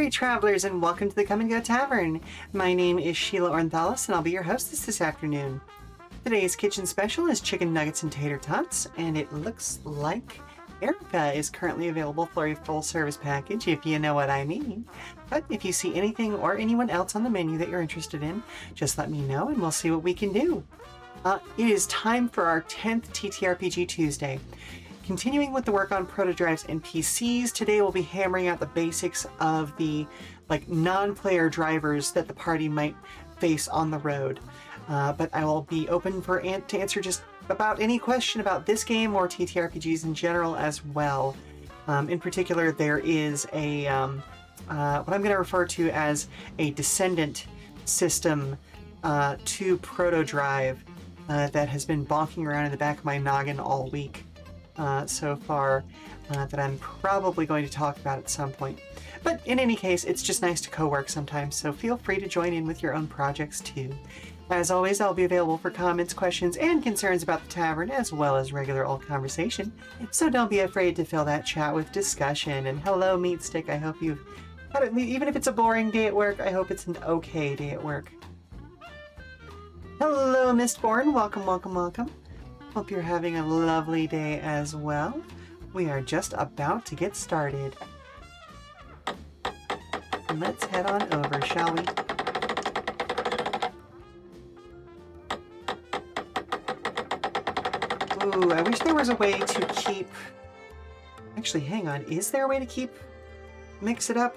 Hey travelers, and welcome to the Come and Go Tavern. My name is Sheila Ornthalis, and I'll be your hostess this afternoon. Today's kitchen special is chicken nuggets and tater tots, and it looks like Erica is currently available for a full service package, if you know what I mean. But if you see anything or anyone else on the menu that you're interested in, just let me know and we'll see what we can do. It is time for our 10th TTRPG Tuesday. Continuing with the work on Protodrive's NPCs, today we'll be hammering out the basics of the non-player drivers that the party might face on the road. But I will be open to answer just about any question about this game or TTRPGs in general as well. In particular, there is a what I'm going to refer to as a descendant system to Protodrive that has been bonking around in the back of my noggin all week. So far that I'm probably going to talk about at some point. But in any case, it's just nice to co-work sometimes, so feel free to join in with your own projects too. As always, I'll be available for comments, questions, and concerns about the tavern, as well as regular old conversation, so don't be afraid to fill that chat with discussion. And hello, Meat Stick, I hope you've had it, even if it's a boring day at work, I hope it's an okay day at work. Hello, Mistborn, welcome, welcome, welcome. Hope you're having a lovely day as well. We are just about to get started. Let's head on over, shall we? Ooh, I wish there was a way to keep... Actually, hang on. Is there a way to keep... Mix it up?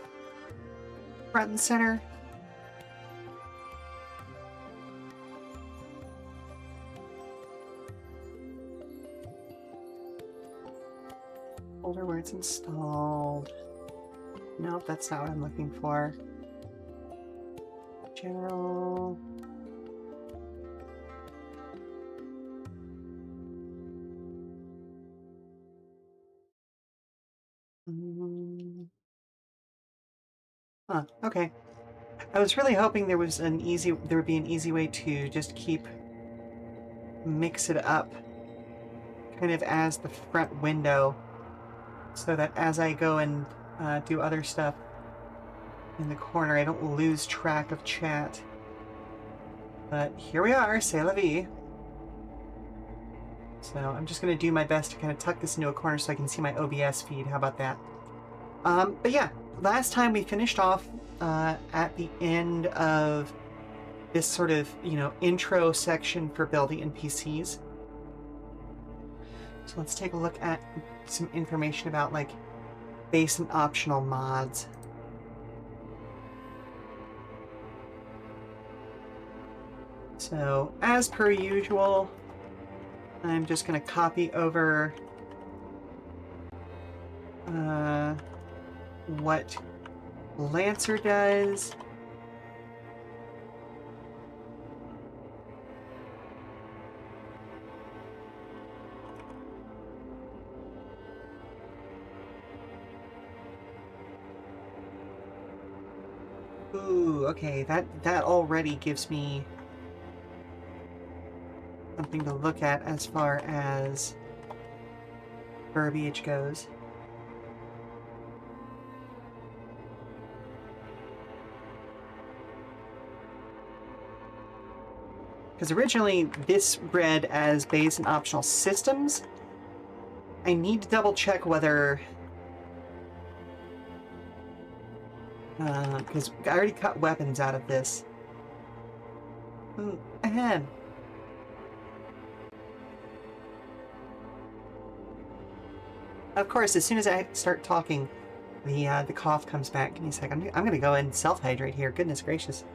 Front and center? Folder where it's installed. Nope, that's not what I'm looking for. General. Huh, okay. I was really hoping there would be an easy way to just mix it up kind of as the front window, so that as I go and do other stuff in the corner, I don't lose track of chat. But here we are, c'est la vie. So I'm just going to do my best to kind of tuck this into a corner so I can see my OBS feed. How about that? But yeah, last time we finished off at the end of this sort of, intro section for building NPCs. So let's take a look at some information about, base and optional mods. So, as per usual, I'm just going to copy over what Lancer does. Ooh, okay, that already gives me something to look at as far as verbiage goes. Because originally this read as base and optional systems. I need to double check whether... because I already cut weapons out of this. Ooh, ahead. Of course, as soon as I start talking, the cough comes back. Give me a sec. I'm gonna go and self-hydrate here. Goodness gracious.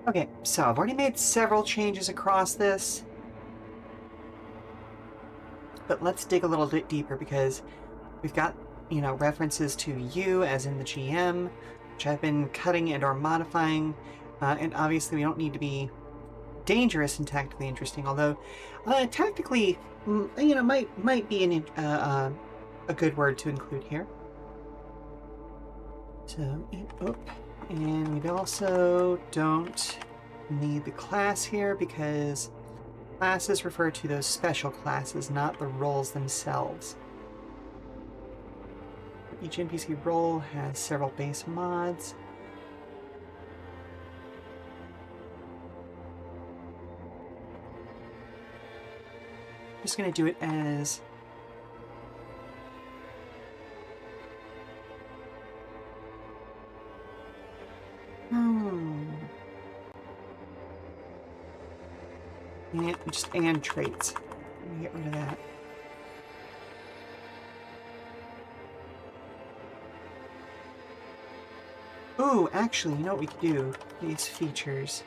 Okay, so I've already made several changes across this, but let's dig a little bit deeper because we've got, you know, references to you as in the GM, which I've been cutting and or modifying, and obviously we don't need to be dangerous and tactically interesting, although tactically, you know, might be a good word to include here. So, and we also don't need the class here because classes refer to those special classes, not the roles themselves. Each NPC role has several base mods. I'm just going to do it as and traits. Let me get rid of that. Ooh, actually, you know what we could do? These features.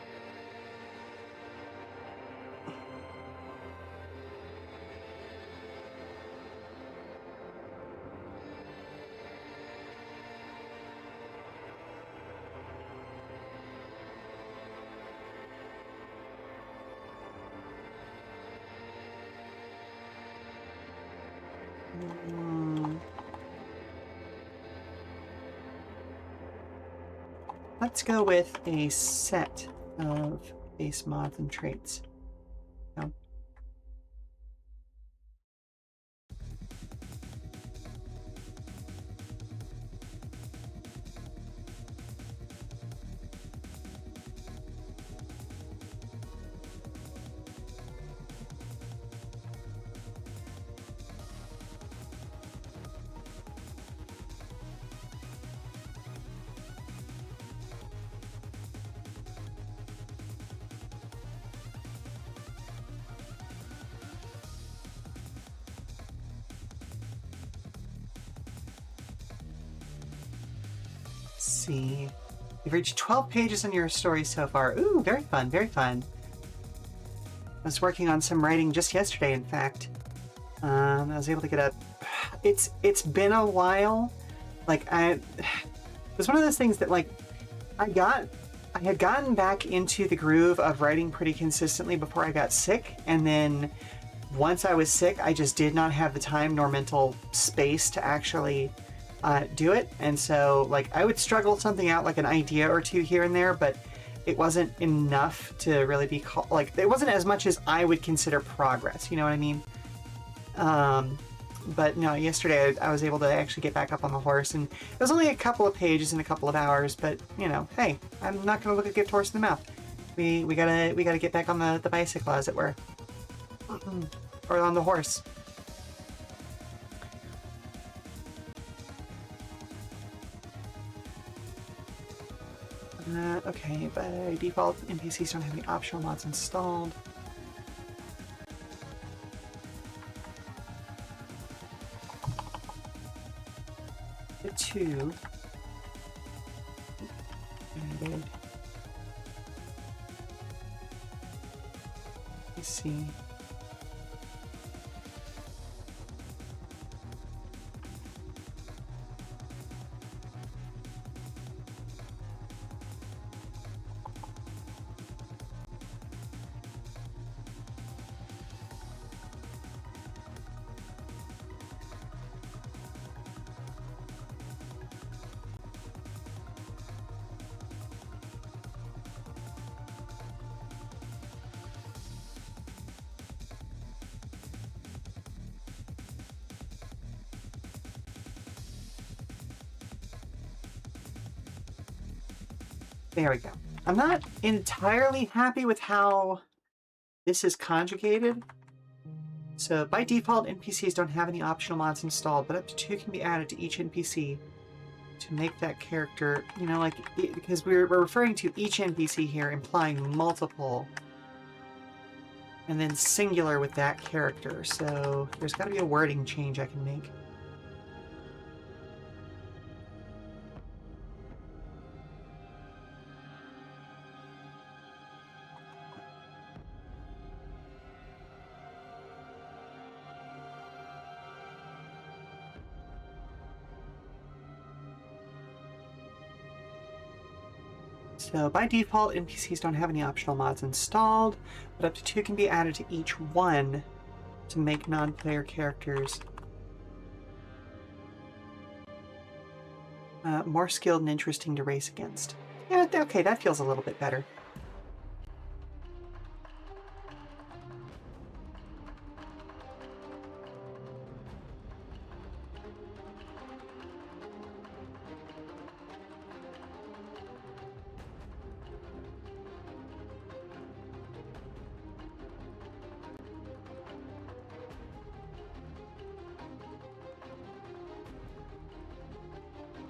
Let's go with a set of base mods and traits. No. See. You've reached 12 pages in your story so far. Ooh, very fun, very fun. I was working on some writing just yesterday, in fact. I was able to get up. It's been a while. Like, it was one of those things that, like, I had gotten back into the groove of writing pretty consistently before I got sick, and then once I was sick, I just did not have the time nor mental space to actually do it. And so, like, I would struggle something out, like an idea or two here and there, but it wasn't enough to really be called, like, it wasn't as much as I would consider progress, you know what I mean? But no, yesterday I was able to actually get back up on the horse, and it was only a couple of pages in a couple of hours, but, you know, hey, I'm not gonna look a gift horse in the mouth. We gotta get back on the bicycle, as it were. Or on the horse. Okay, by default, NPCs don't have any optional mods installed. The two. Added. Let's see. There we go. I'm not entirely happy with how this is conjugated. So by default, NPCs don't have any optional mods installed, but up to 2 can be added to each NPC to make that character, you know, like, because we're referring to each NPC here, implying multiple, and then singular with that character. So there's got to be a wording change I can make. So by default, NPCs don't have any optional mods installed, but up to 2 can be added to each one to make non-player characters more skilled and interesting to race against. Yeah, okay, that feels a little bit better.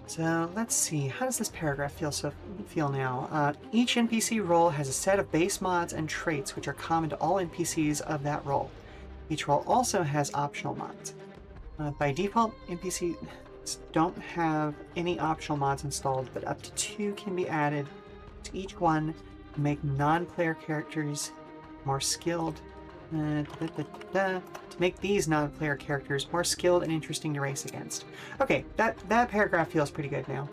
So let's see, how does this paragraph feel now? Each NPC role has a set of base mods and traits which are common to all NPCs of that role. Each role also has optional mods. By default, NPCs don't have any optional mods installed, but up to 2 can be added to each one to make non-player characters more skilled. To make these non-player characters more skilled and interesting to race against. Okay, that paragraph feels pretty good now.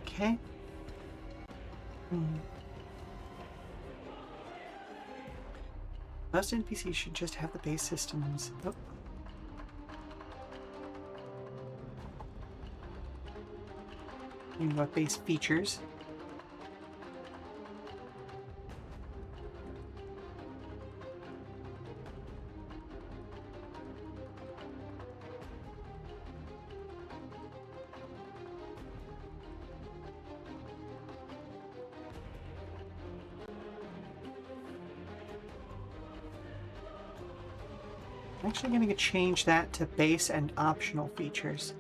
Okay. Most NPCs should just have the base systems. Oh. About base features. I'm actually going to change that to base and optional features.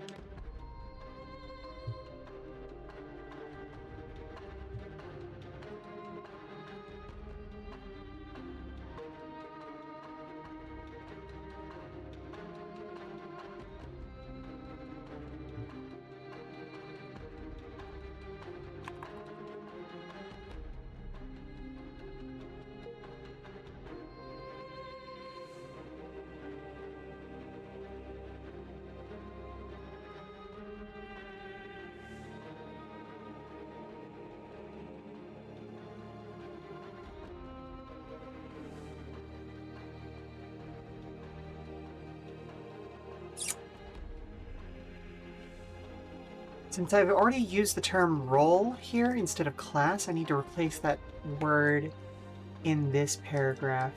Since I've already used the term role here instead of class, I need to replace that word in this paragraph.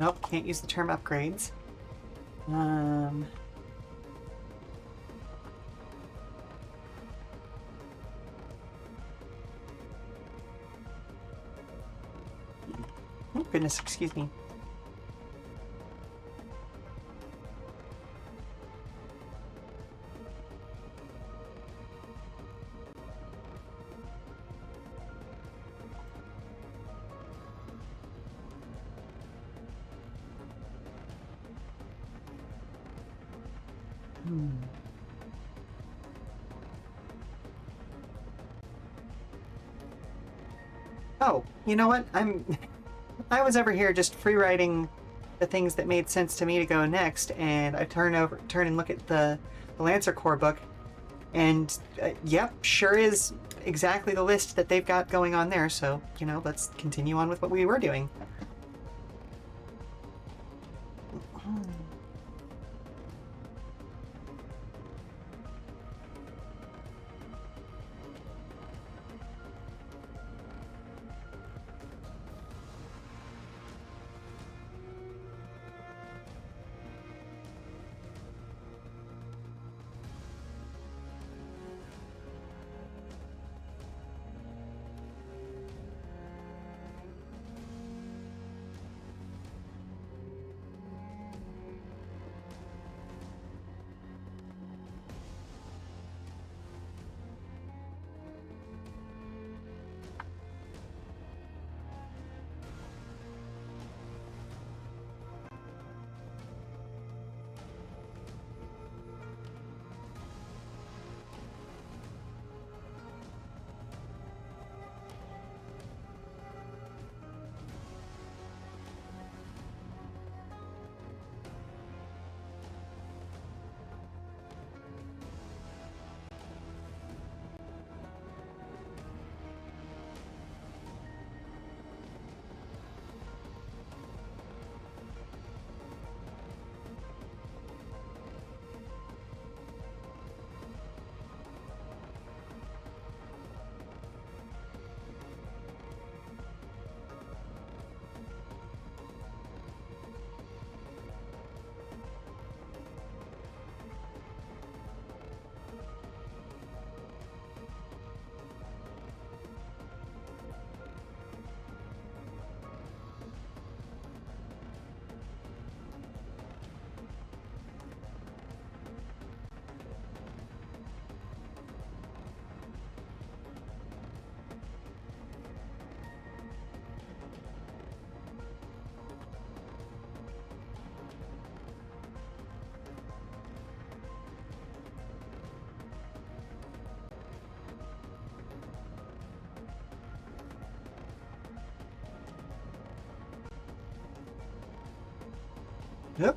Nope, can't use the term upgrades. Oh, goodness, excuse me. Oh, you know what? I was over here just free writing the things that made sense to me to go next, and I turn and look at the Lancer Corps book, and yep, sure is exactly the list that they've got going on there. So let's continue on with what we were doing. Yep.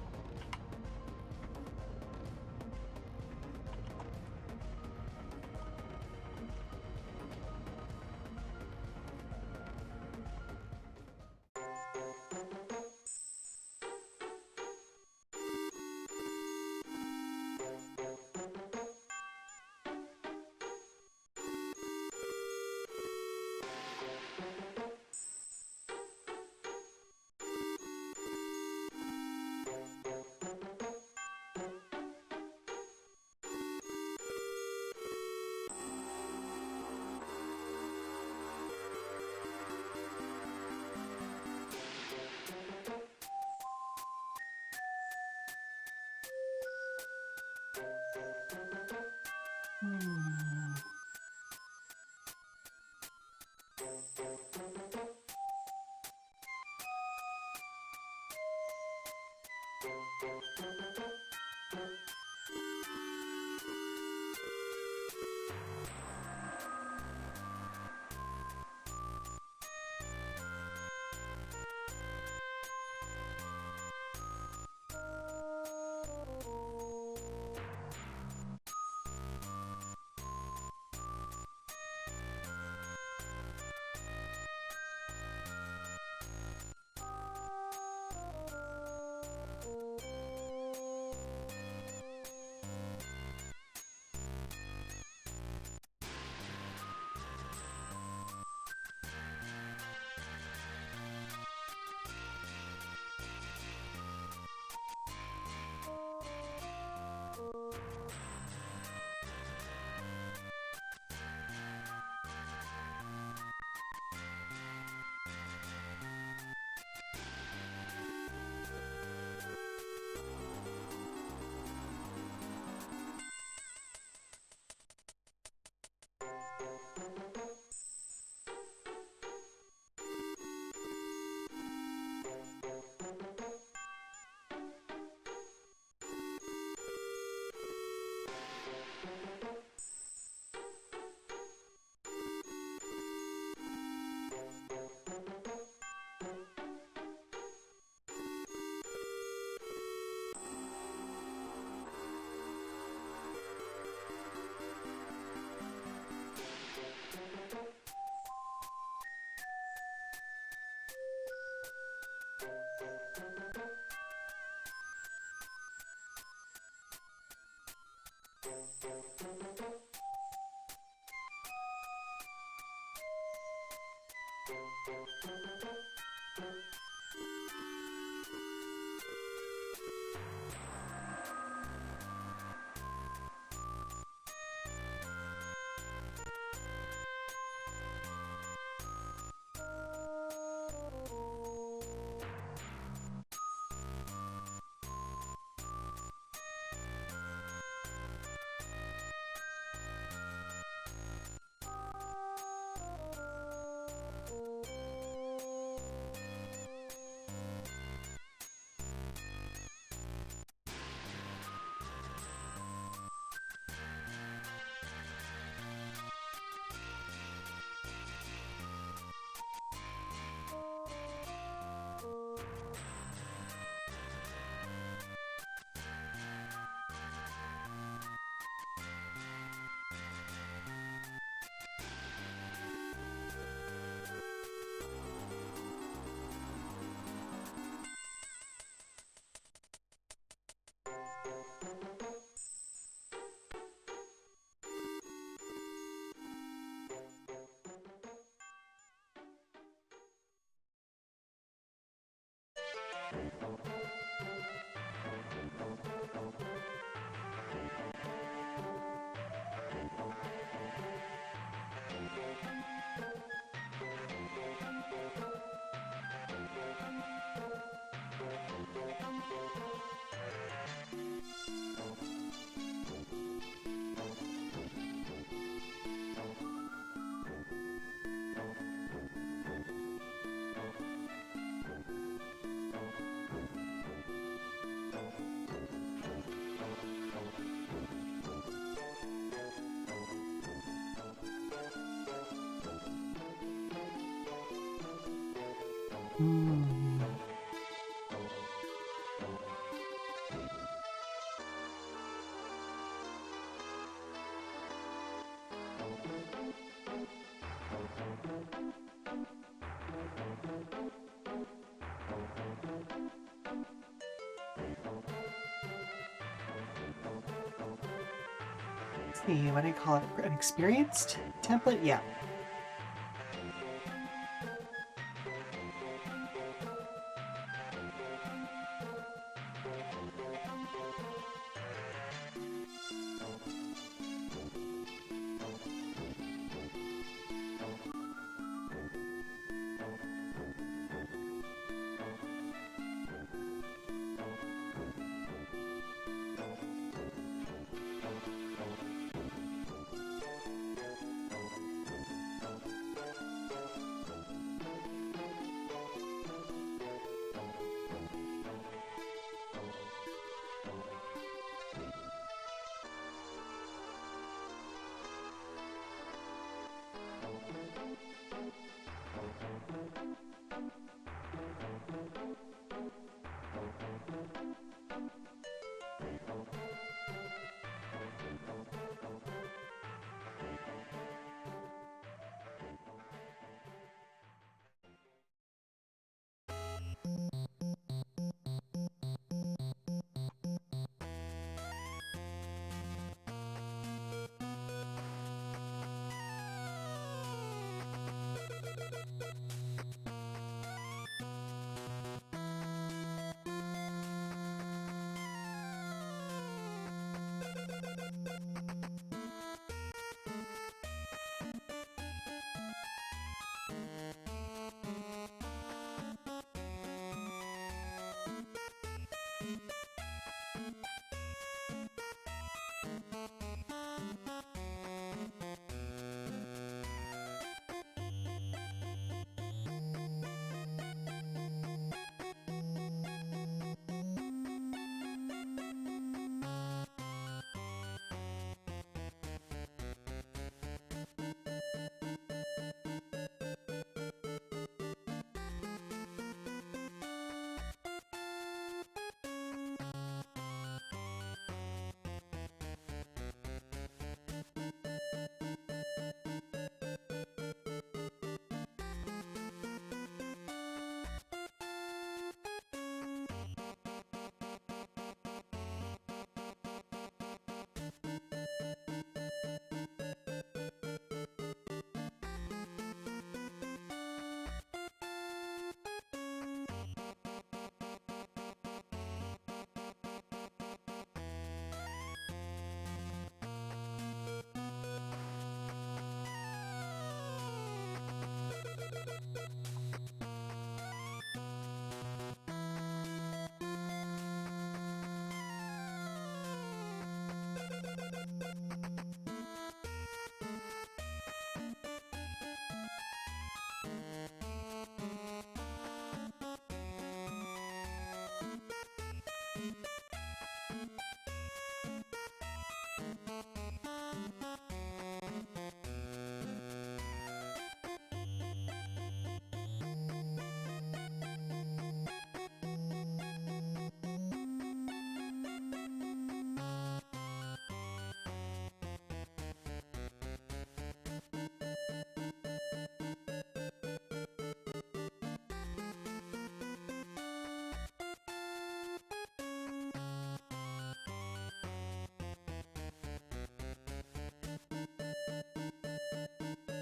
Let's see, what do you call it? An experienced template? Yeah.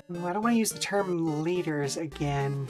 Oh, I don't want to use the term leaders again.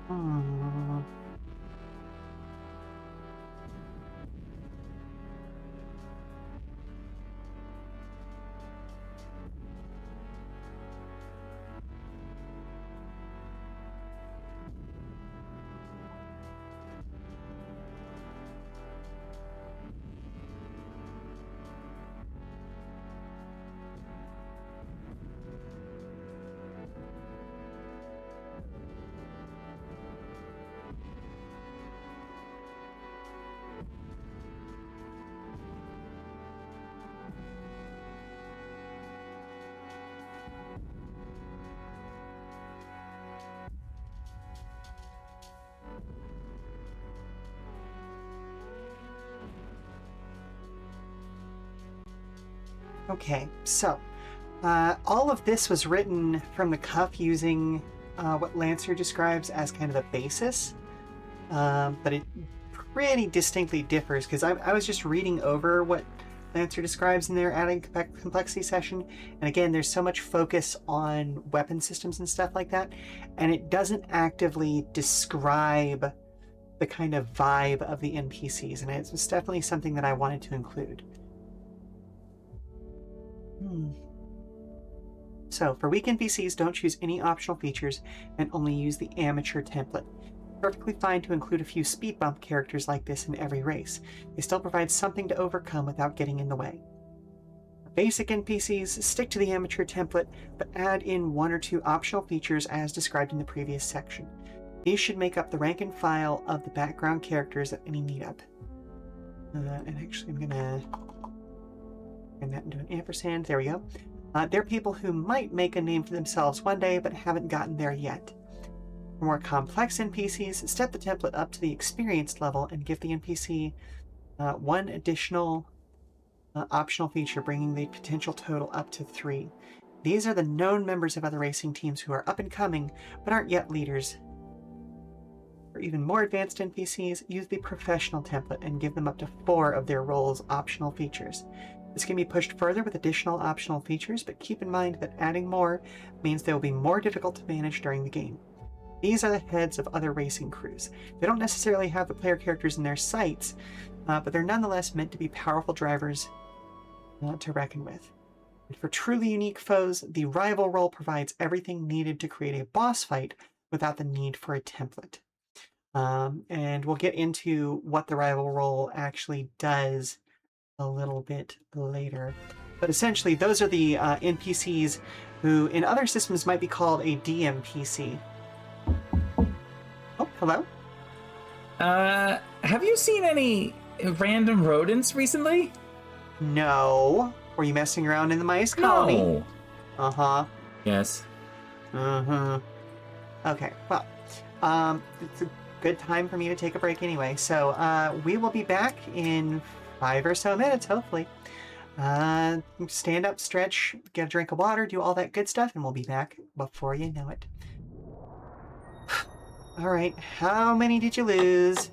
Hmm. Okay, so all of this was written from the cuff using what Lancer describes as kind of the basis, but it pretty distinctly differs because I was just reading over what Lancer describes in their adding complexity session, and again, there's so much focus on weapon systems and stuff like that, and it doesn't actively describe the kind of vibe of the NPCs, and it's definitely something that I wanted to include. So, for weak NPCs, don't choose any optional features and only use the amateur template. Perfectly fine to include a few speed bump characters like this in every race. They still provide something to overcome without getting in the way. For basic NPCs, stick to the amateur template, but add in one or two optional features as described in the previous section. These should make up the rank and file of the background characters at any meetup. And actually, I'm going to turn that into an ampersand. There we go. They're people who might make a name for themselves one day, but haven't gotten there yet. For more complex NPCs, step the template up to the experienced level and give the NPC one additional optional feature, bringing the potential total up to 3. These are the known members of other racing teams who are up and coming, but aren't yet leaders. For even more advanced NPCs, use the professional template and give them up to 4 of their role's optional features. This can be pushed further with additional optional features, but keep in mind that adding more means they will be more difficult to manage during the game. These are the heads of other racing crews. They don't necessarily have the player characters in their sights, but they're nonetheless meant to be powerful drivers to reckon with. For truly unique foes, the rival role provides everything needed to create a boss fight without the need for a template. And we'll get into what the rival role actually does a little bit later. But essentially, those are the NPCs who in other systems might be called a DMPC. Oh, hello? Have you seen any random rodents recently? No. Were you messing around in the mice colony? No. Uh-huh. Yes. Uh-huh. Okay, well, it's a good time for me to take a break anyway. So we will be back in 5 or so minutes, hopefully. Stand up, stretch, get a drink of water, do all that good stuff, and we'll be back before you know it. All right, how many did you lose?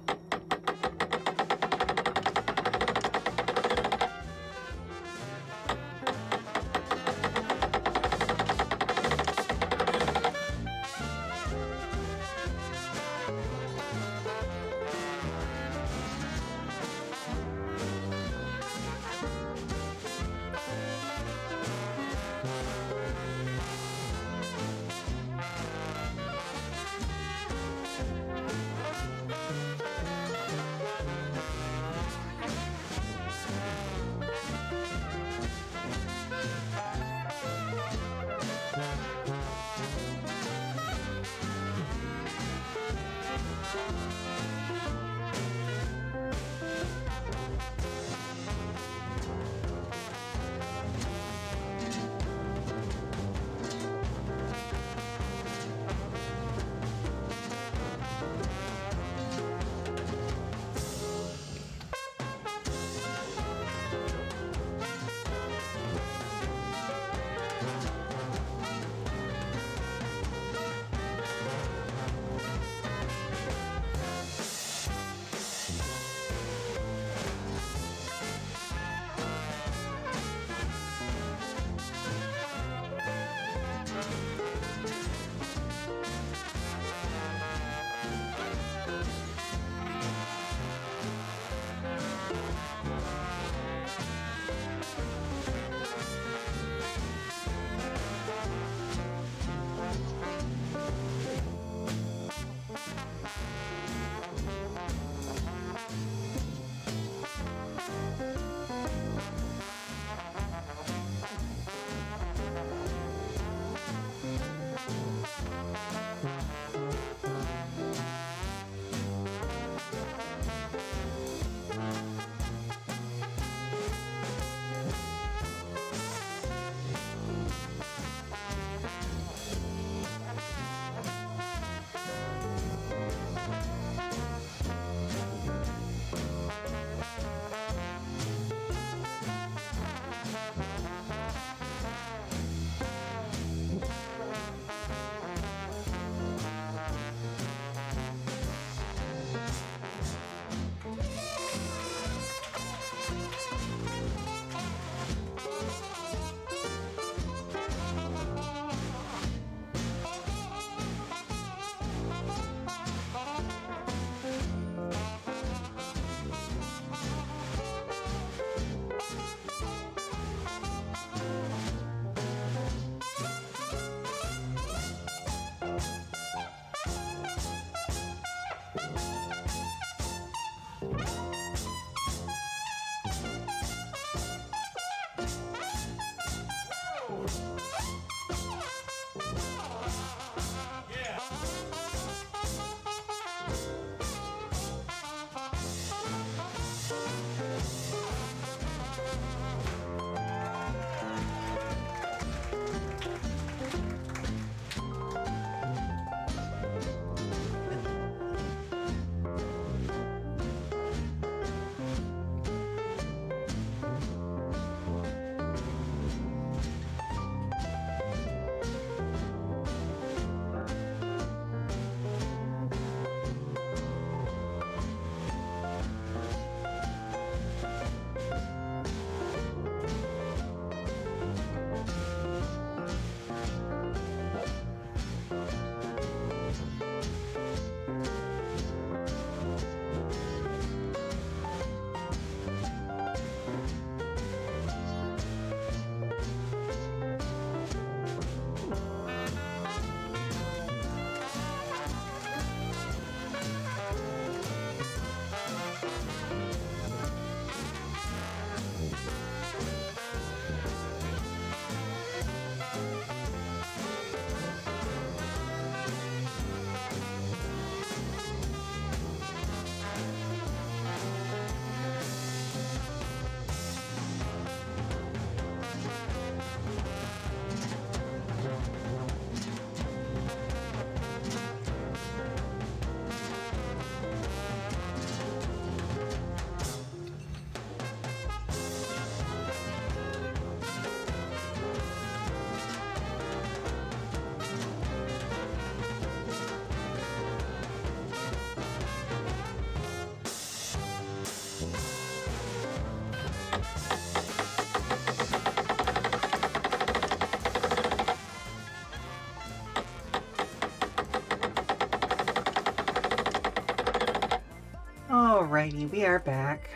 Alrighty, we are back.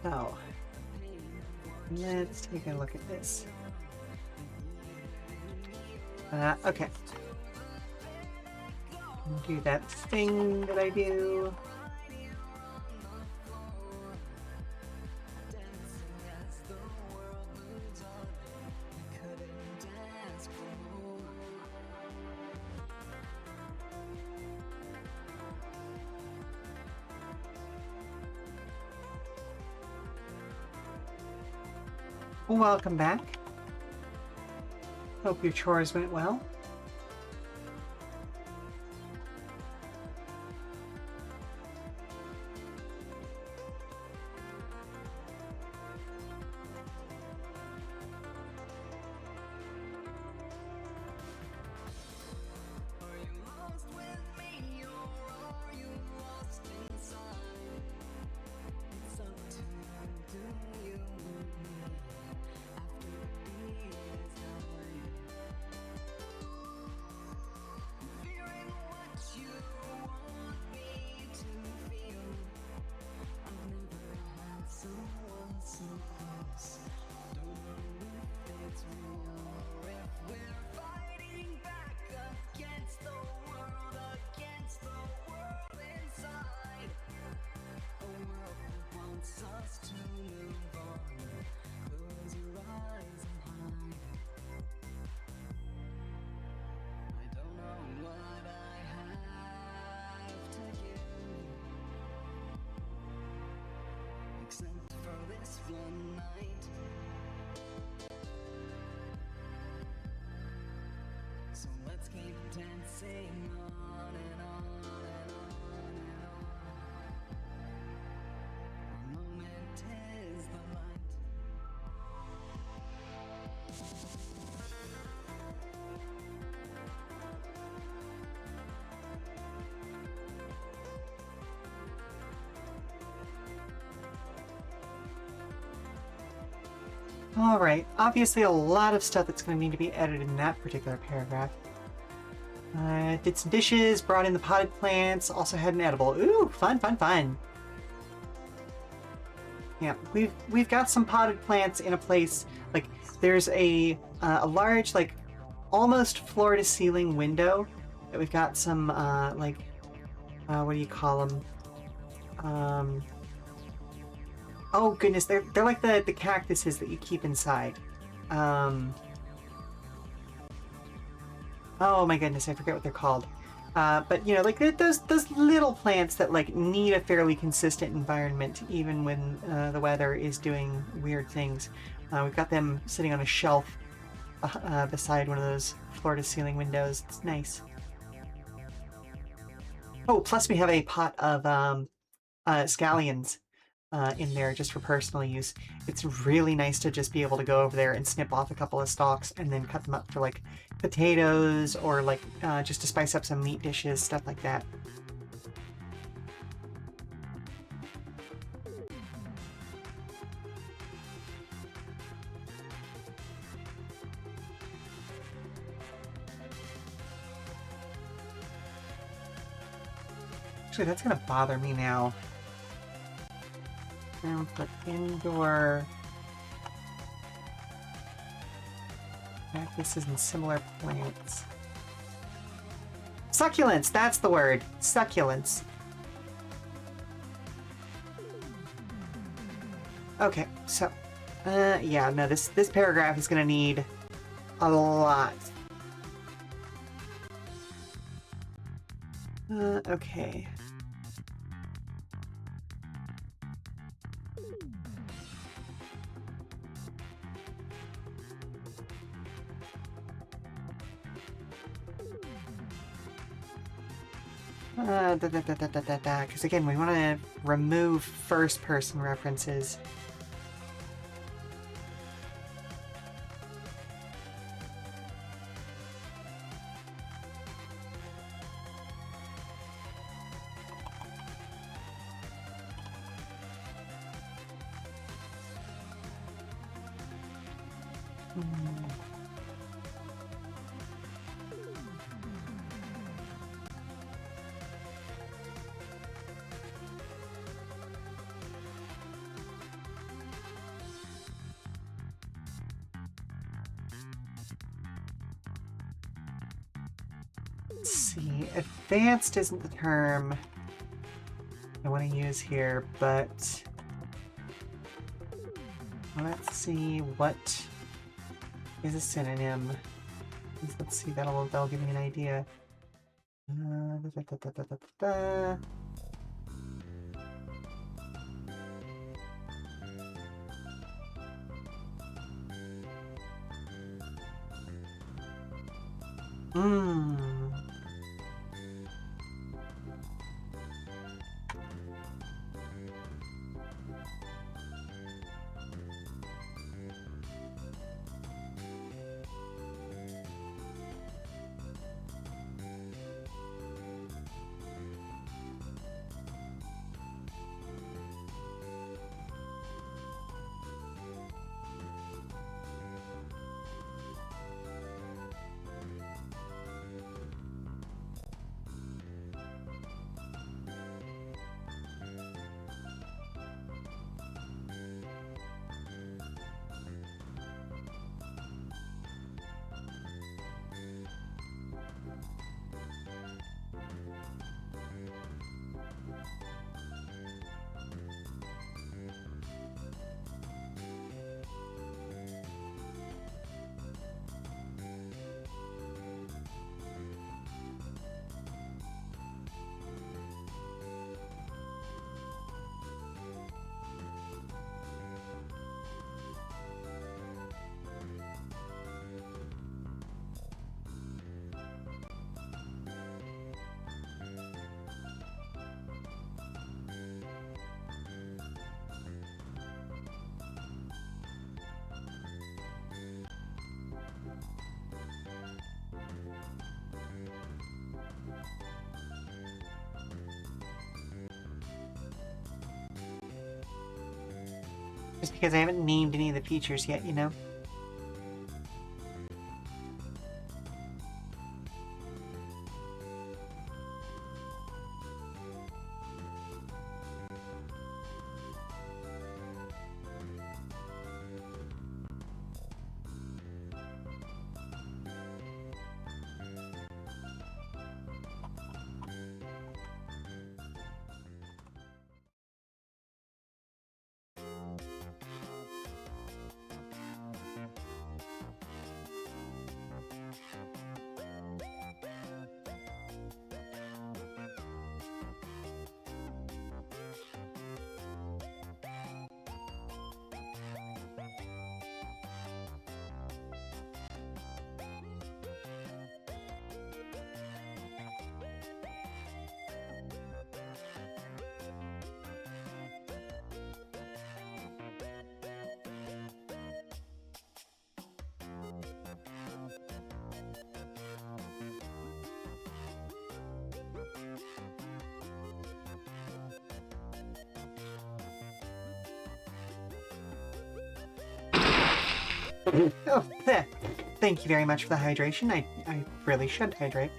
So, let's take a look at this. Okay. Do that thing that I do. Welcome back. Hope your chores went well. All right, obviously a lot of stuff that's going to need to be edited in that particular paragraph. Did some dishes, brought in the potted plants, also had an edible. Ooh, fun, fun, fun. Yeah, we've got some potted plants in a place, like there's a large, like almost floor to ceiling window that we've got some what do you call them? Oh goodness, they're like the cactuses that you keep inside. Oh my goodness, I forget what they're called. But you know, like those little plants that like need a fairly consistent environment, even when the weather is doing weird things. We've got them sitting on a shelf beside one of those floor-to-ceiling windows. It's nice. Oh, plus we have a pot of scallions in there just for personal use. It's really nice to just be able to go over there and snip off a couple of stalks and then cut them up for like potatoes or like just to spice up some meat dishes, stuff like that. Actually, that's gonna bother me now. And put indoor cactuses and similar plants. Succulents, that's the word. Succulents. Okay, so yeah, no, this paragraph is gonna need a lot. Okay. Because again, we want to remove first-person references. Let's see. Advanced isn't the term I want to use here, but let's see what is a synonym. Let's see, that'll give me an idea. Hmm. Just because I haven't named any of the features yet, you know? Oh, thank you very much for the hydration. I really should hydrate.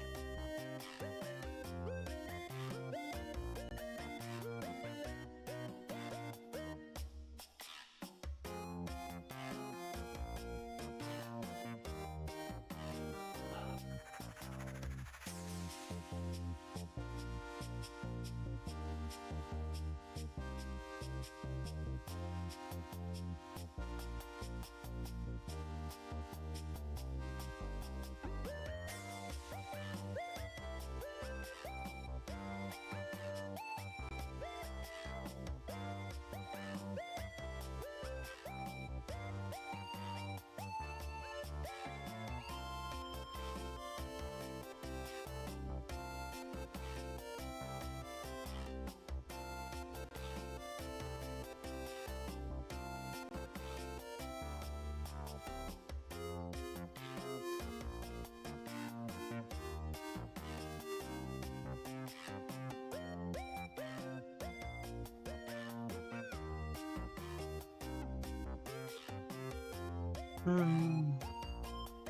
Hmm.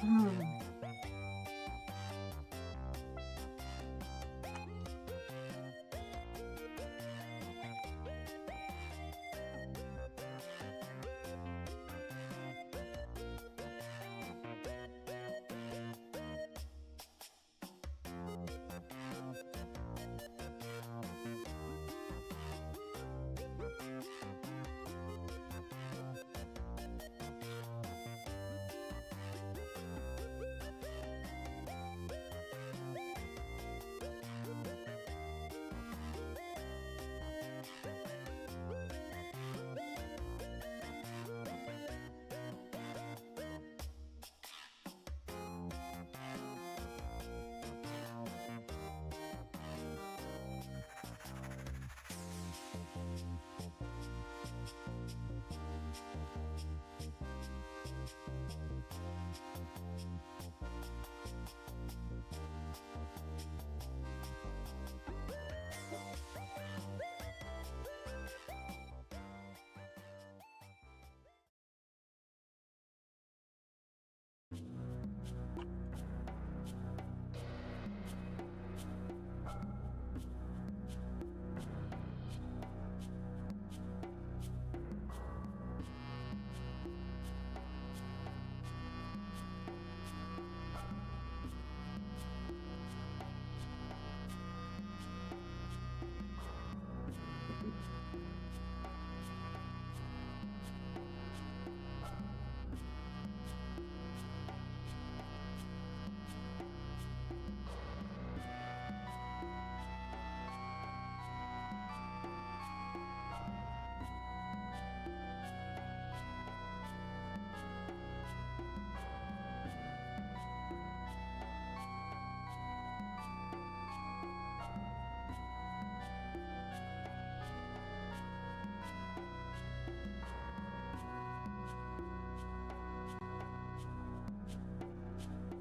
Hmm.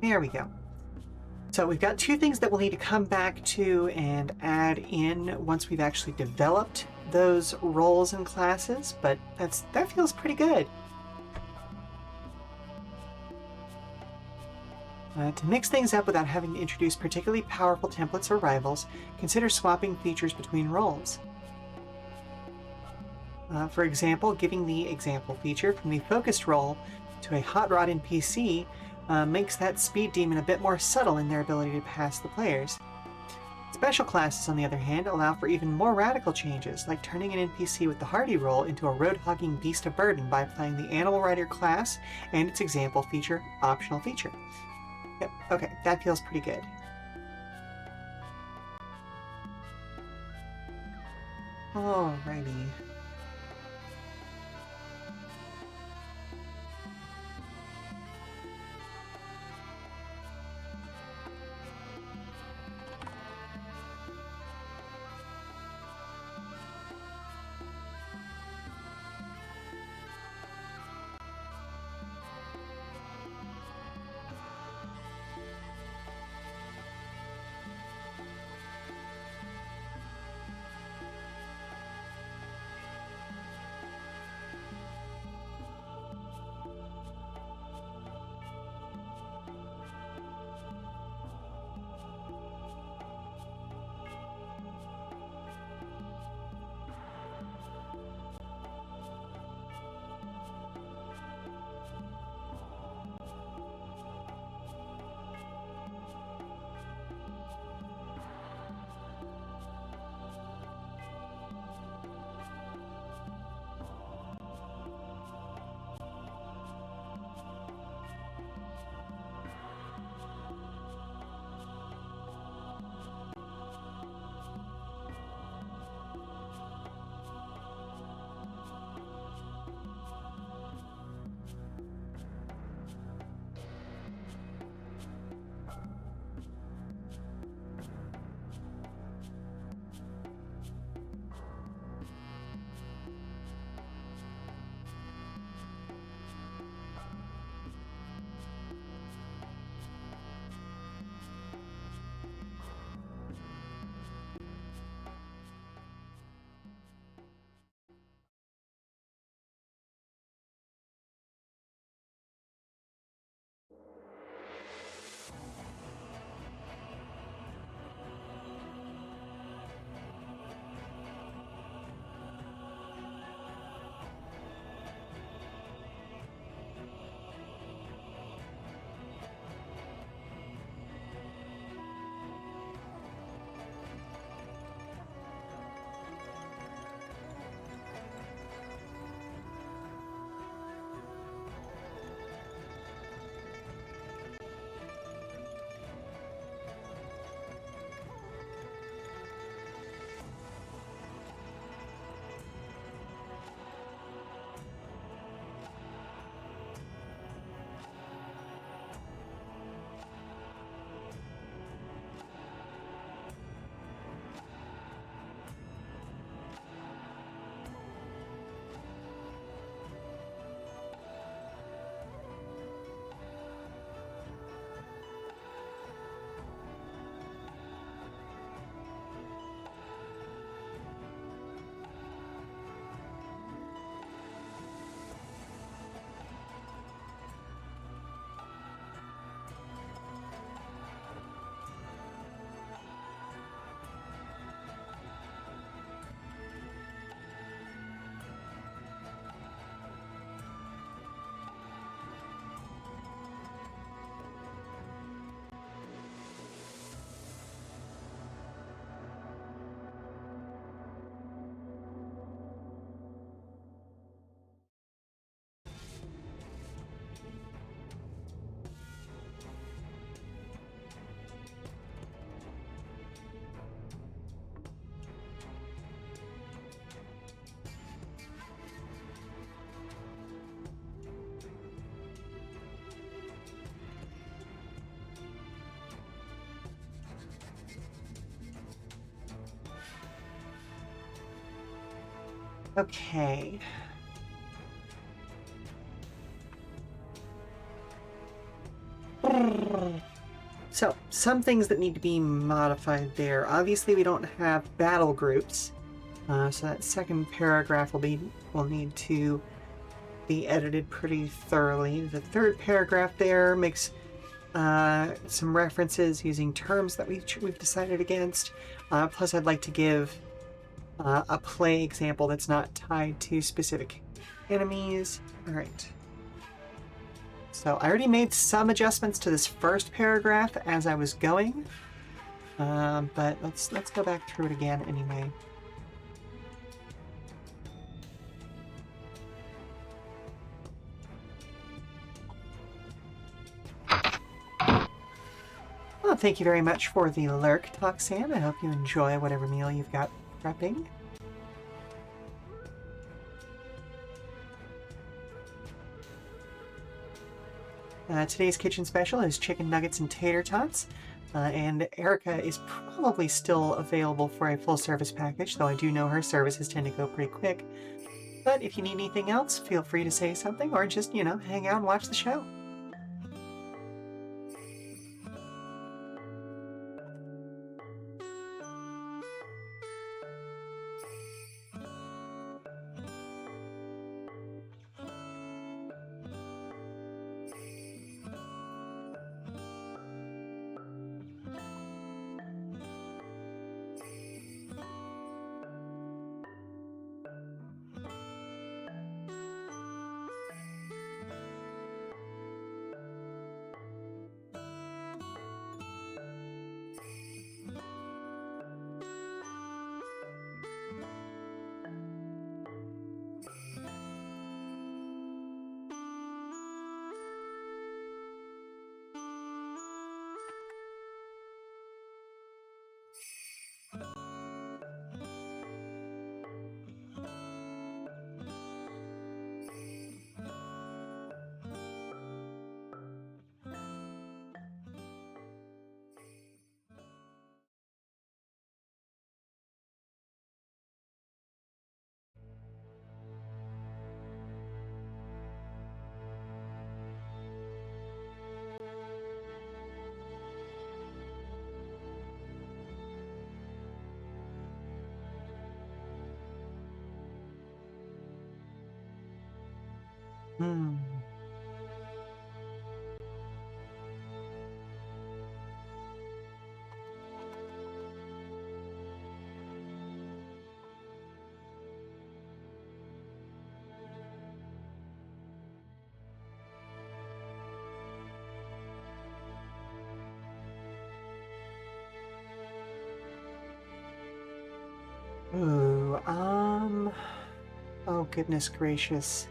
There we go. So we've got two things that we'll need to come back to and add in once we've actually developed those roles and classes, but that feels pretty good. To mix things up without having to introduce particularly powerful templates or rivals, consider swapping features between roles. For example, giving the example feature from the focused role to a hot rod NPC makes that speed demon a bit more subtle in their ability to pass the players. Special classes, on the other hand, allow for even more radical changes, like turning an NPC with the hardy role into a road-hogging beast of burden by applying the Animal Rider class and its example feature, optional feature. Yep, okay, that feels pretty good. Alrighty. Okay. So, some things that need to be modified there. Obviously, we don't have battle groups, so that second paragraph will need to be edited pretty thoroughly. The third paragraph there makes some references using terms that we've decided against. Plus, I'd like to give a play example that's not tied to specific enemies. All right. So I already made some adjustments to this first paragraph as I was going, but let's go back through it again anyway. Well, thank you very much for the lurk, Toxan. I hope you enjoy whatever meal you've got prepping. Today's kitchen special is chicken nuggets and tater tots, and Erica is probably still available for a full service package, though I do know her services tend to go pretty quick. But if you need anything else, feel free to say something or just, hang out and watch the show. Hmm. Ooh, oh goodness gracious.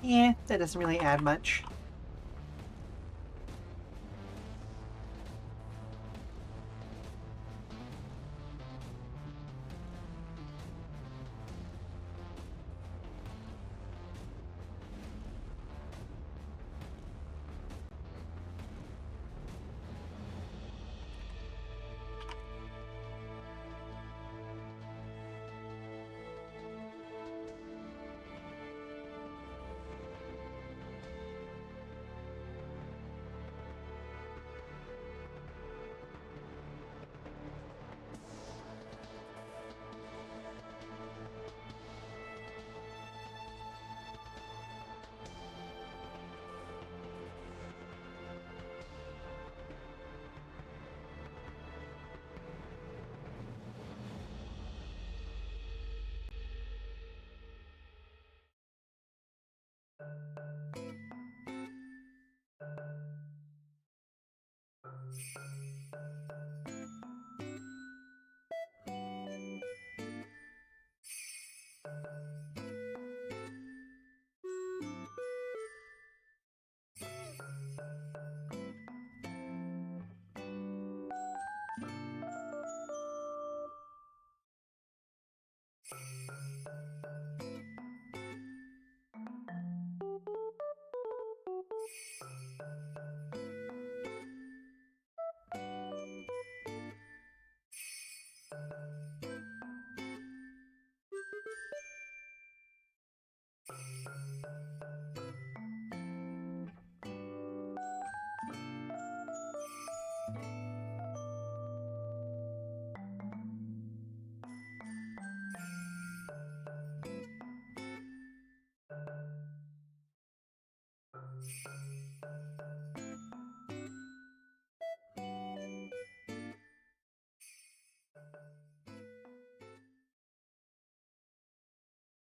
Yeah, that doesn't really add much.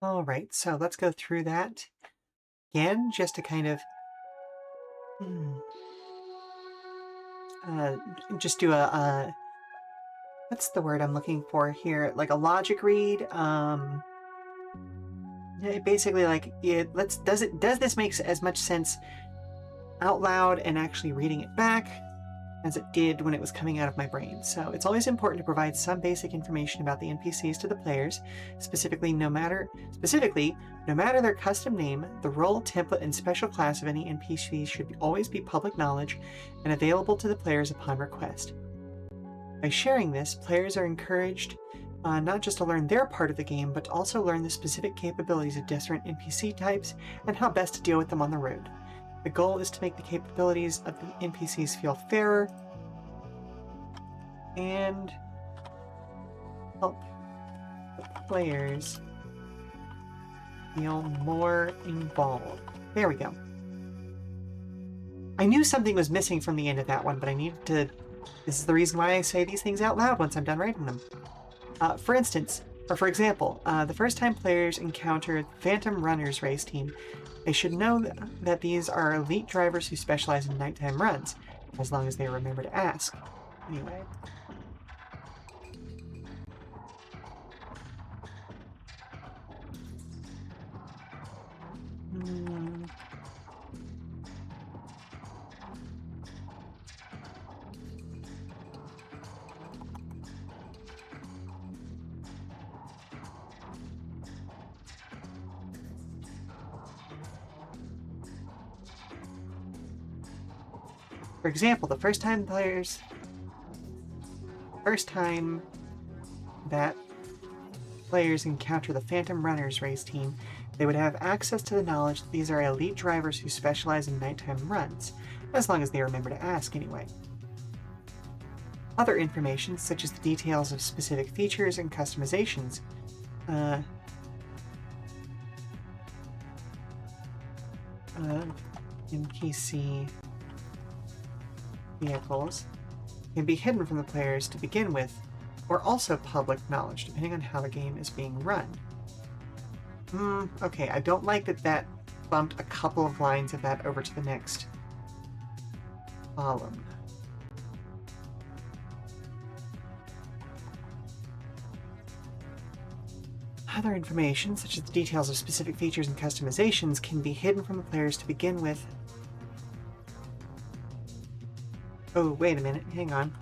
All right, so let's go through that again, just to kind of just do a what's the word I'm looking for here? Like a logic read. Basically, like does this make as much sense out loud and actually reading it back as it did when it was coming out of my brain? So it's always important to provide some basic information about the NPCs to the players, specifically no matter their custom name, the role, template, and special class of any NPCs should always be public knowledge and available to the players upon request. By sharing this, players are encouraged not just to learn their part of the game, but to also learn the specific capabilities of different NPC types and how best to deal with them on the road. The goal is to make the capabilities of the NPCs feel fairer and help the players feel more involved. There we go. I knew something was missing from the end of that one, but I needed to... This is the reason why I say these things out loud once I'm done writing them. For example, the first time players encounter the Phantom Runners race team, they should know that these are elite drivers who specialize in nighttime runs, as long as they remember to ask. Anyway. For example, the first time that players encounter the Phantom Runners race team, they would have access to the knowledge that these are elite drivers who specialize in nighttime runs, as long as they remember to ask anyway. Other information, such as the details of specific features and customizations, NPC vehicles, can be hidden from the players to begin with, or also public knowledge, depending on how the game is being run. Okay, I don't like that bumped a couple of lines of that over to the next column. Other information, such as the details of specific features and customizations, can be hidden from the players to begin with. Oh, wait a minute. Hang on.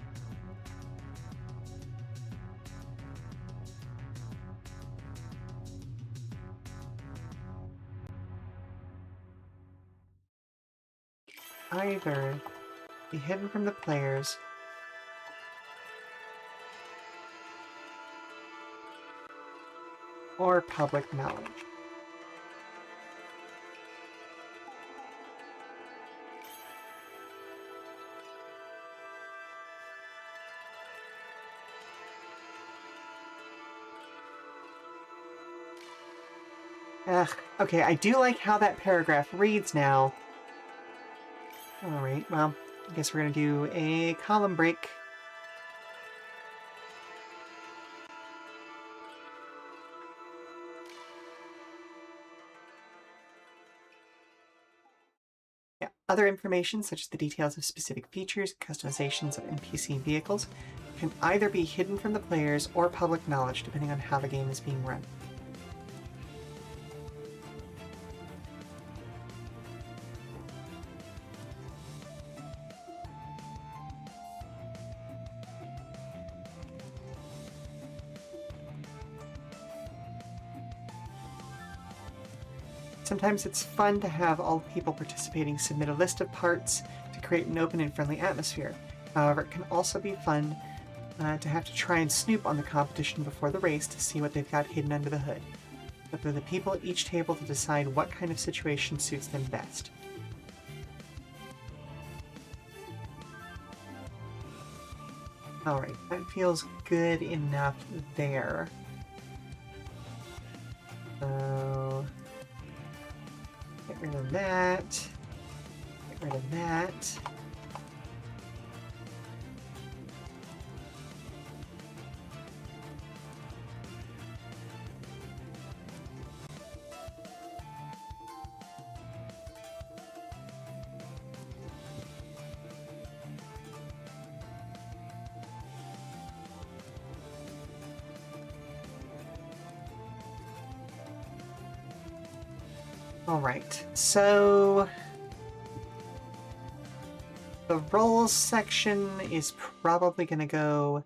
Either be hidden from the players or public knowledge. Ugh, okay, I do like how that paragraph reads now. Alright, well, I guess we're gonna do a column break. Yeah, other information, such as the details of specific features, customizations of NPC vehicles, can either be hidden from the players or public knowledge, depending on how the game is being run. Sometimes it's fun to have all people participating submit a list of parts to create an open and friendly atmosphere. However, it can also be fun to have to try and snoop on the competition before the race to see what they've got hidden under the hood. But they're the people at each table to decide what kind of situation suits them best. Alright, that feels good enough there. So... get rid of that. Get rid of that. Alright, so the roles section is probably gonna go.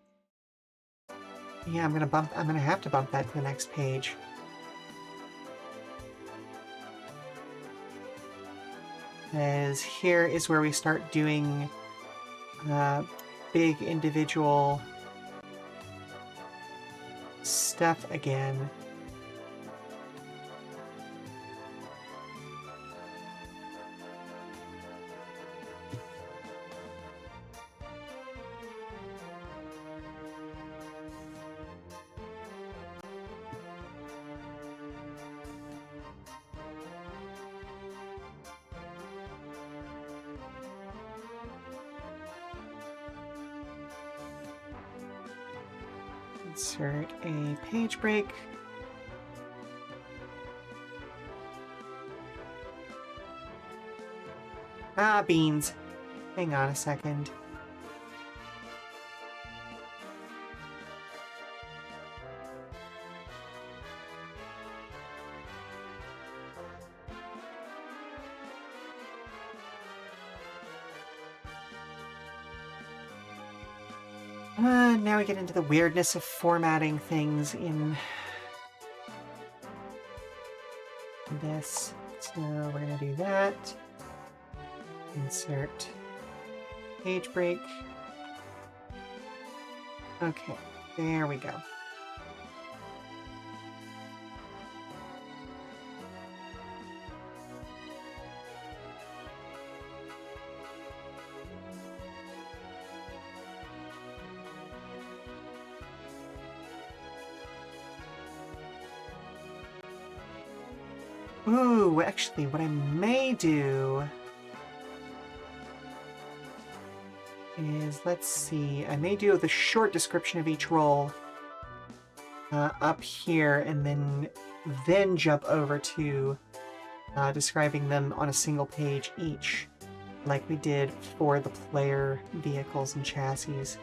Yeah, I'm gonna have to bump that to the next page. As here is where we start doing big individual stuff again. Insert a page break. Ah, beans. Hang on a second. Now we get into the weirdness of formatting things in this. So we're going to do that. Insert page break. Okay, there we go. Ooh, actually, what I may do is, let's see, I may do the short description of each role up here, and then jump over to describing them on a single page each, like we did for the player vehicles and chassis.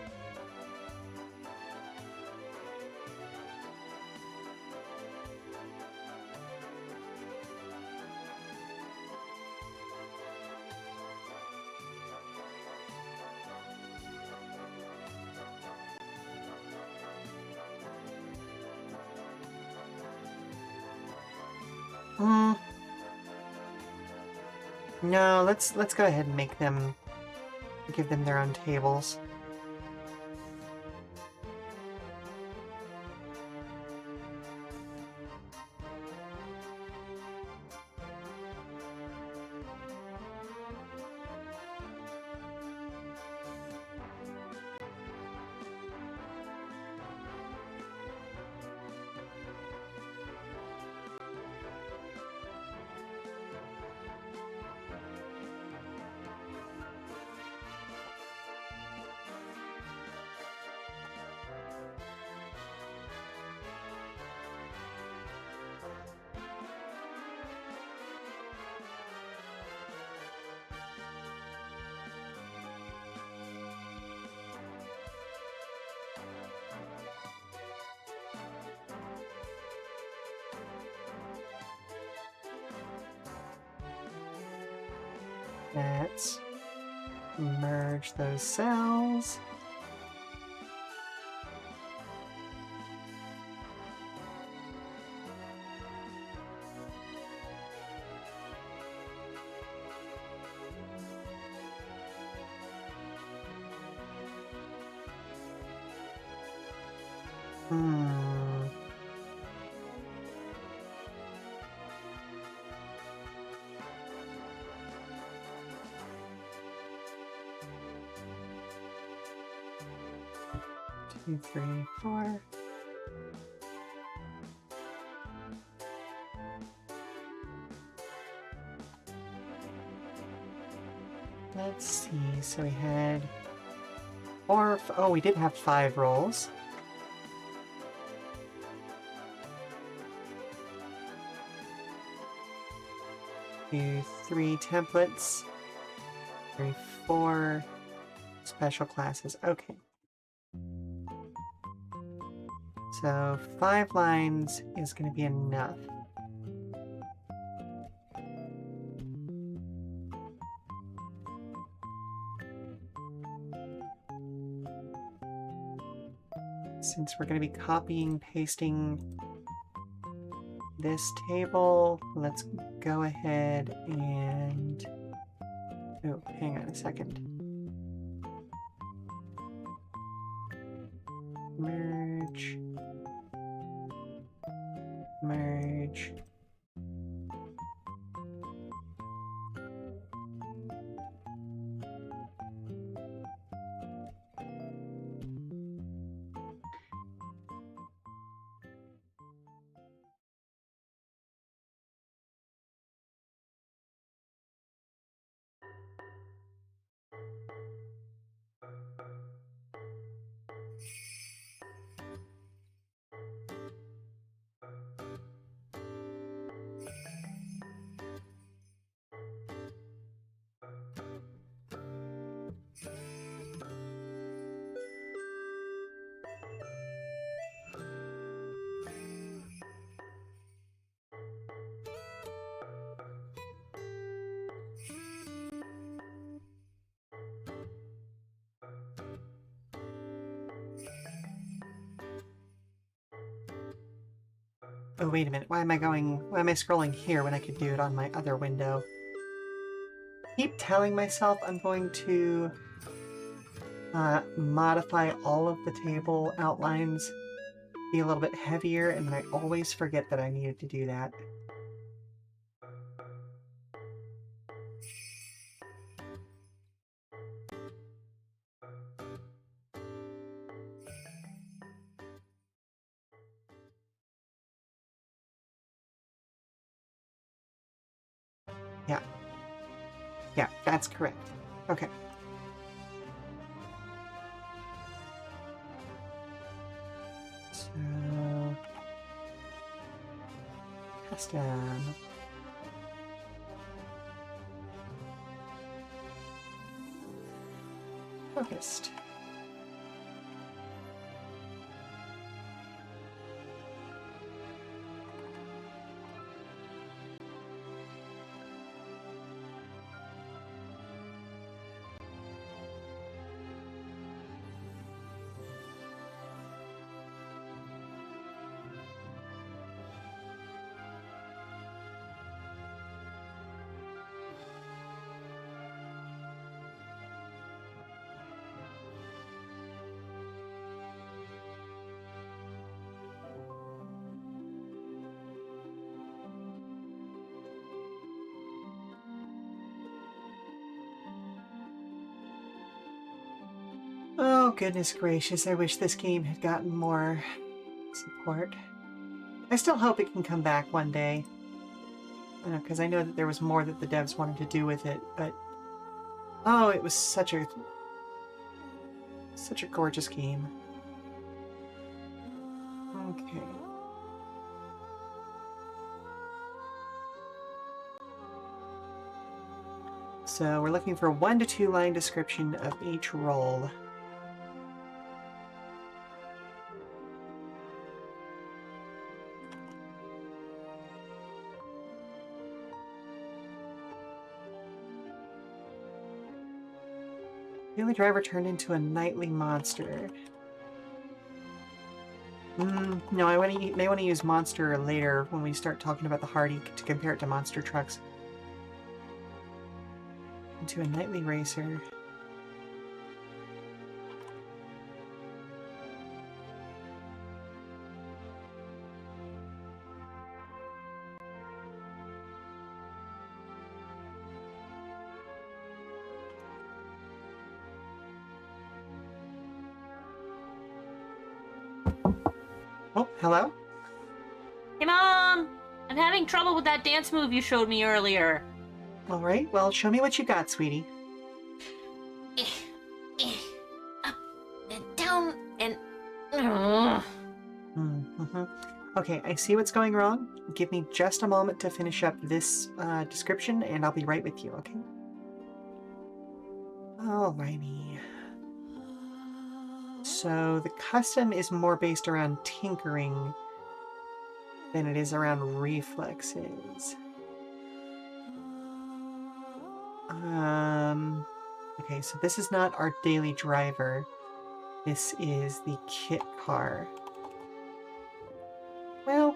No, let's go ahead and give them their own tables. Let's merge those cells. Two, three, four. Let's see. So we had four. Oh, we did have 5 rolls. Do 3 templates. 3, 4 special classes. Okay. So 5 lines is going to be enough. Since we're going to be copying, pasting this table, let's go ahead and... Oh, hang on a second. Merge. Merge. Oh, wait a minute. Why am I scrolling here when I could do it on my other window? Keep telling myself I'm going to modify all of the table outlines, be a little bit heavier, and then I always forget that I needed to do that. Yeah. Yeah, that's correct. Okay. So... custom... focused. goodness gracious, I wish this game had gotten more support. I still hope it can come back one day. Because I know that there was more that the devs wanted to do with it, but... Oh, it was such a gorgeous game. Okay. So we're looking for a 1 to 2 line description of each role. Daily driver turned into a nightly monster. No, I may want to use monster later when we start talking about the Hardy to compare it to monster trucks. Into a nightly racer. Oh, hello? Hey, Mom! I'm having trouble with that dance move you showed me earlier. Alright, well, show me what you got, sweetie. Up and down and... Mm-hmm. Okay, I see what's going wrong. Give me just a moment to finish up this description, and I'll be right with you, okay? Alrighty. So the custom is more based around tinkering than it is around reflexes. Okay, so this is not our daily driver. This is the kit car. Well...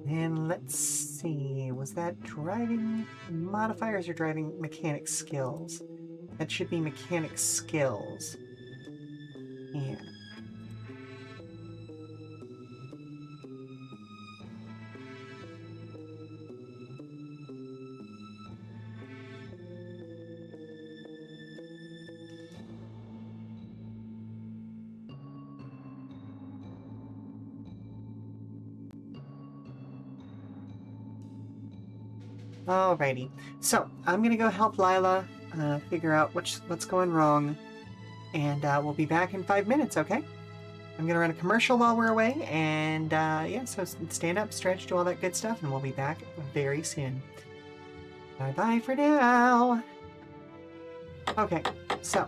And let's see, was that driving modifiers or driving mechanic skills? That should be mechanic skills. Yeah. Alrighty, so I'm gonna go help Lila figure out what's going wrong, and we'll be back in 5 minutes, okay? I'm gonna run a commercial while we're away, and yeah, so stand up, stretch, do all that good stuff, and we'll be back very soon. Bye-bye for now! Okay, so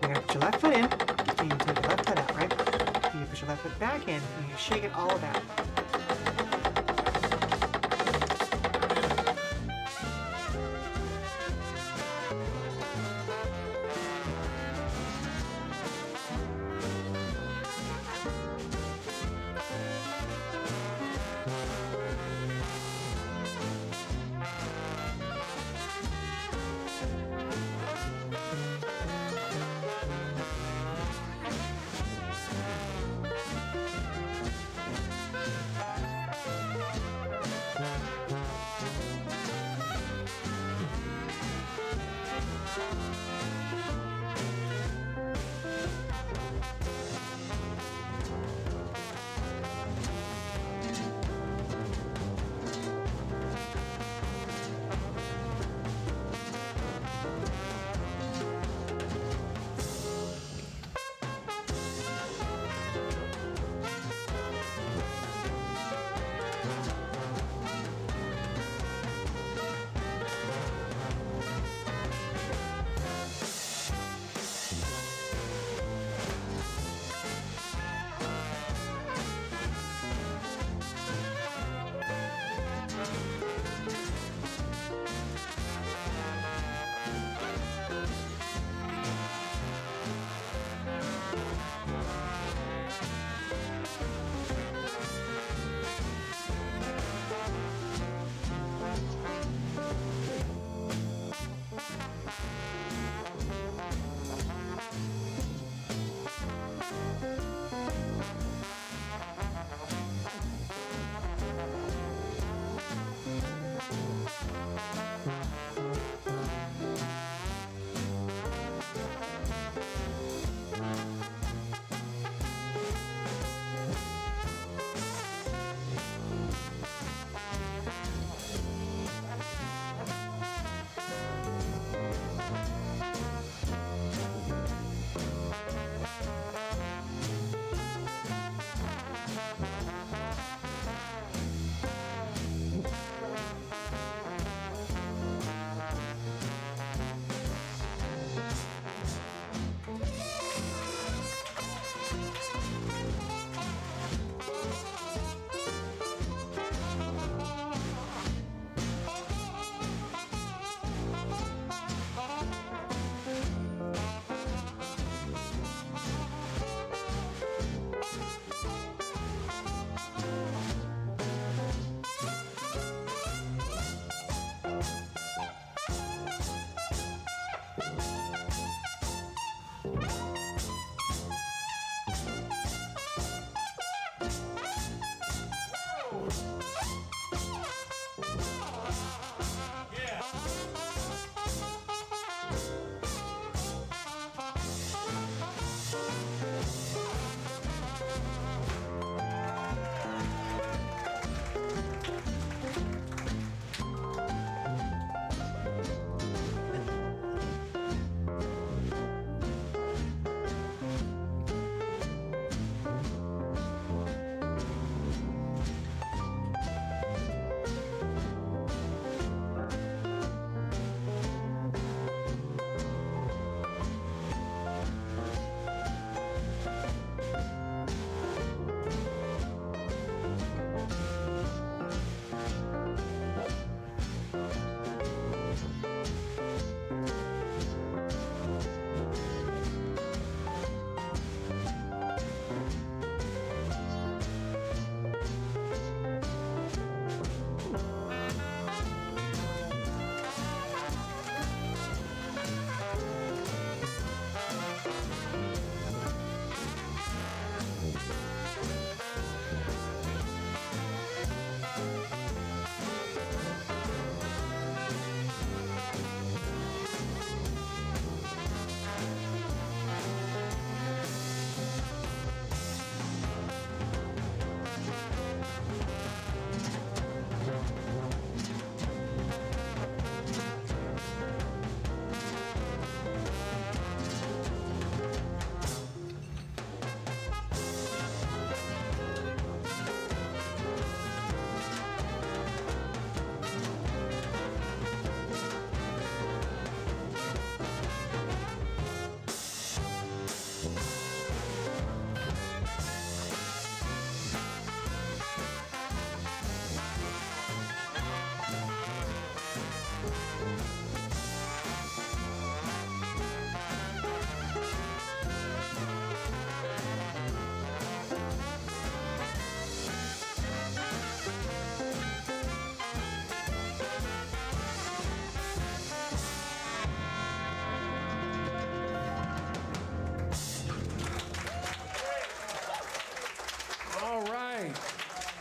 you're gonna put your left foot in, and you take your left foot out, right? And you put your left foot back in, and you shake it all about.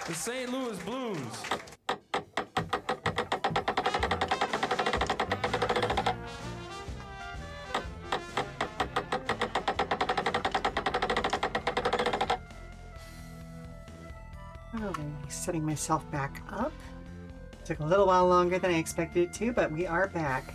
The St. Louis Blues. Okay, setting myself back up. Took a little while longer than I expected it to, but we are back.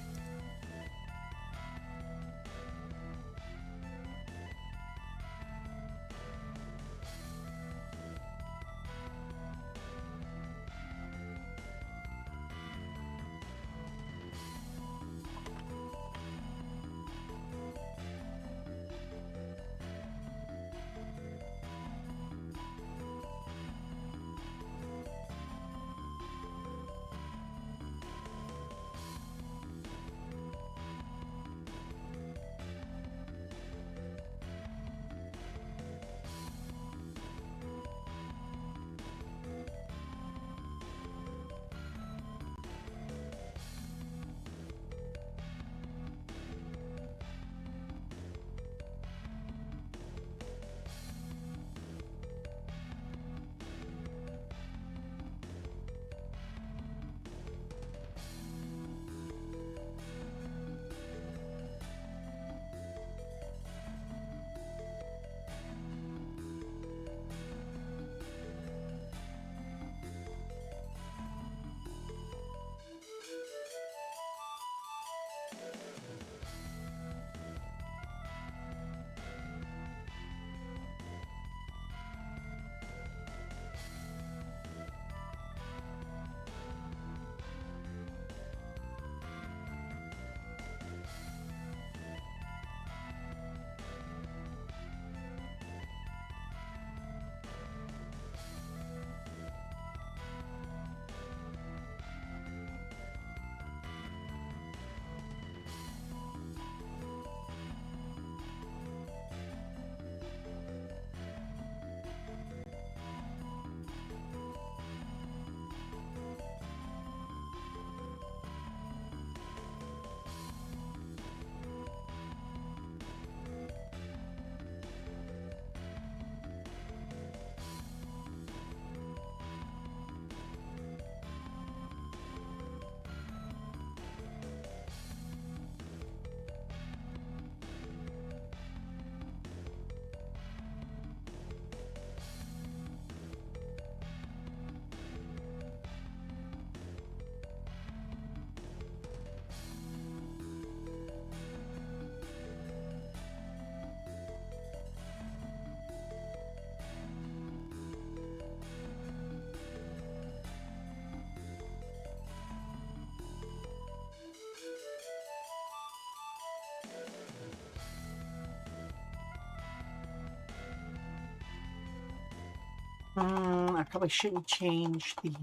I probably shouldn't change the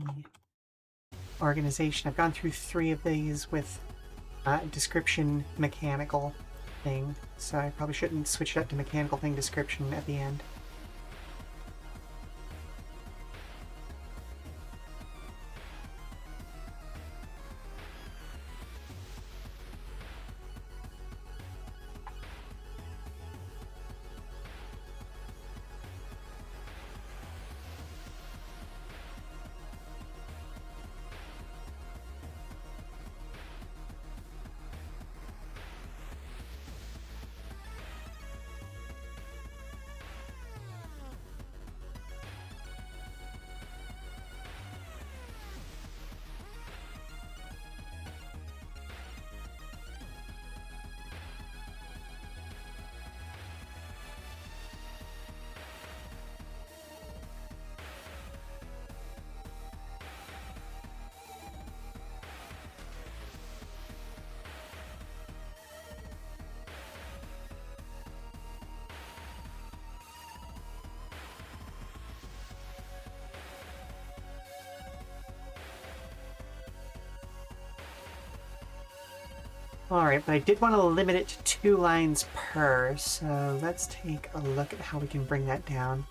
organization. I've gone through 3 of these with description mechanical thing, so I probably shouldn't switch it up to mechanical thing description at the end. Alright, but I did want to limit it to 2 lines per, so let's take a look at how we can bring that down.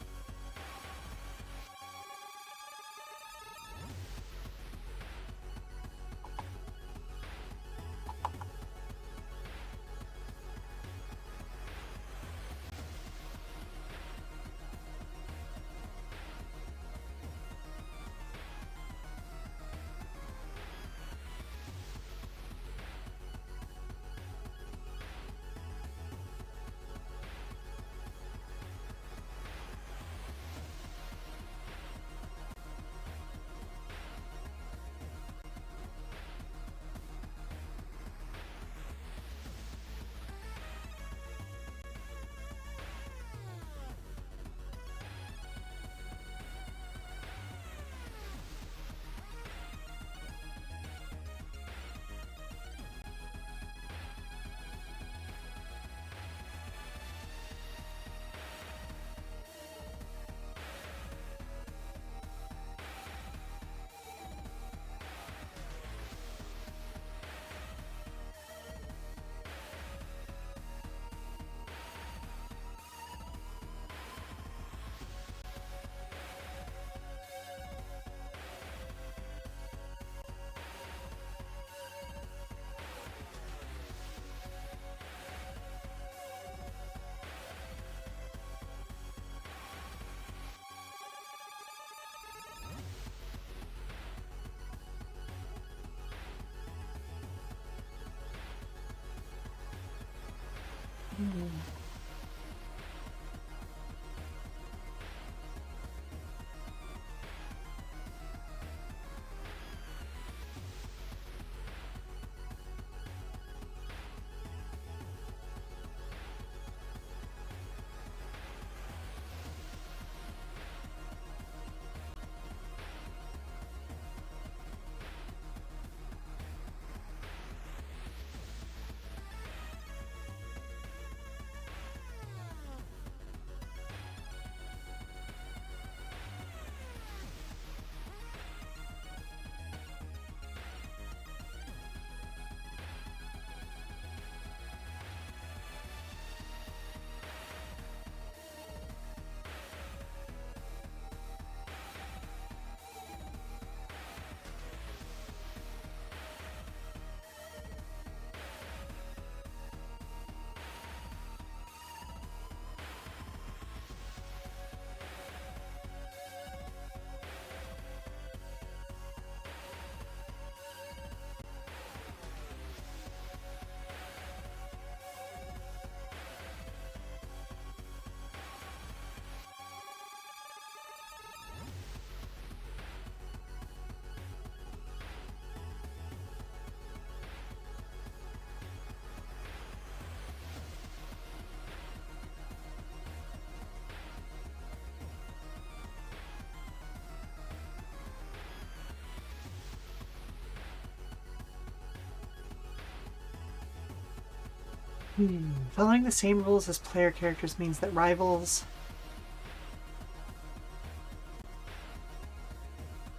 Following the same rules as player characters means that rivals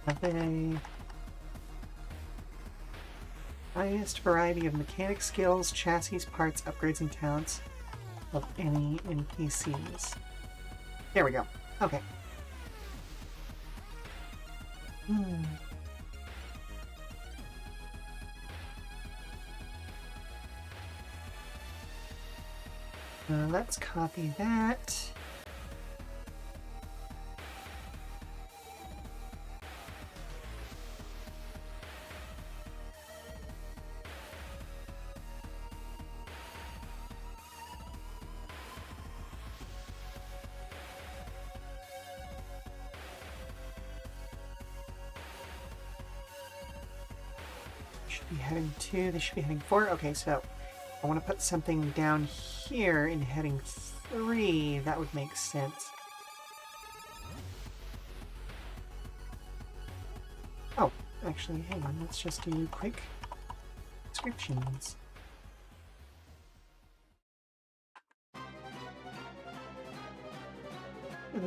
have a highest variety of mechanic skills, chassis, parts, upgrades, and talents of any NPCs. There we go. Okay. Let's copy that. Should be heading 2, they should be heading 4. Okay, so I want to put something down here in heading 3. That would make sense. Oh, actually, hang on. Let's just do quick descriptions.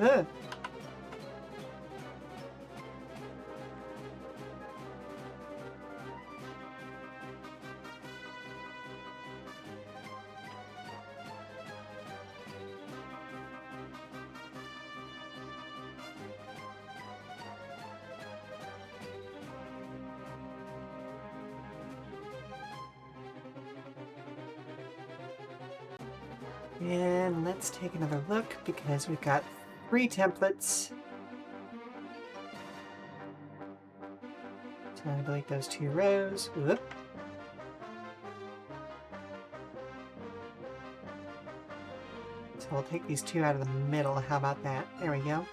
Ugh. And let's take another look because we've got 3 templates. So I delete those 2 rows. Whoop. So we'll take these 2 out of the middle. How about that? There we go.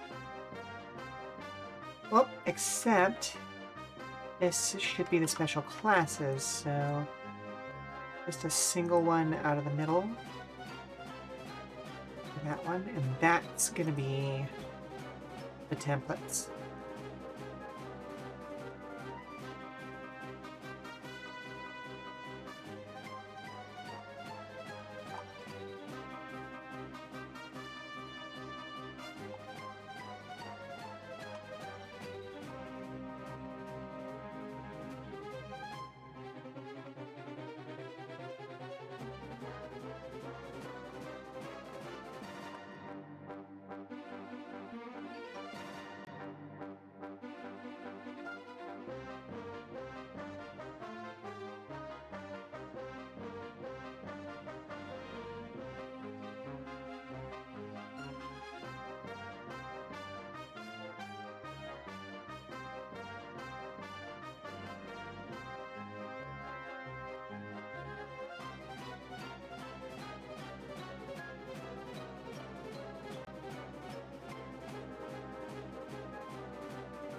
Well, except this should be the special classes, so just a single one out of the middle. That one, and that's going to be the templates.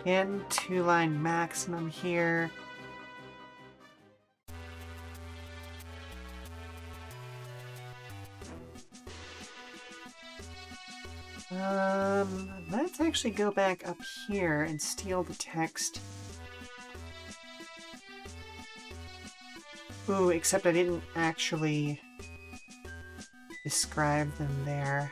And 2-line maximum here. Let's actually go back up here and steal the text. Ooh, except I didn't actually describe them there.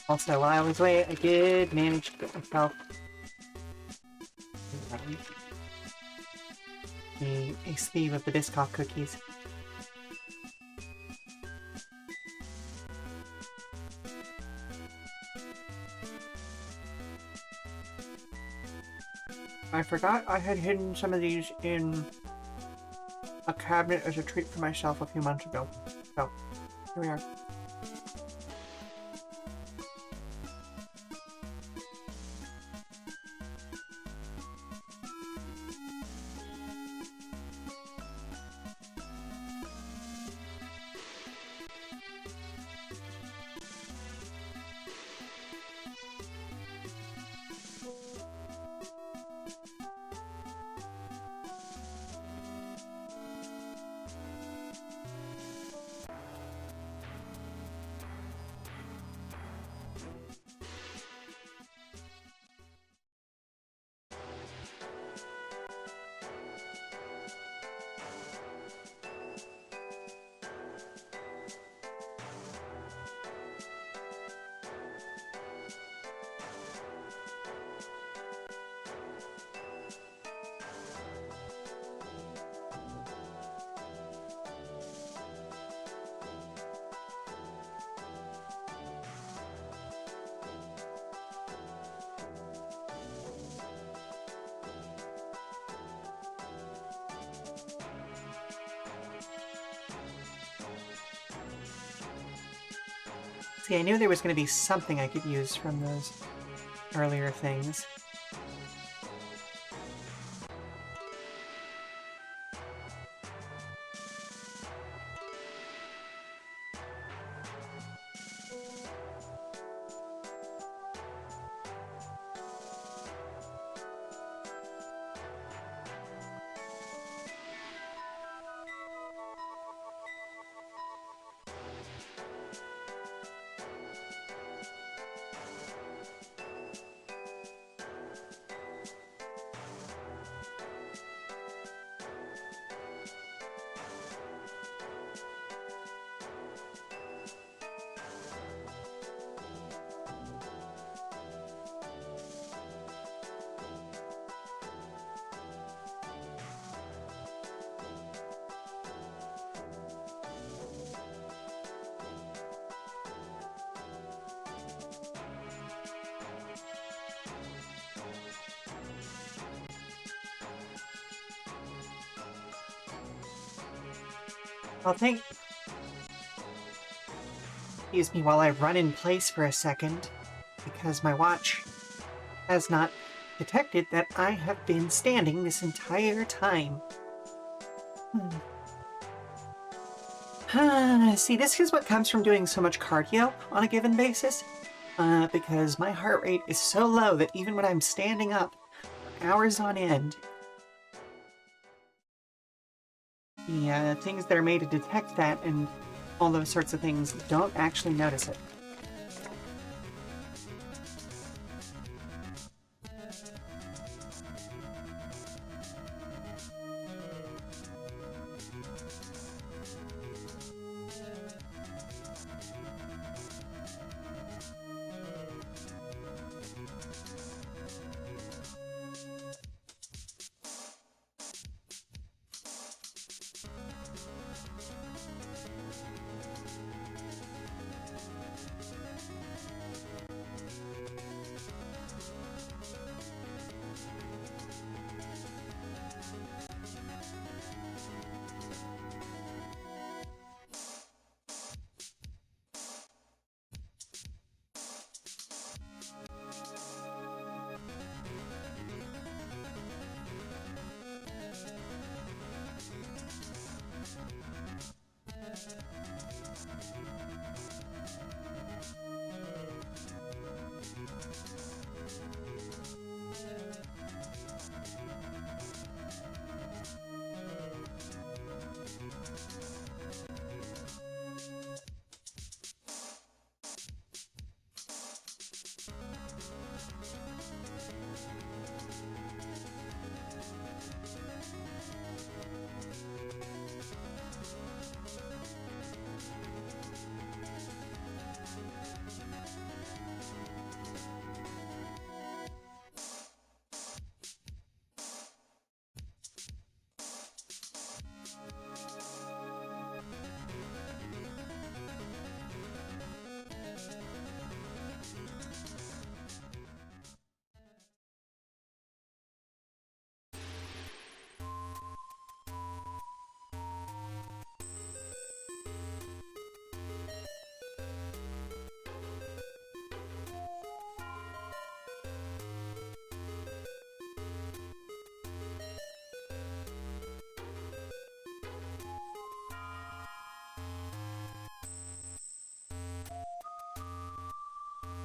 Also, while I was away, I did manage to get myself a sleeve of the Biscoff cookies. I forgot I had hidden some of these in a cabinet as a treat for myself a few months ago. So, here we are. See, I knew there was going to be something I could use from those earlier things. Well, excuse me while I run in place for a second, because my watch has not detected that I have been standing this entire time. See, this is what comes from doing so much cardio on a given basis, because my heart rate is so low that even when I'm standing up for hours on end, the things that are made to detect that and all those sorts of things don't actually notice it.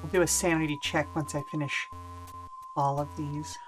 I'll do a sanity check once I finish all of these.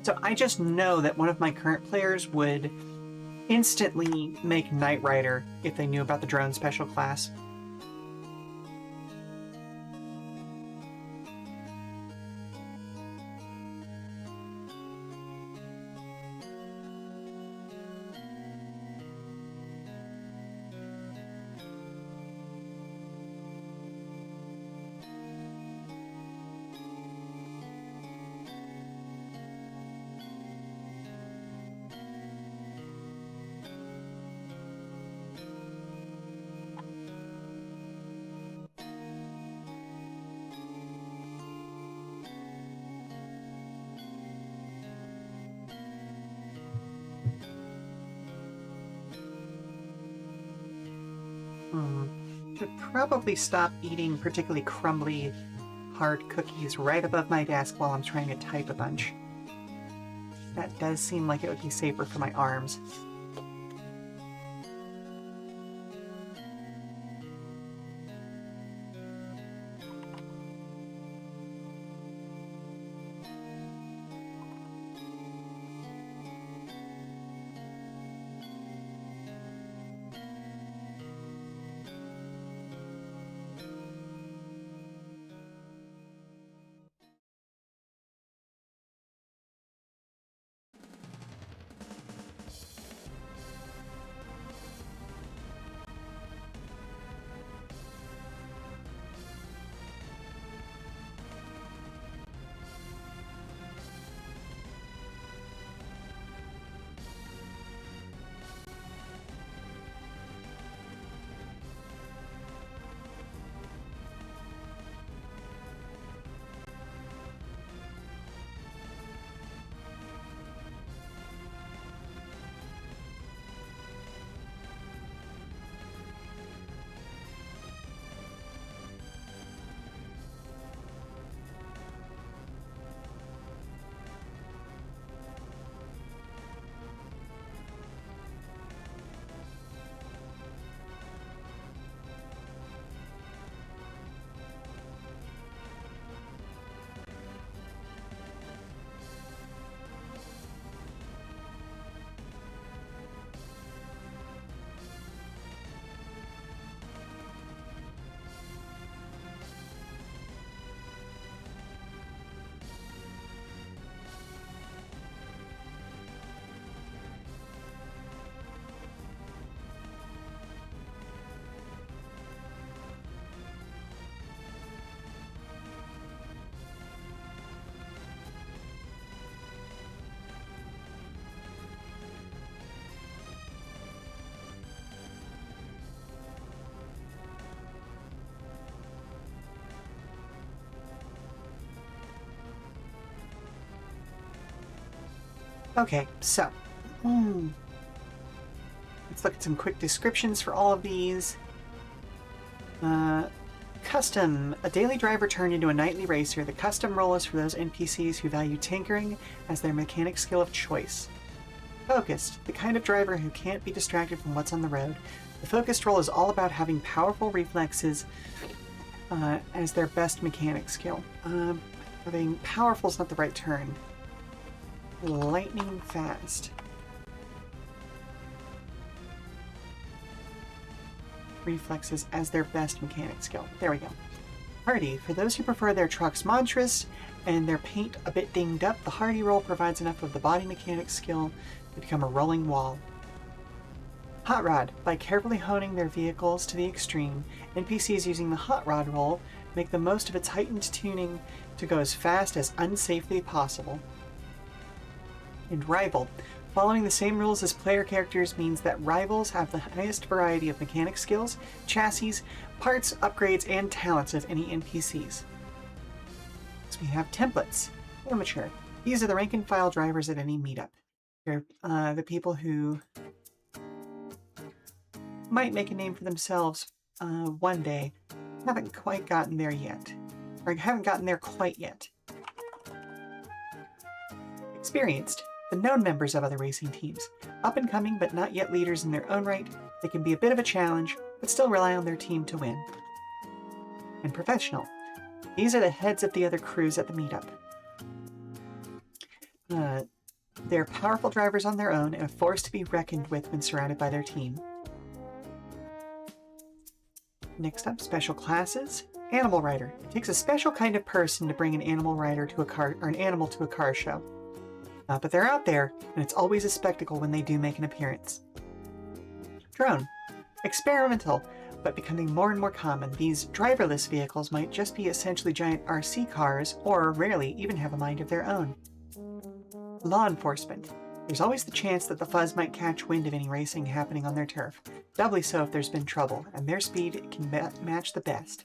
So I just know that one of my current players would instantly make Knight Rider if they knew about the drone special class. Should probably stop eating particularly crumbly, hard cookies right above my desk while I'm trying to type a bunch. That does seem like it would be safer for my arms. Okay, so let's look at some quick descriptions for all of these. Custom. A daily driver turned into a nightly racer. The custom role is for those NPCs who value tinkering as their mechanic skill of choice. Focused. The kind of driver who can't be distracted from what's on the road. The focused role is all about having powerful reflexes as their best mechanic skill. Having powerful is not the right term. Lightning fast. Reflexes as their best mechanic skill. There we go. Hardy. For those who prefer their trucks monstrous and their paint a bit dinged up, the Hardy role provides enough of the body mechanic skill to become a rolling wall. Hot Rod. By carefully honing their vehicles to the extreme, NPCs using the Hot Rod role make the most of its heightened tuning to go as fast as unsafely possible. And Rival. Following the same rules as player characters means that rivals have the highest variety of mechanic skills, chassis, parts, upgrades, and talents of any NPCs. So we have templates. Amateur. These are the rank and file drivers at any meetup. They're the people who might make a name for themselves one day. Haven't quite gotten there yet. Or haven't gotten there quite yet. Experienced. The known members of other racing teams. Up and coming, but not yet leaders in their own right, they can be a bit of a challenge, but still rely on their team to win. And professional. These are the heads of the other crews at the meetup. They're powerful drivers on their own and a force to be reckoned with when surrounded by their team. Next up, special classes. Animal rider. It takes a special kind of person to bring an animal rider to a car, or an animal to a car show. But they're out there, and it's always a spectacle when they do make an appearance. Drone. Experimental, but becoming more and more common. These driverless vehicles might just be essentially giant RC cars, or rarely even have a mind of their own. Law enforcement. There's always the chance that the fuzz might catch wind of any racing happening on their turf. Doubly so if there's been trouble, and their speed can match the best.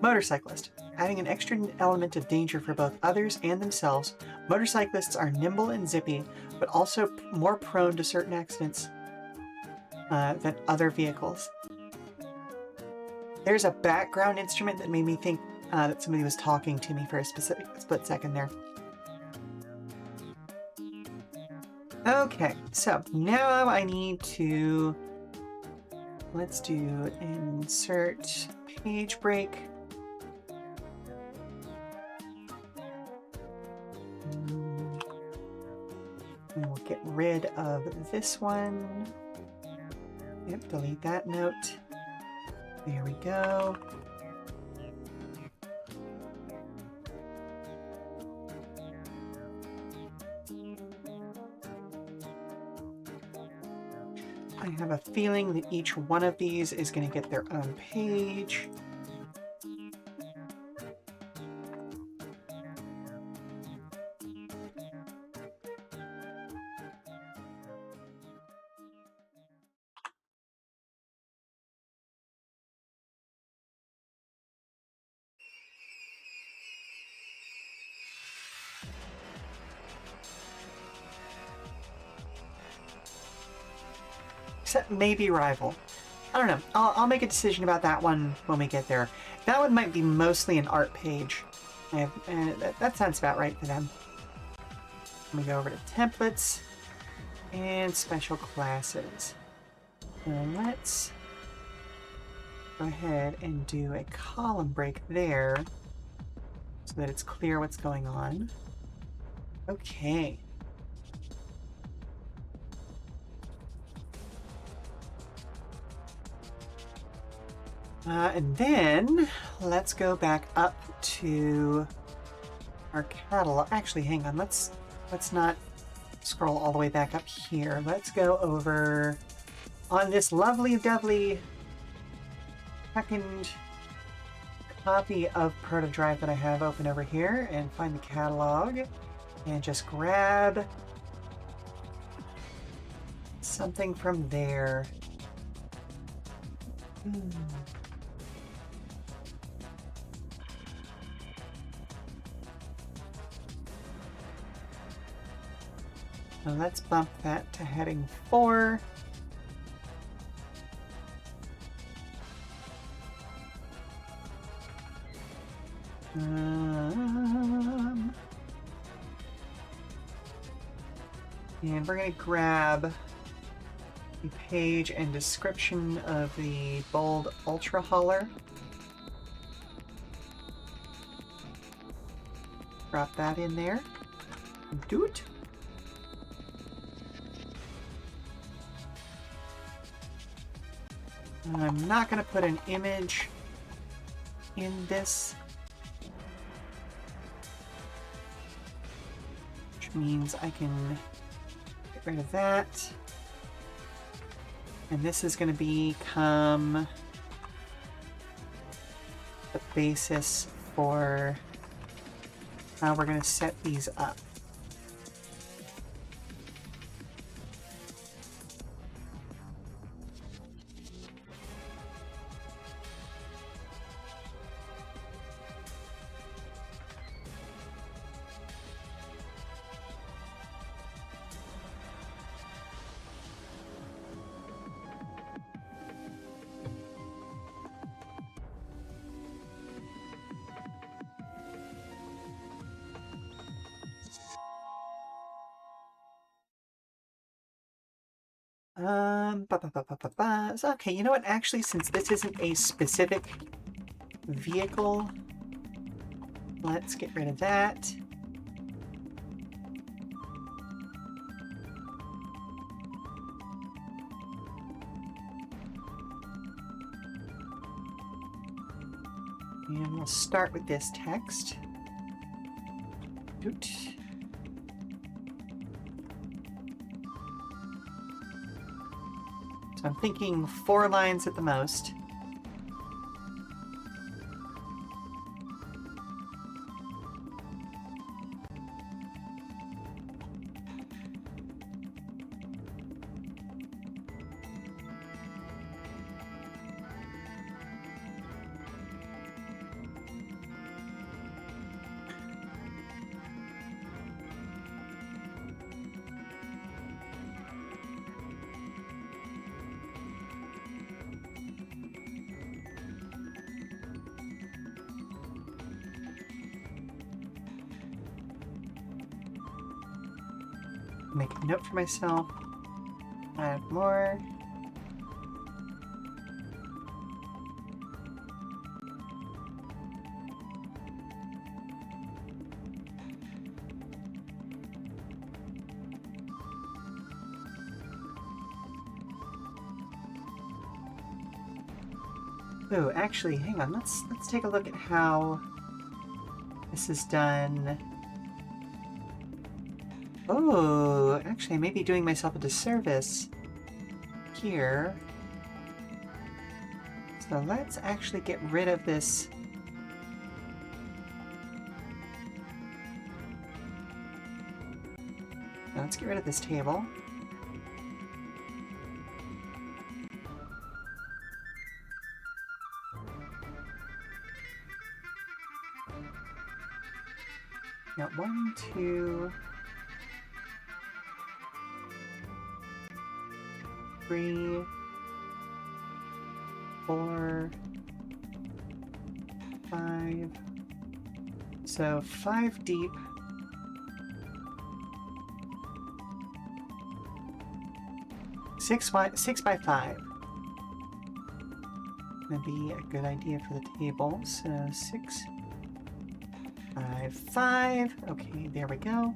Motorcyclist. Adding an extra element of danger for both others and themselves, motorcyclists are nimble and zippy, but also more prone to certain accidents than other vehicles. There's a background instrument that made me think that somebody was talking to me for a split second there. Okay, so now I need to... Let's do insert page break. And we'll get rid of this one. Yep, delete that note. There we go. I have a feeling that each one of these is going to get their own page. Except maybe Rival. I don't know. I'll make a decision about that one when we get there. That one might be mostly an art page. That sounds about right for them. Let me go over to templates and special classes. And let's go ahead and do a column break there so that it's clear what's going on. Okay. And then let's go back up to our catalog. Actually, hang on. Let's not scroll all the way back up here. Let's go over on this lovely second copy of Protodrive that I have open over here and find the catalog and just grab something from there. So let's bump that to heading 4. And we're going to grab the page and description of the Bold Ultra Hauler. Drop that in there. Do it. I'm not going to put an image in this, which means I can get rid of that. And this is going to become the basis for how we're going to set these up. So, okay, you know what? Actually, since this isn't a specific vehicle, let's get rid of that. And we'll start with this text. Doot. I'm thinking 4 lines at the most. Make a note for myself. Add more. Ooh, actually, hang on. Let's take a look at how this is done. Oh, actually, I may be doing myself a disservice here. So let's actually get rid of this. Now let's get rid of this table. Got 1, 2, 3, 4, 5. So 5 deep. Six by 5. That'd be a good idea for the table. So 6, 5, 5. Okay, there we go.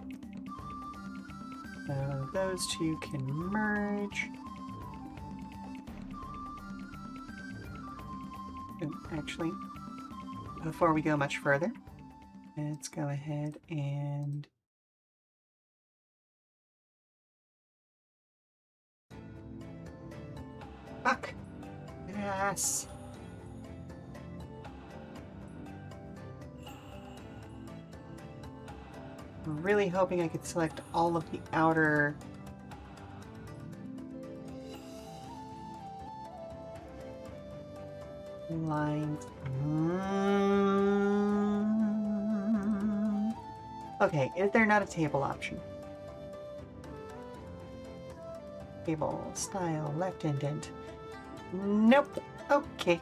So those two can merge. Actually, before we go much further, let's go ahead and fuck. Yes. I'm really hoping I could select all of the outer lines. Okay, is there not a table option? Table, style, left indent. Nope. Okay.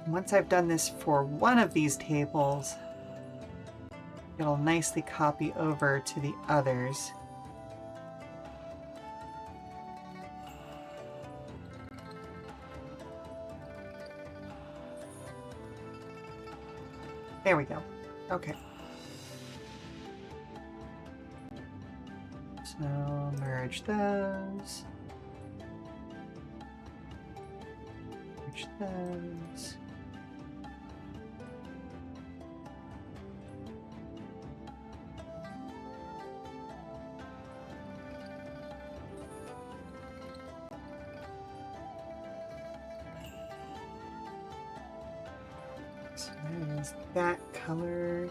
Once I've done this for one of these tables, it'll nicely copy over to the others. There we go. Okay. So merge those. Merge those. So there's that color.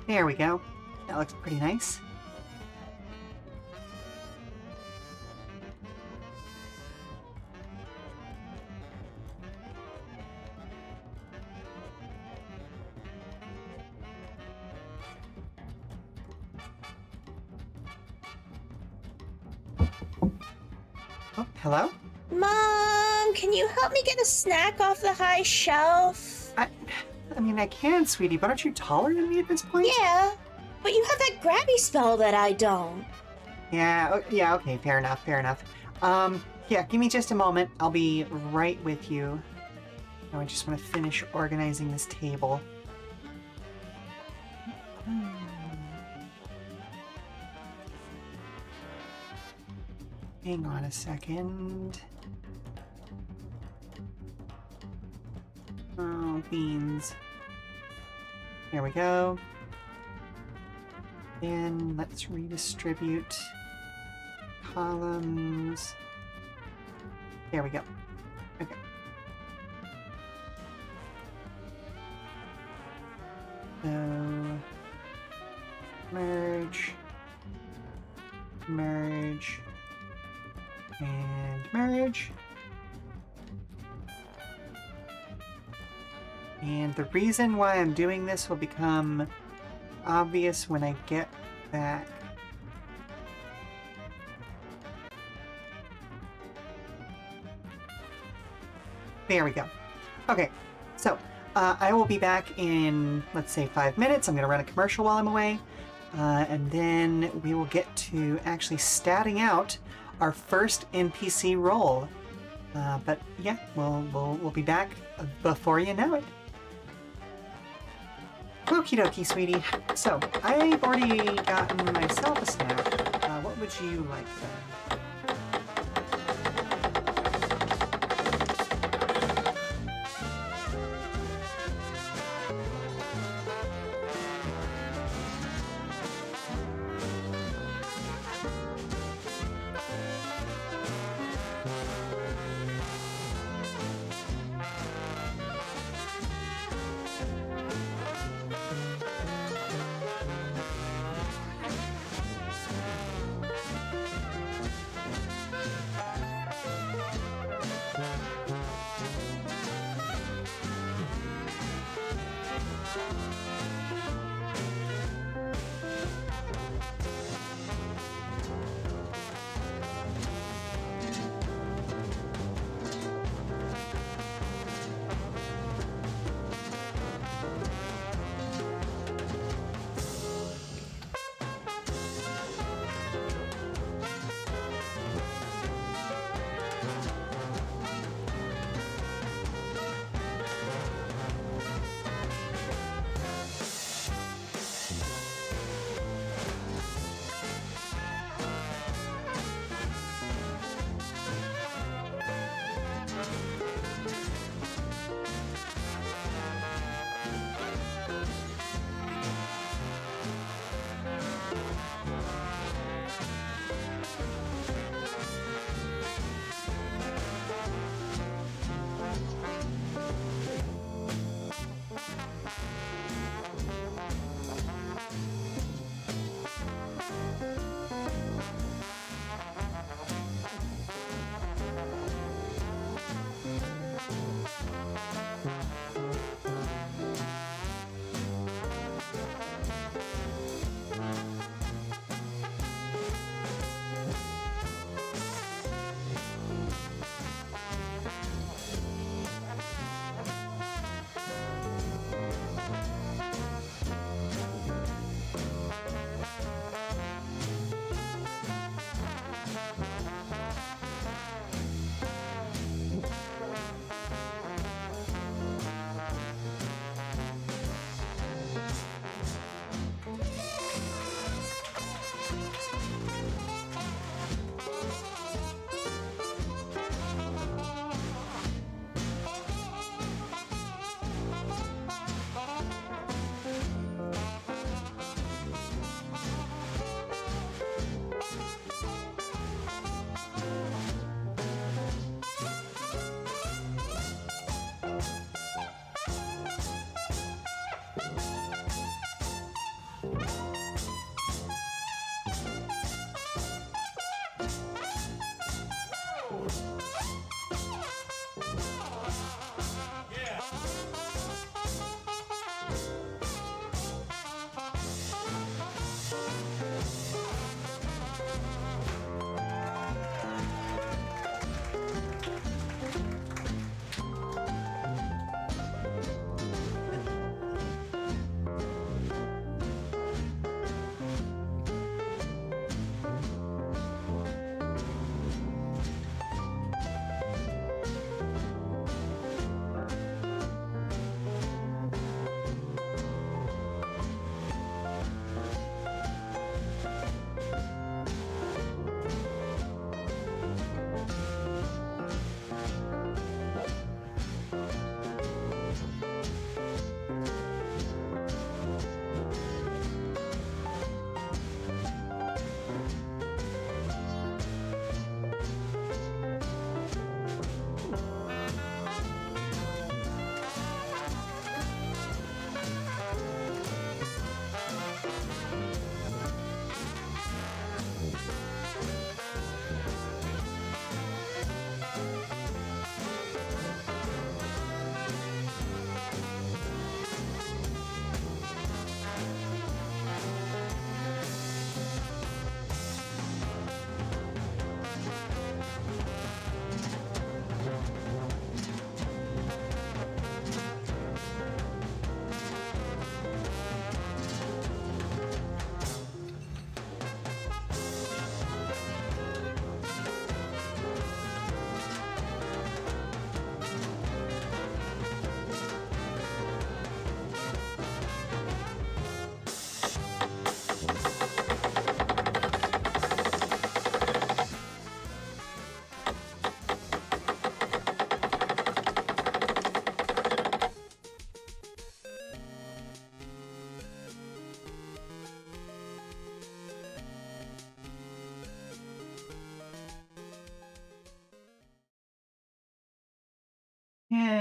There we go. That looks pretty nice. Oh, hello? Mom, can you help me get a snack off the high shelf? I mean, I can, sweetie, but aren't you taller than me at this point? Yeah, but you have that grabby spell that I don't. Yeah, okay, fair enough, fair enough. Yeah, give me just a moment. I'll be right with you. Now I just want to finish organizing this table. Hang on a second. Oh, beans. There we go. And let's redistribute columns. There we go. Okay. So, merge, merge, and merge. And the reason why I'm doing this will become obvious when I get back. There we go. Okay, so I will be back in, let's say, 5 minutes. I'm going to run a commercial while I'm away. And then we will get to actually statting out our first NPC role. But yeah, we'll be back before you know it. Okie dokie, sweetie. So, I've already gotten myself a snack. What would you like then?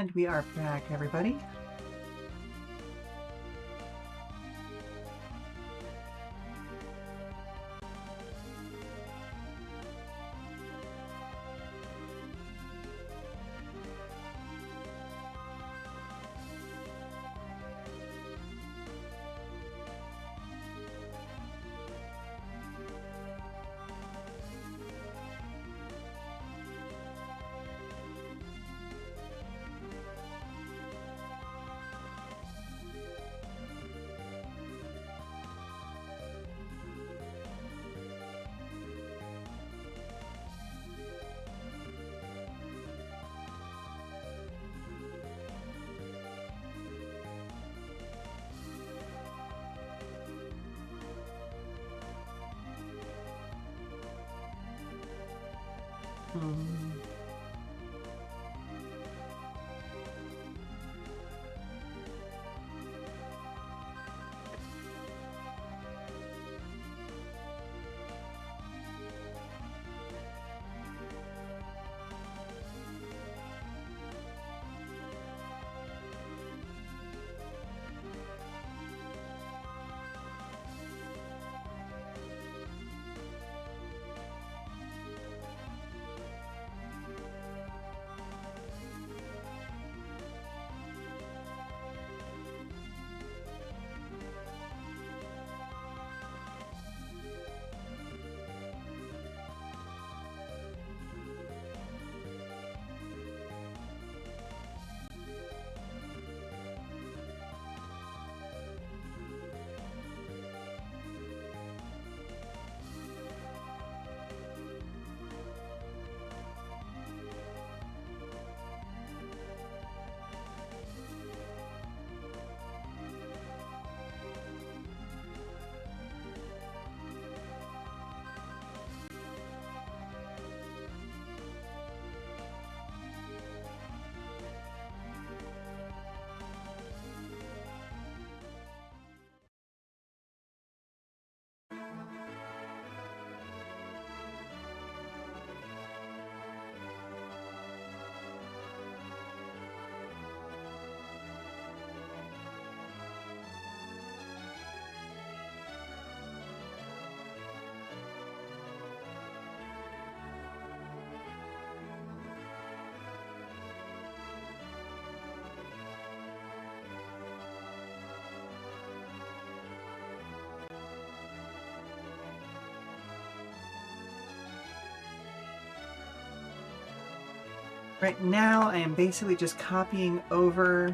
And we are back, everybody. Right now, I am basically just copying over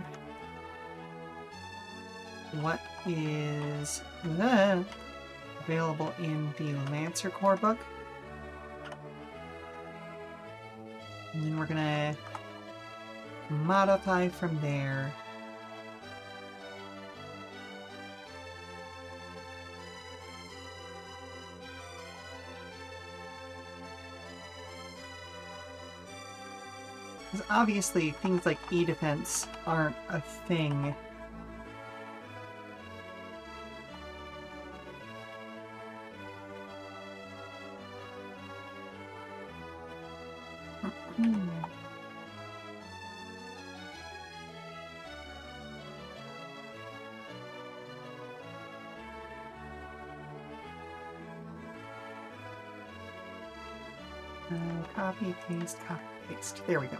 what is available in the Lancer core book. And then we're gonna modify from there. Because obviously things like E-defense aren't a thing. Copy, paste, copy, paste. There we go.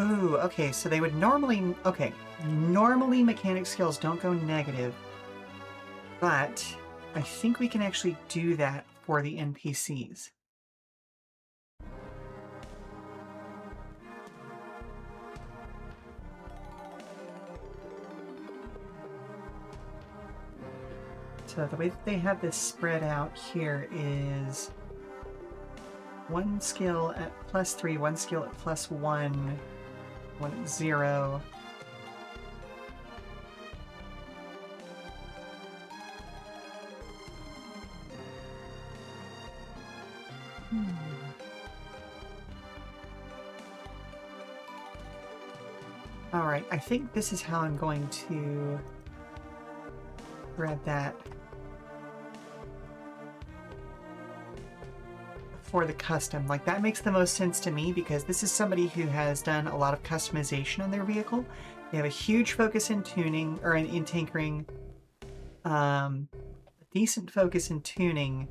Ooh, okay, so they would normally... Okay, normally mechanic skills don't go negative, but I think we can actually do that for the NPCs. So the way that they have this spread out here is one skill at +3, one skill at +1, one at 0. Alright, I think this is how I'm going to grab that for the custom. Like, that makes the most sense to me because this is somebody who has done a lot of customization on their vehicle. They have a huge focus in tuning, or in tinkering, a decent focus in tuning.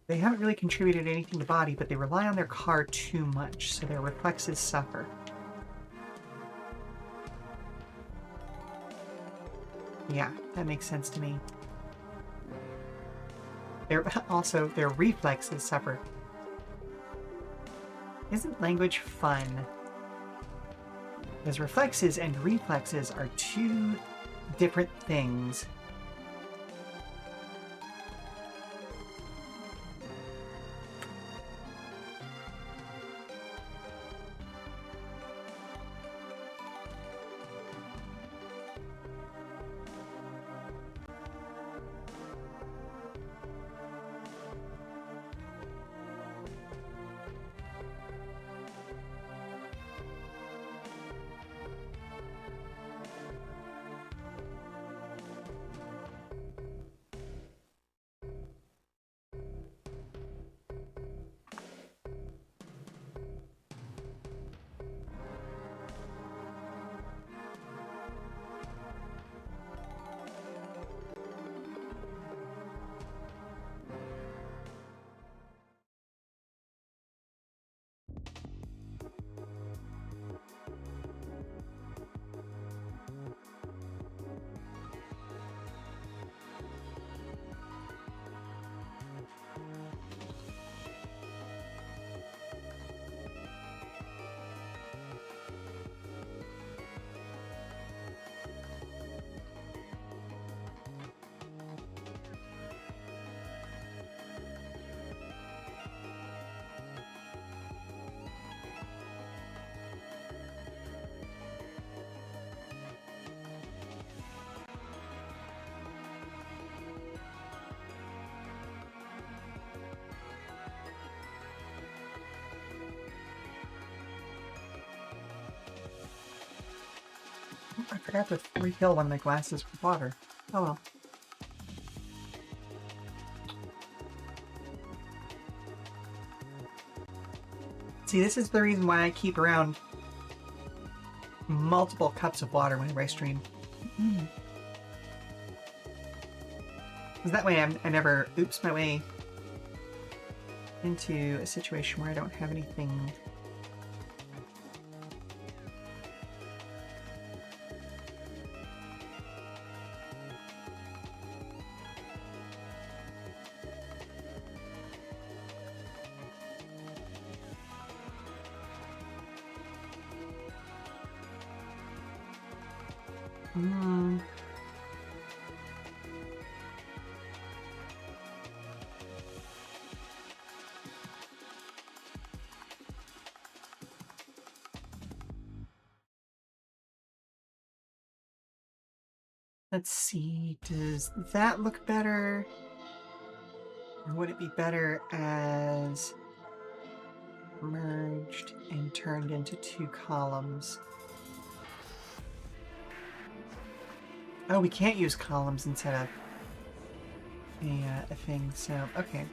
They haven't really contributed anything to body, but they rely on their car too much, so their reflexes suffer. Yeah, that makes sense to me. Also, their reflexes suffer. Isn't language fun? Because reflexes and reflexes are two different things. I forgot to refill one of my glasses with water. Oh well. See, this is the reason why I keep around multiple cups of water whenever I stream. Because that way I never oops my way into a situation where I don't have anything. Let's see, does that look better? Or would it be better as merged and turned into two columns? Oh, we can't use columns instead of a thing, so, okay.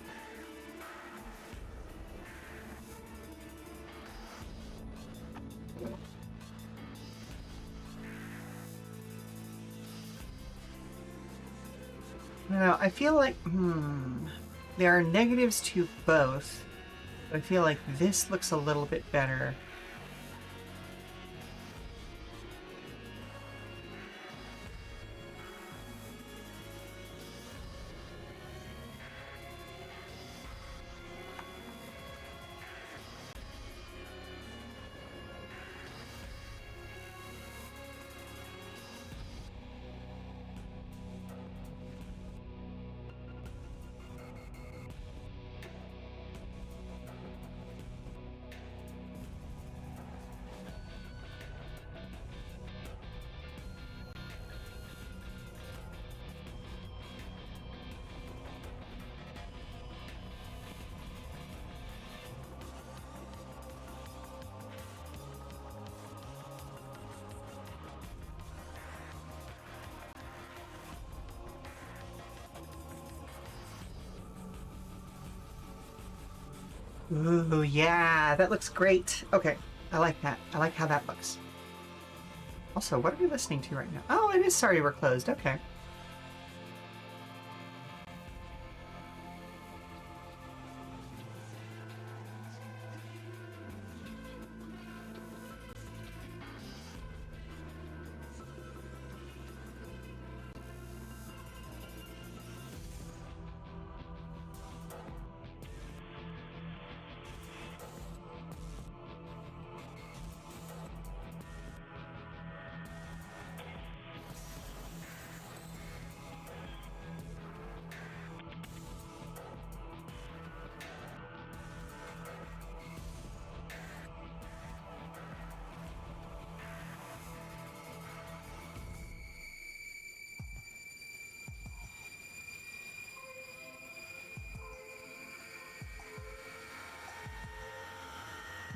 No, I feel like, there are negatives to both. But I feel like this looks a little bit better. Ooh, yeah, that looks great. Okay, I like that. I like how that looks. Also, what are we listening to right now? Oh, it is Sorry We're Closed. Okay.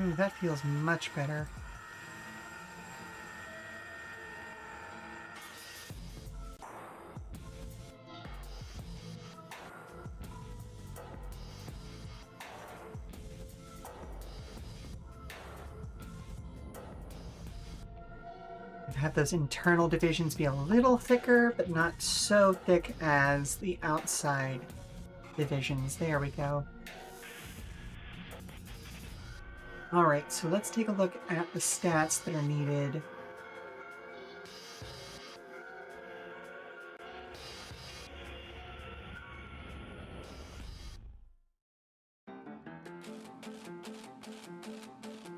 Ooh, that feels much better. Have those internal divisions be a little thicker, but not so thick as the outside divisions. There we go. All right, so let's take a look at the stats that are needed.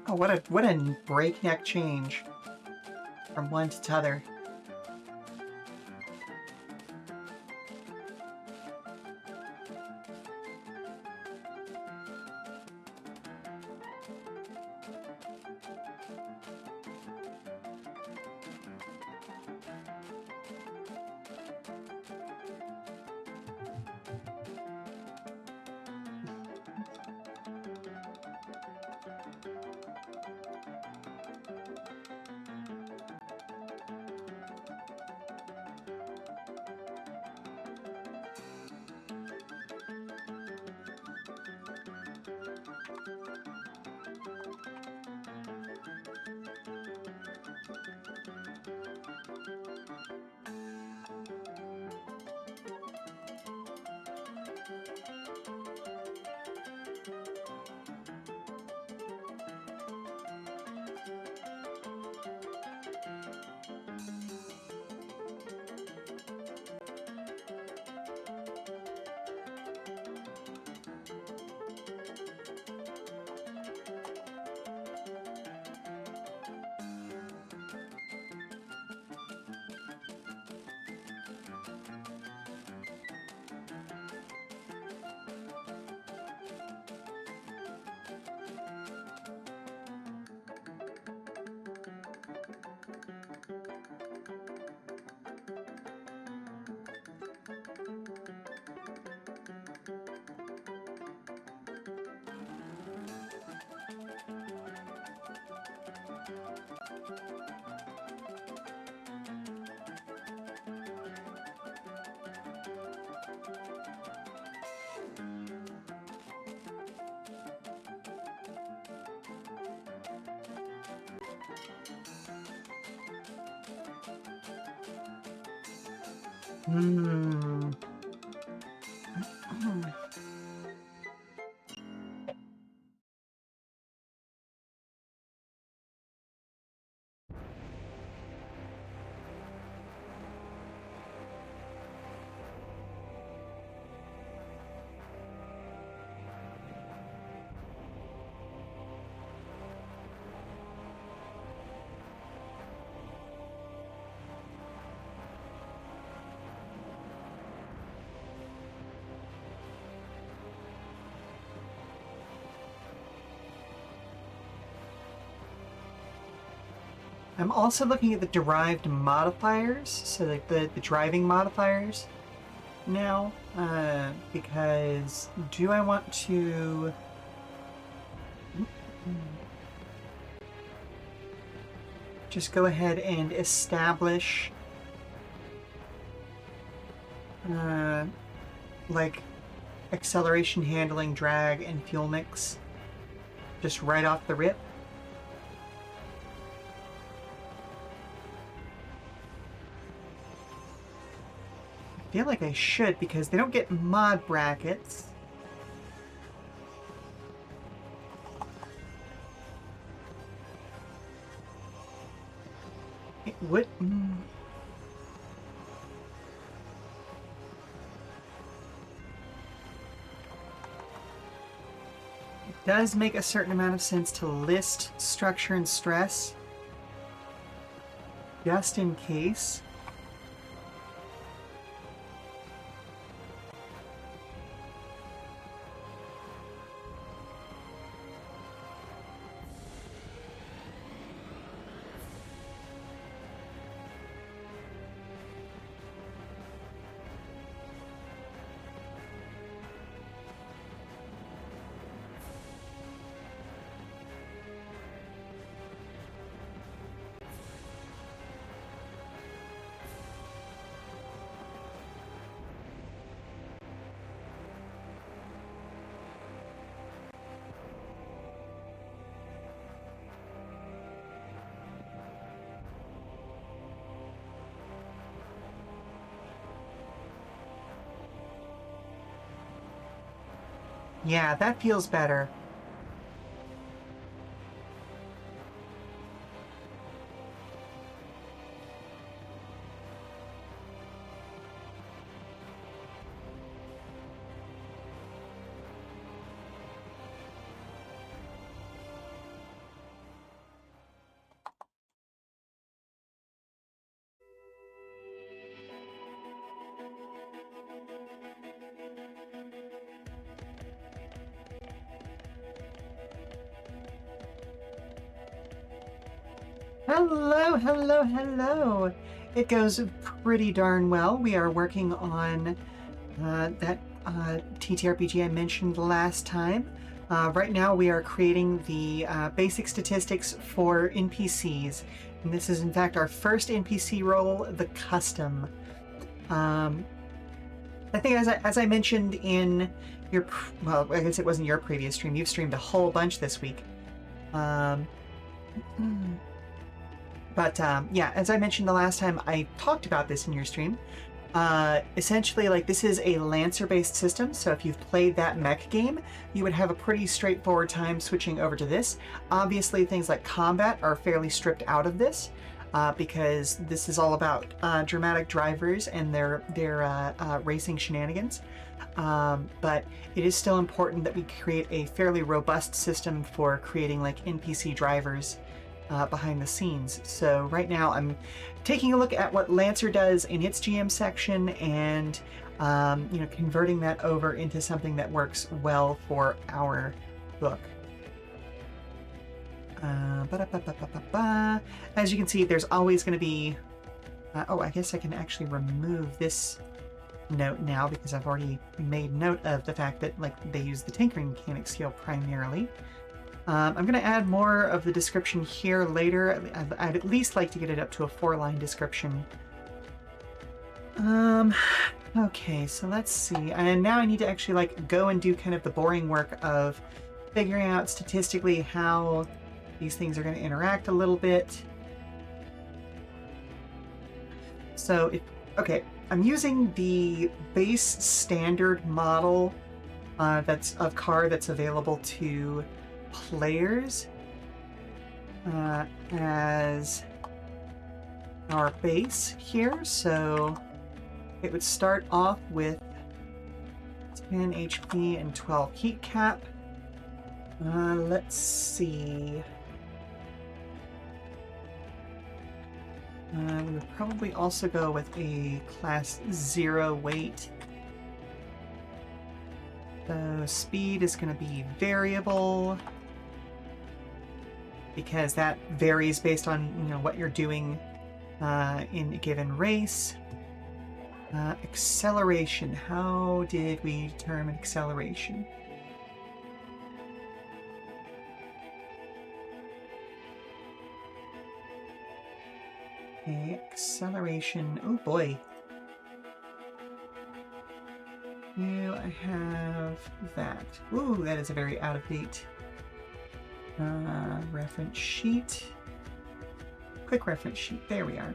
Oh, what a breakneck change from one to t'other. Hmm. I'm also looking at the derived modifiers, so like the driving modifiers now, because do I want to just go ahead and establish like acceleration, handling, drag, and fuel mix just right off the rip. I feel like I should because they don't get mod brackets. It would... It does make a certain amount of sense to list structure and stress, just in case. Yeah, that feels better. Hello, hello, hello. It goes pretty darn well. We are working on that TTRPG I mentioned last time. Right now we are creating the basic statistics for NPCs. And this is in fact our first NPC role, the custom. I think as I mentioned in your, well, I guess it wasn't your previous stream, you've streamed a whole bunch this week. But yeah, as I mentioned the last time I talked about this in your stream, essentially, like, this is a Lancer-based system, so if you've played that mech game, you would have a pretty straightforward time switching over to this. Obviously, things like combat are fairly stripped out of this, because this is all about dramatic drivers and their racing shenanigans. But it is still important that we create a fairly robust system for creating, like, NPC drivers behind the scenes. So right now I'm taking a look at what Lancer does in its GM section and you know, converting that over into something that works well for our book. As you can see, there's always going to be oh, I guess I can actually remove this note now because I've already made note of the fact that, like, they use the tinkering mechanic skill primarily. I'm going to add more of the description here later. I'd at least like to get it up to a 4-line description. Okay, so let's see. And now I need to actually, like, go and do kind of the boring work of figuring out statistically how these things are going to interact a little bit. So, okay, I'm using the base standard model that's of car that's available to players as our base here. So it would start off with 10 HP and 12 heat cap. Let's see. We would probably also go with a class 0 weight. So speed is going to be variable, because that varies based on, you know, what you're doing in a given race. Acceleration. How did we determine acceleration? Okay, acceleration. Oh boy. Do I have that? Ooh, that is a very out of date Reference sheet. Quick reference sheet. There we are.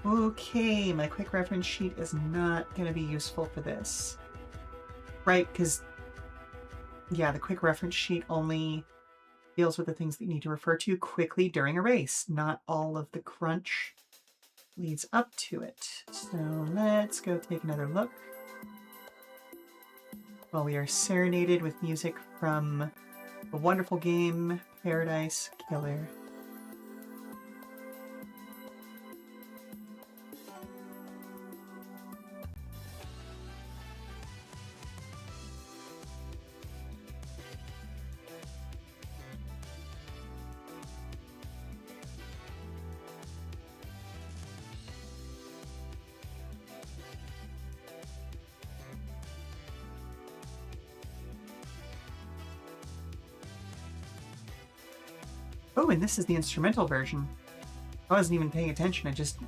Okay, my quick reference sheet is not going to be useful for this. Right, because, yeah, the quick reference sheet only deals with the things that you need to refer to quickly during a race. Not all of the crunch leads up to it. So let's go take another look. While we are serenaded with music from the wonderful game Paradise Killer. Oh, and this is the instrumental version. I wasn't even paying attention. I just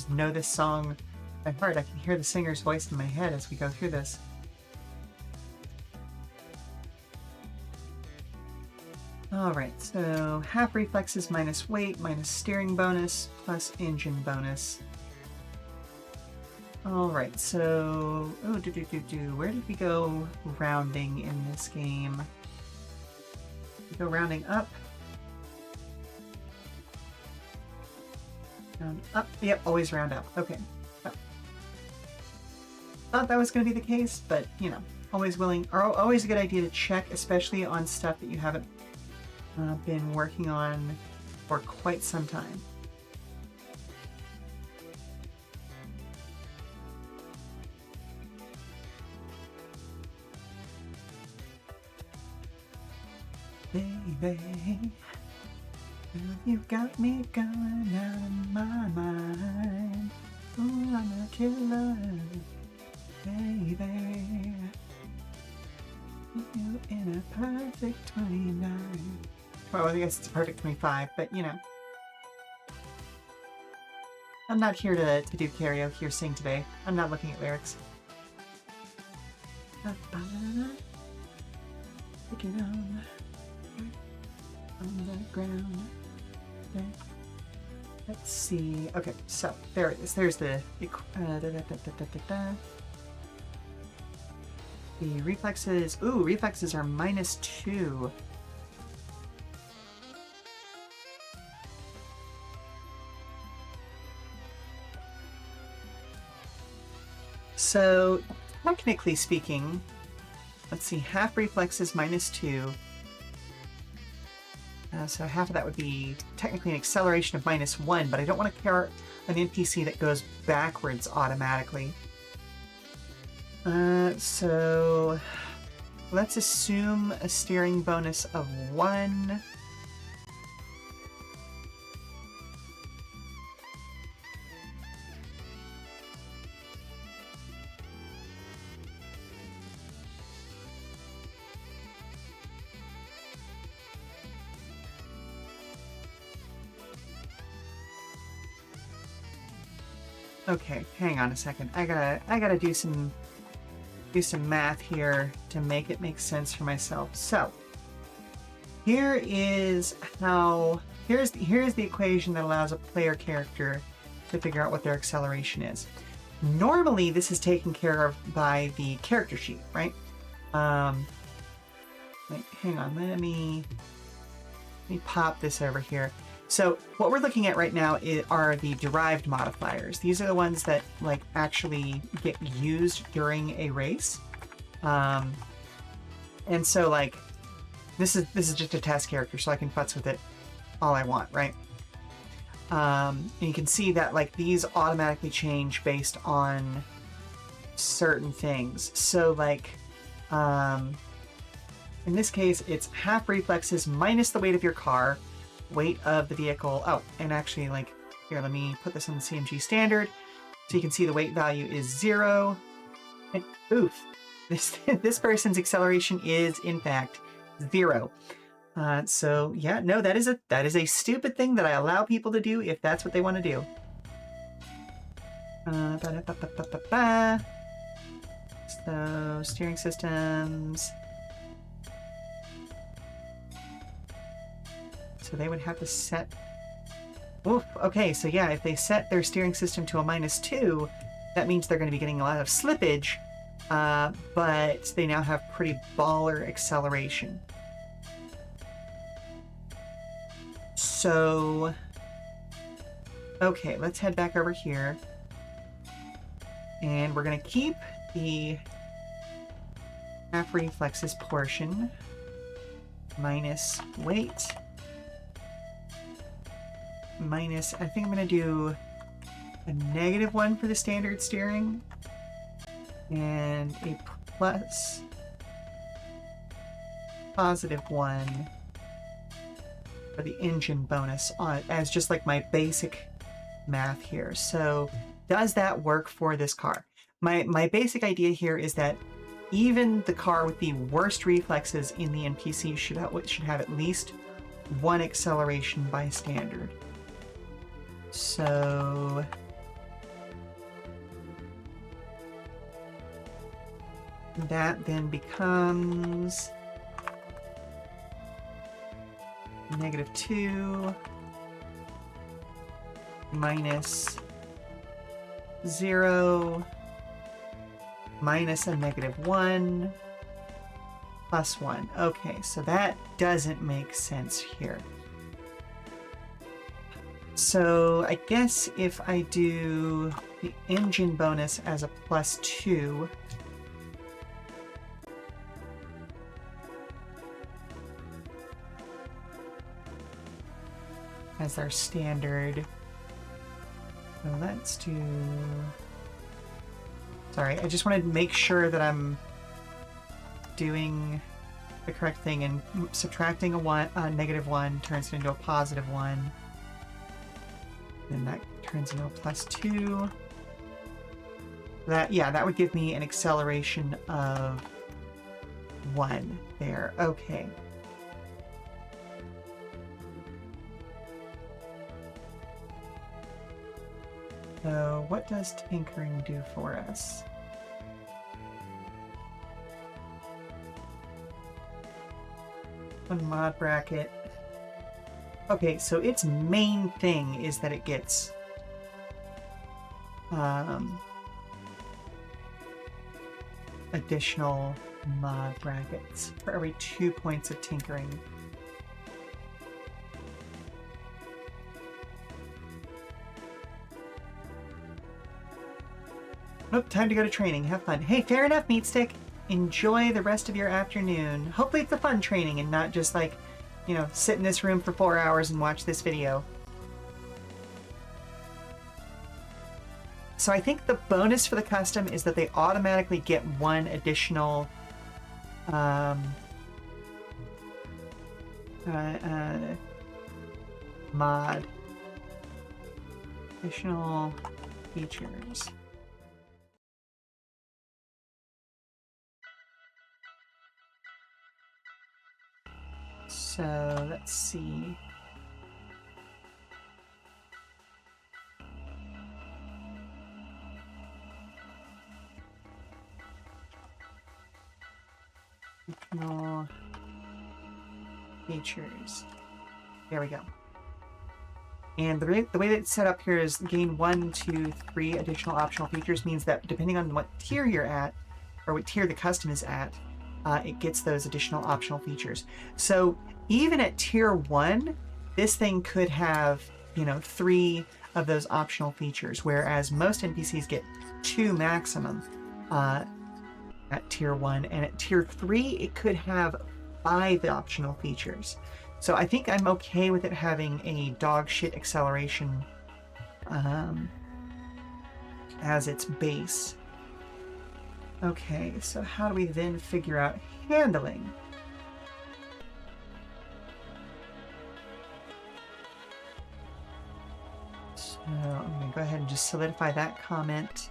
know this song by heart. I can hear the singer's voice in my head as we go through this. Alright, so half reflexes minus weight, minus steering bonus, plus engine bonus. Alright, so... Oh, where did we go rounding in this game? We go rounding up. Round up. Yep, always round up. Okay. So, thought that was going to be the case, but, you know, always a good idea to check, especially on stuff that you haven't been working on for quite some time. Baby, you got me going out of my mind. Ooh, I'm a killer, baby. You in a perfect 29. Well, I guess it's a perfect 25, but you know. I'm not here to do karaoke or sing today. I'm not looking at lyrics. Picking on the ground. Okay. Let's see. Okay, so there it is. There's the the reflexes. Ooh, reflexes are -2. So, technically speaking, let's see, half reflexes -2. So half of that would be technically an acceleration of -1, but I don't want to carry an NPC that goes backwards automatically. So let's assume a steering bonus of 1. Okay, hang on a second. I gotta do some math here to make it make sense for myself. So here's the equation that allows a player character to figure out what their acceleration is. Normally this is taken care of by the character sheet, right? Wait, hang on, let me pop this over here. So what we're looking at right now are the derived modifiers. These are the ones that like actually get used during a race. And so like this is just a test character, so I can futz with it all I want, right? And you can see that like these automatically change based on certain things. So like in this case, it's half reflexes minus the weight of your car, weight of the vehicle. Oh, and actually, like, here, let me put this on the CMG standard so you can see the weight value is 0. And oof, this person's acceleration is in fact 0. So yeah, no, that is a stupid thing that I allow people to do if that's what they want to do. Ba-da-ba-ba-ba-ba. So, steering systems. So they would have to set... Oof, okay, so yeah, if they set their steering system to a -2, that means they're going to be getting a lot of slippage, but they now have pretty baller acceleration. So... Okay, let's head back over here. And we're going to keep the half reflexes portion minus weight minus, I think I'm going to do a -1 for the standard steering and a plus +1 for the engine bonus on as just like my basic math here. So does that work for this car? My basic idea here is that even the car with the worst reflexes in the NPC should have at least 1 acceleration by standard. So that then becomes -2 minus 0 minus a -1 plus 1. Okay, so that doesn't make sense here. So I guess if I do the engine bonus as a +2, as our standard. So let's do... Sorry, I just wanted to make sure that I'm doing the correct thing, and subtracting a -1 turns it into a +1. Then that turns into a +2. That would give me an acceleration of 1 there. Okay. So what does tinkering do for us? One mod bracket. Okay, so its main thing is that it gets additional mod brackets for every 2 points of tinkering. Nope, time to go to training. Have fun. Hey, fair enough, Meatstick. Enjoy the rest of your afternoon. Hopefully it's a fun training and not just like, you know, sit in this room for 4 hours and watch this video. So I think the bonus for the custom is that they automatically get 1 additional mod. Additional features. So let's see. Additional features. There we go. And the way that it's set up here is gain 1, 2, 3 additional optional features means that depending on what tier you're at, or what tier the custom is at, it gets those additional optional features. So even at tier 1, this thing could have, you know, 3 of those optional features, whereas most NPCs get 2 maximum at tier 1, and at tier 3 it could have 5 optional features. So I think I'm okay with it having a dog shit acceleration as its base. Okay, so how do we then figure out handling? So I'm going to go ahead and just solidify that comment.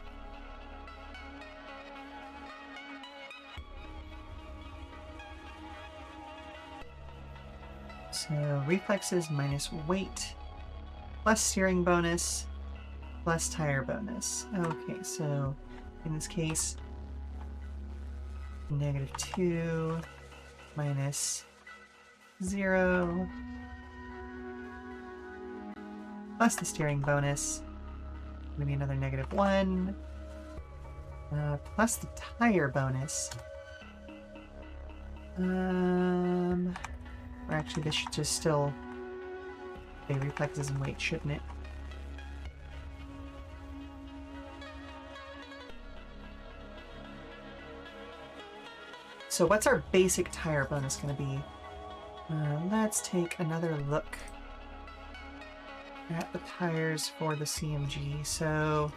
So reflexes minus weight plus steering bonus plus tire bonus. Okay, so in this case, -2 minus 0 plus the steering bonus. Gonna be another -1 plus the tire bonus. Or actually, this should just still be reflexes and weight, shouldn't it? So what's our basic tire bonus going to be? Let's take another look at the tires for the CMG. So,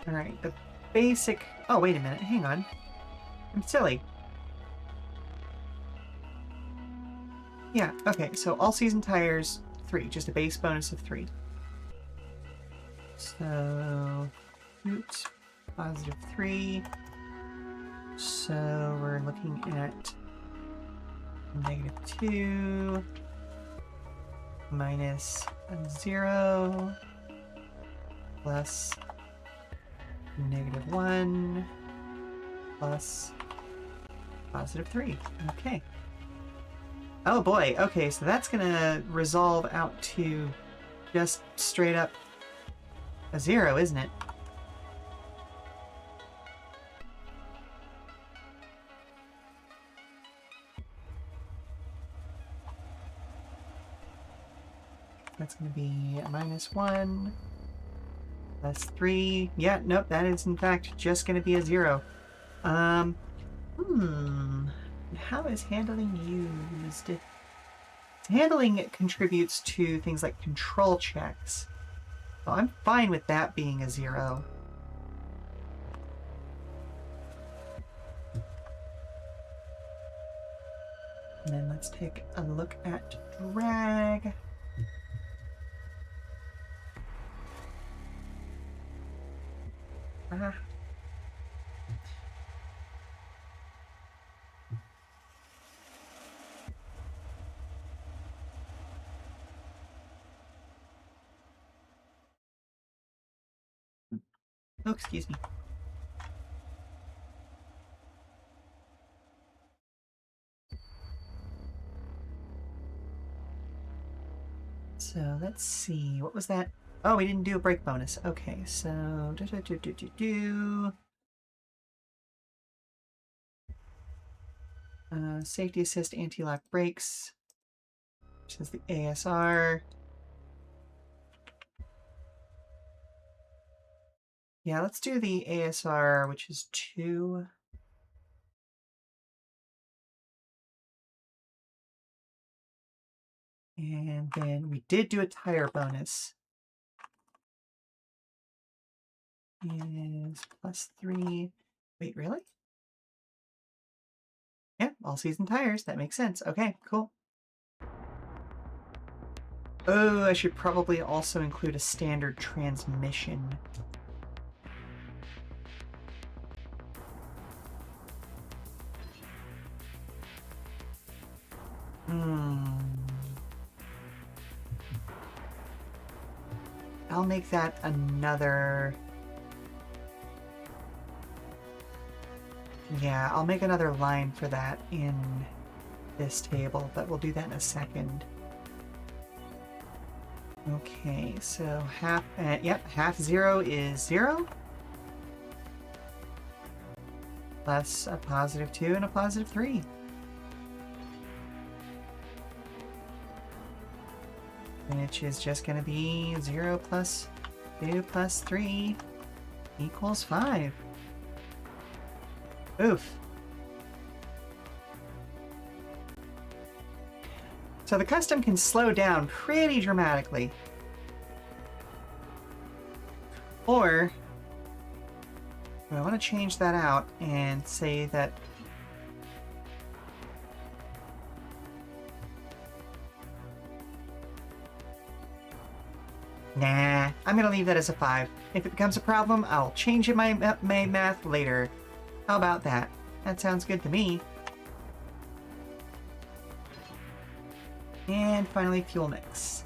all right, the basic... Oh, wait a minute. Hang on. I'm silly. Yeah, okay, so all season tires, 3. Just a base bonus of 3. So, oops, positive 3. So we're looking at -2 minus 0 plus -1 plus positive 3. Okay. Oh boy, okay, so that's gonna resolve out to just straight up a 0, isn't it? That's going to be a -1 plus 3. Yeah, nope, that is in fact just going to be a 0. How is handling used? Handling contributes to things like control checks. So I'm fine with that being a 0. And then let's take a look at drag. Oh, excuse me. So let's see, what was that? Oh, we didn't do a brake bonus. Okay, so safety assist, anti-lock brakes, which is the ASR. Yeah, let's do the ASR, which is 2. And then we did do a tire bonus. Is +3. Wait, really? Yeah, all season tires. That makes sense. Okay, cool. Oh, I should probably also include a standard transmission. I'll make that another... Yeah, I'll make another line for that in this table, but we'll do that in a second. Okay, so half... yep, half 0 is 0. Plus a +2 and a +3. Which is just going to be 0 plus 2 plus 3 equals 5. Oof. So the custom can slow down pretty dramatically. Or, I want to change that out and say that nah, I'm going to leave that as a 5. If it becomes a problem, I'll change it my math later. How about that? That sounds good to me. And finally, fuel mix.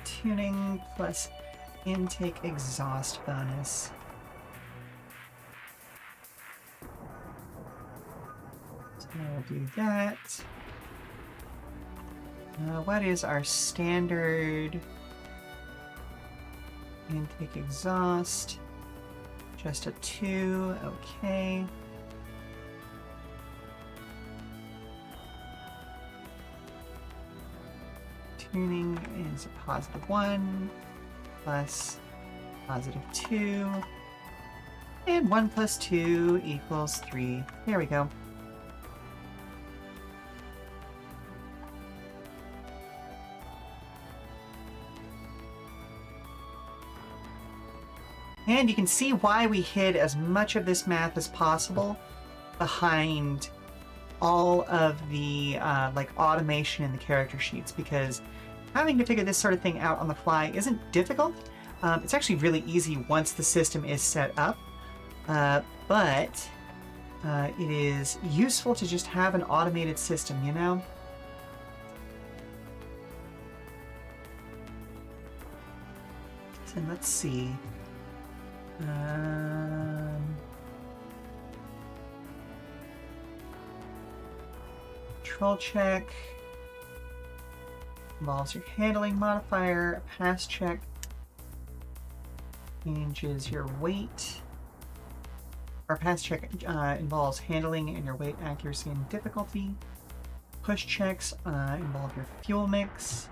Tuning plus intake exhaust bonus. So we'll do that. What is our standard intake exhaust? Just a 2, okay. Tuning is a positive 1 plus positive 2. And 1 plus 2 equals 3. There we go. And you can see why we hid as much of this math as possible behind all of the like automation in the character sheets, because having to figure this sort of thing out on the fly isn't difficult. It's actually really easy once the system is set up, but it is useful to just have an automated system, you know? So let's see. Control check involves your handling modifier. A pass check changes your weight. Our pass check involves handling and your weight, accuracy, and difficulty. Push checks involve your fuel mix.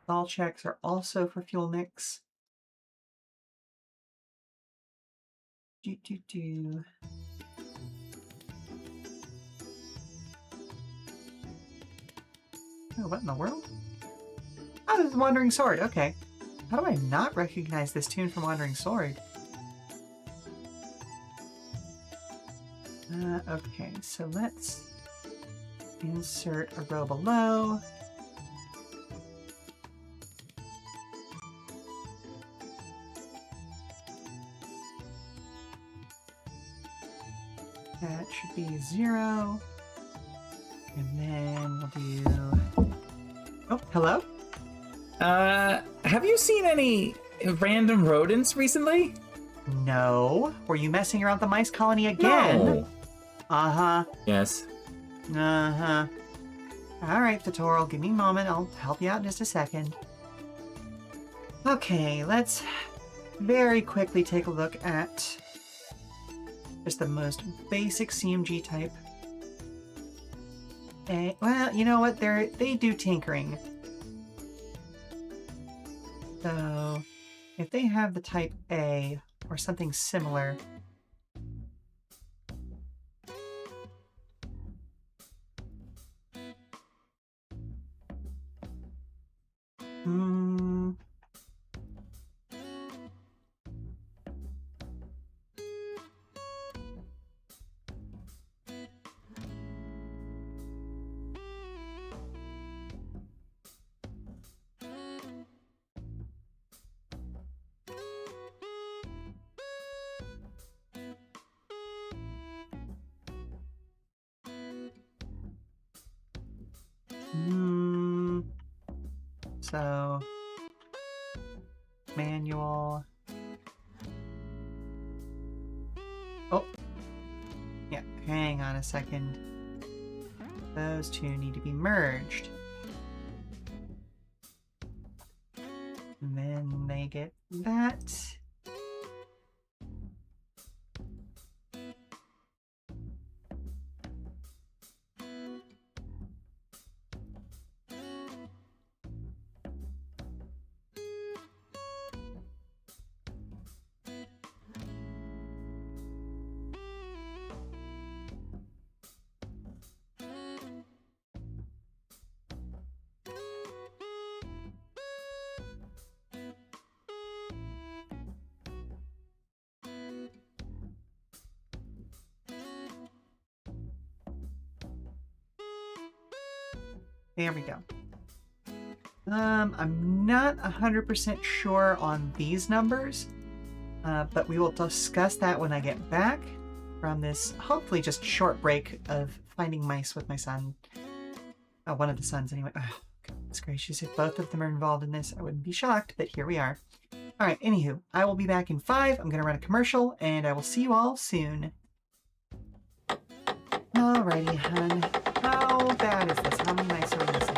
Stall checks are also for fuel mix. Oh, what in the world? Oh, this is Wandering Sword. Okay. How do I not recognize this tune from Wandering Sword? Okay, so let's insert a row below. That should be 0. And then we'll do... Oh, hello? Have you seen any random rodents recently? No. Were you messing around the mice colony again? No. Uh-huh. Yes. Uh-huh. Alright, Tutorial, give me a moment. I'll help you out in just a second. Okay, let's very quickly take a look at just the most basic CMG type. Well, you know what? They do tinkering. So, if they have the type A or something similar, so manual. Oh, yeah, hang on a second. Those two need to be merged. And then they get that. There we go. I'm not 100% sure on these numbers, but we will discuss that when I get back from this, hopefully just short break of finding mice with my son. Oh, one of the sons anyway. Oh, Goodness gracious, if both of them are involved in this, I wouldn't be shocked, but here we are. All right, anywho, I will be back in 5. I'm going to run a commercial, and I will see you all soon. Alrighty, hun. How bad is this? How many nights are we missing?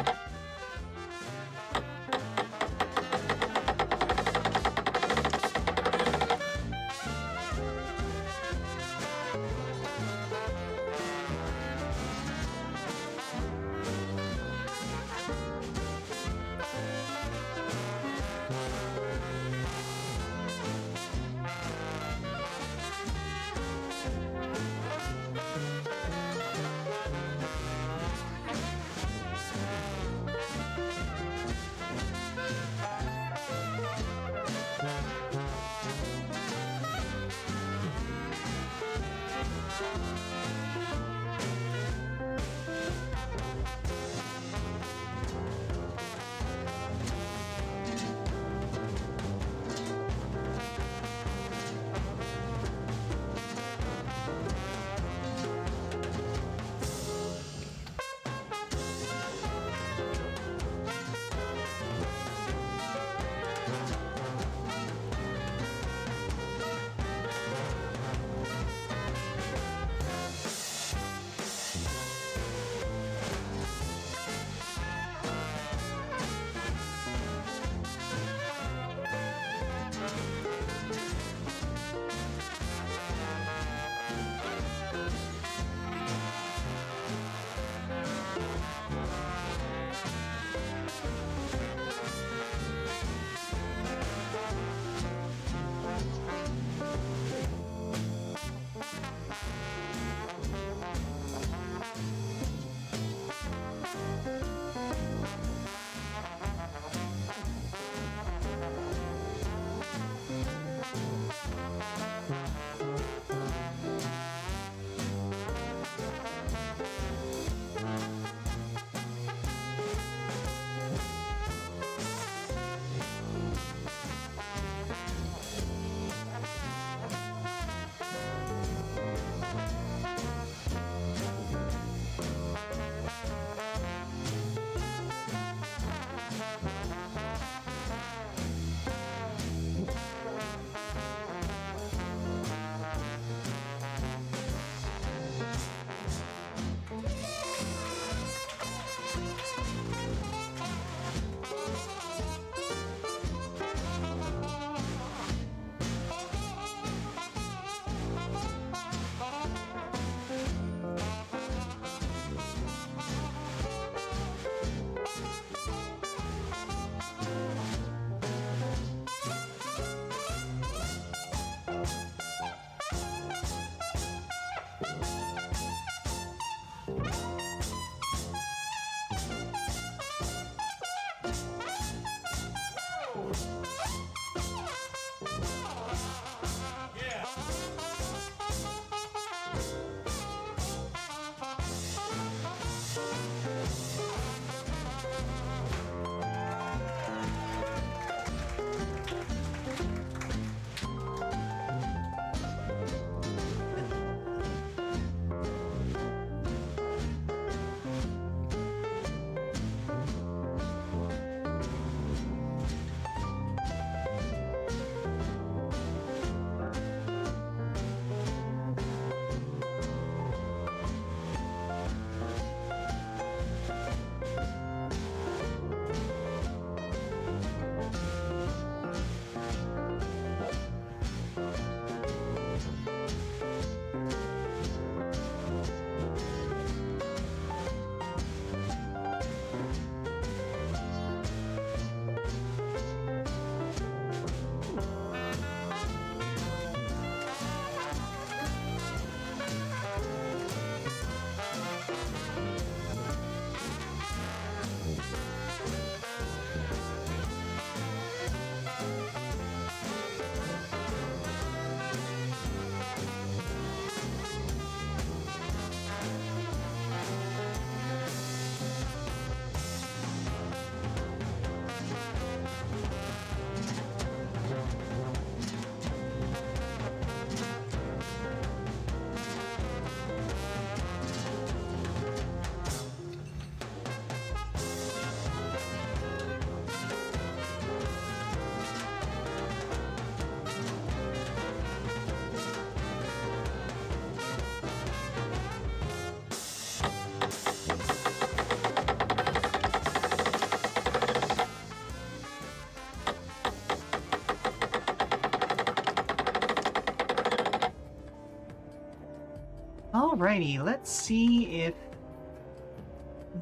Alrighty, let's see if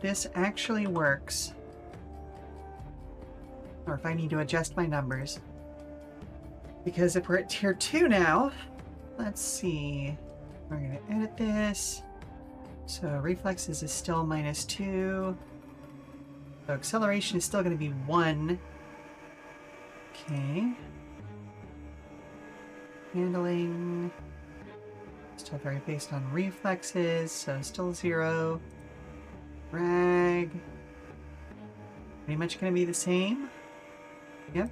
this actually works. Or if I need to adjust my numbers. Because if we're at tier 2 now, let's see. We're going to edit this. So reflexes is still -2. So acceleration is still going to be 1. Okay. Handling. Still very based on reflexes, so still 0. Drag. Pretty much going to be the same. Yep.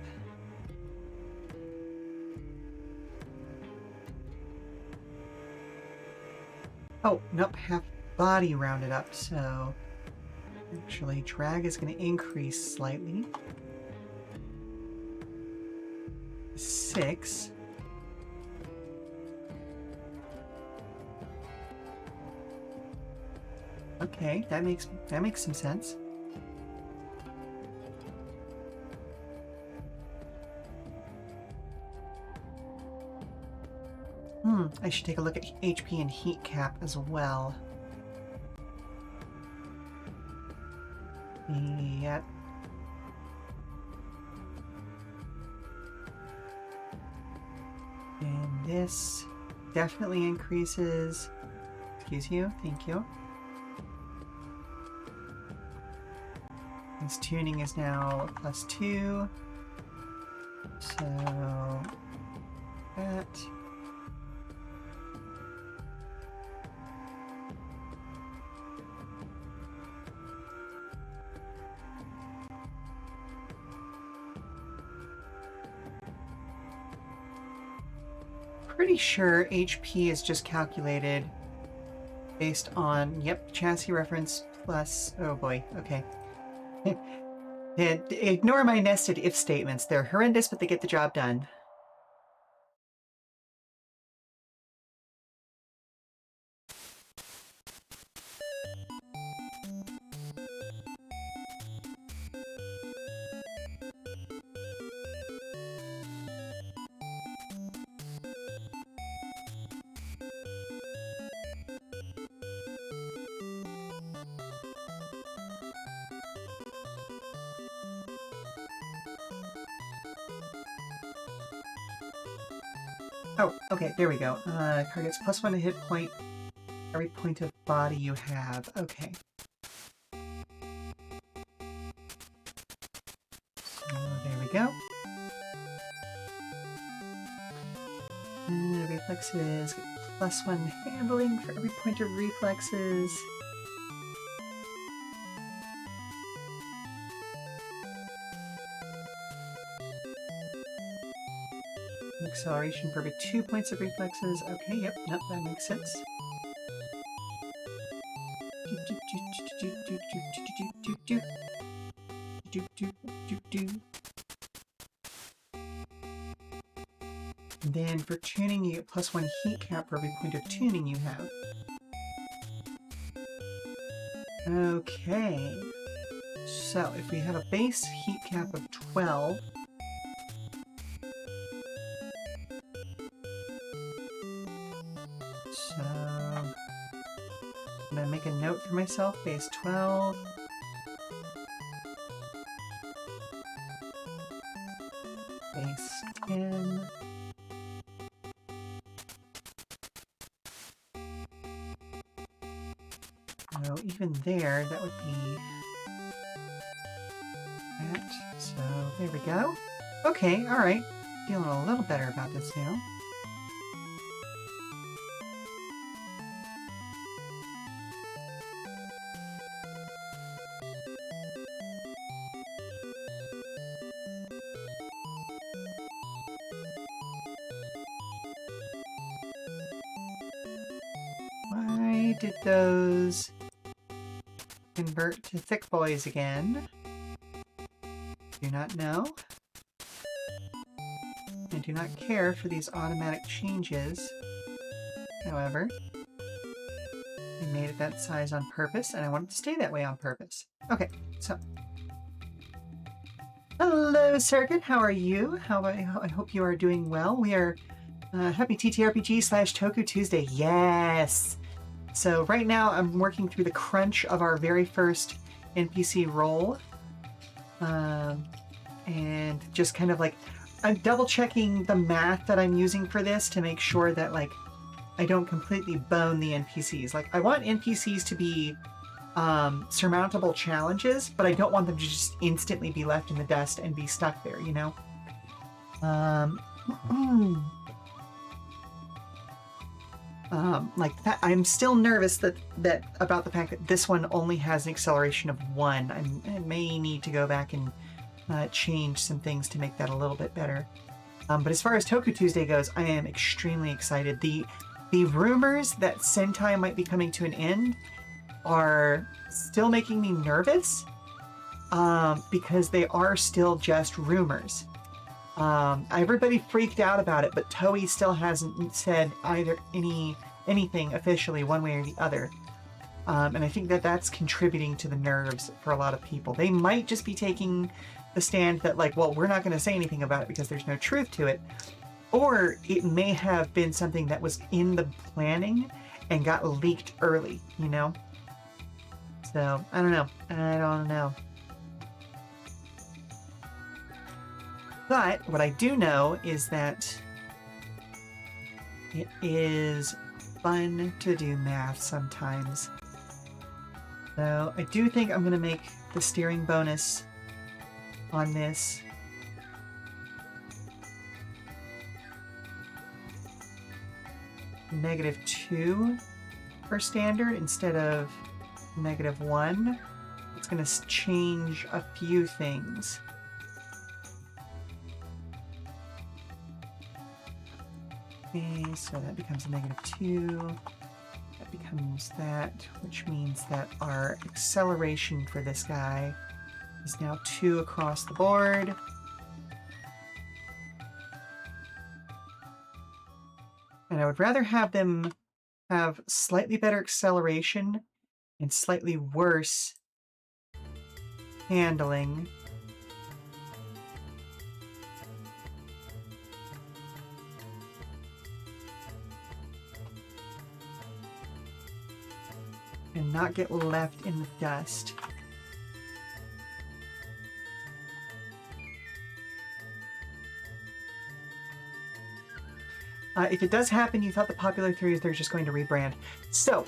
Oh, nope, half body rounded up, so actually drag is going to increase slightly. 6. Okay, that makes some sense. I should take a look at HP and heat cap as well. Yep. And this definitely increases. Excuse you, thank you. This tuning is now +2. So that. Pretty sure HP is just calculated based on, yep, chassis reference plus, oh boy, okay. Ignore my nested if statements. They're horrendous, but they get the job done. Oh, okay, there we go. Targets +1 to hit point. Every point of body you have. Okay. So there we go. Reflexes. Get +1 handling for every point of reflexes. Acceleration for every 2 points of reflexes. Okay, yep, nope, that makes sense. And then for tuning, you get +1 heat cap for every point of tuning you have. Okay. So if we have a base heat cap of 12, so I'm gonna make a note for myself, base 12. Base 10. So even there, that would be that. So there we go. Okay, alright. Feeling a little better about this now. Why did those convert to thick boys again? Do not know. I do not care for these automatic changes. However, I made it that size on purpose, and I want it to stay that way on purpose. Okay, so. Hello, Circuit. How are you? I hope you are doing well. We are happy TTRPG /Toku Tuesday. Yes! So right now I'm working through the crunch of our very first NPC roll. And just kind of like, I'm double checking the math that I'm using for this to make sure that like I don't completely bone the NPCs. Like I want NPCs to be surmountable challenges, but I don't want them to just instantly be left in the dust and be stuck there, you know? Like that, I'm still nervous that about the fact that this one only has an acceleration of 1. I may need to go back and change some things to make that a little bit better. But as far as Toku Tuesday goes, I am extremely excited. The rumors that Sentai might be coming to an end are still making me nervous because they are still just rumors. Everybody freaked out about it, but Toei still hasn't said either anything officially one way or the other. And I think that that's contributing to the nerves for a lot of people. They might just be taking the stand that like, well, we're not going to say anything about it because there's no truth to it. Or it may have been something that was in the planning and got leaked early, you know? So, I don't know. But what I do know is that it is fun to do math sometimes. So I do think I'm going to make the steering bonus on this -2 for standard instead of -1. It's going to change a few things. Okay, so that becomes a -2. That becomes that, which means that our acceleration for this guy is now 2 across the board. And I would rather have them have slightly better acceleration and slightly worse handling. And not get left in the dust. If it does happen, you thought the popular theory is they're just going to rebrand. So,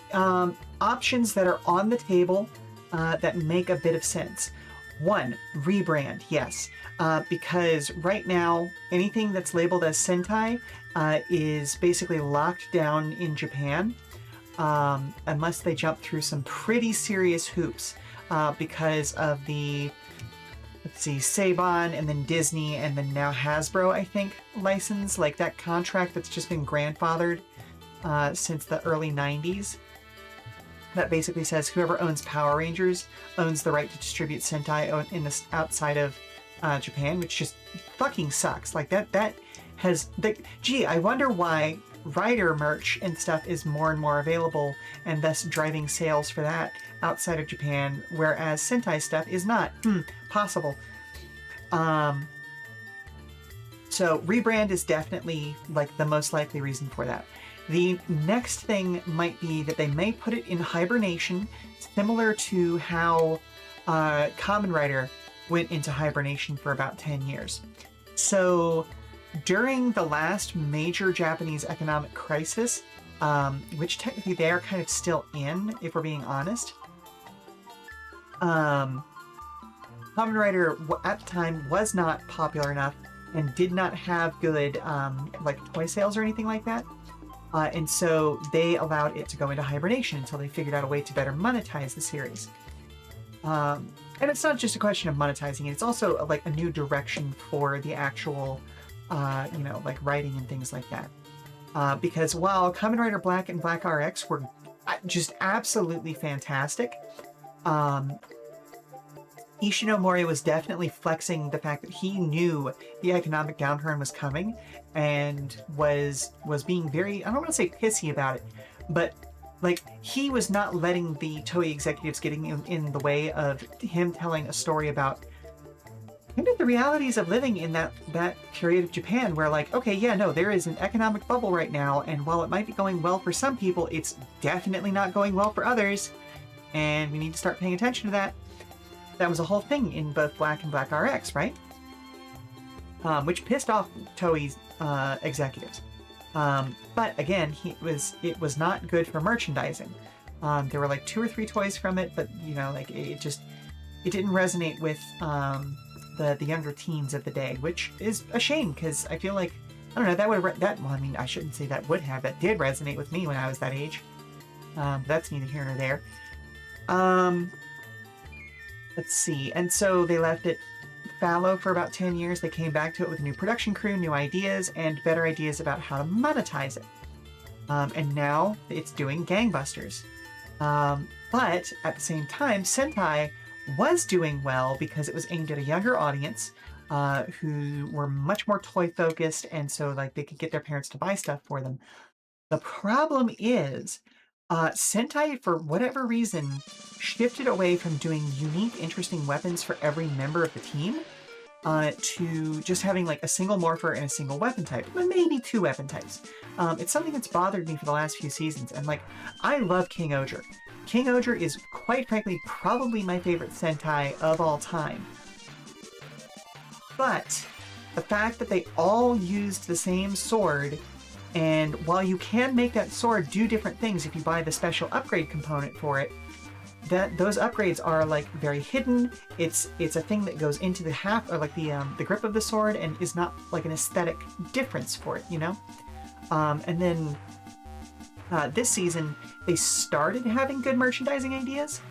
options that are on the table that make a bit of sense. 1, rebrand, yes. Because right now, anything that's labeled as Sentai is basically locked down in Japan. Unless they jump through some pretty serious hoops because of the, let's see, Saban and then Disney and then now Hasbro, I think, license, like that contract that's just been grandfathered since the early 90s. That basically says whoever owns Power Rangers owns the right to distribute Sentai in the outside of Japan, which just fucking sucks. Like that has, gee, I wonder why Rider merch and stuff is more and more available and thus driving sales for that outside of Japan, whereas Sentai stuff is not. Possible. So rebrand is definitely like the most likely reason for that. The next thing might be that they may put it in hibernation, similar to how Kamen Rider went into hibernation for about 10 years. So during the last major Japanese economic crisis, which technically they are kind of still in, if we're being honest, Kamen Rider at the time was not popular enough and did not have good like toy sales or anything like that. And so they allowed it to go into hibernation until they figured out a way to better monetize the series. And it's not just a question of monetizing it, it's also like a new direction for the actual like writing and things like that. Because while Kamen Rider Black and Black RX were just absolutely fantastic, Ishinomori was definitely flexing the fact that he knew the economic downturn was coming and was being very, I don't want to say pissy about it, but like he was not letting the Toei executives getting in the way of him telling a story about kind of the realities of living in that period of Japan where like, okay, yeah, no, there is an economic bubble right now, and while it might be going well for some people, it's definitely not going well for others, and we need to start paying attention to that. That was a whole thing in both Black and Black RX, right? Which pissed off Toei's executives. But again, it was not good for merchandising. There were like 2 or 3 toys from it, but you know, like it didn't resonate with the younger teens of the day, which is a shame because I feel like, I don't know, well, I mean, I shouldn't say that did resonate with me when I was that age. That's neither here nor there. Let's see. And so they left it fallow for about 10 years. They came back to it with a new production crew, new ideas, and better ideas about how to monetize it. And now it's doing gangbusters. But at the same time, Sentai was doing well because it was aimed at a younger audience who were much more toy focused, and so like they could get their parents to buy stuff for them. The problem is Sentai, for whatever reason, shifted away from doing unique, interesting weapons for every member of the team to just having like a single morpher and a single weapon type, maybe 2 weapon types. It's something that's bothered me for the last few seasons, and like, I love King Oger. King Oger is, quite frankly, probably my favorite Sentai of all time. But the fact that they all used the same sword, and while you can make that sword do different things if you buy the special upgrade component for it, those upgrades are like very hidden. It's a thing that goes into the haft, or like the grip of the sword, and is not like an aesthetic difference for it, you know? And then this season, they started having good merchandising ideas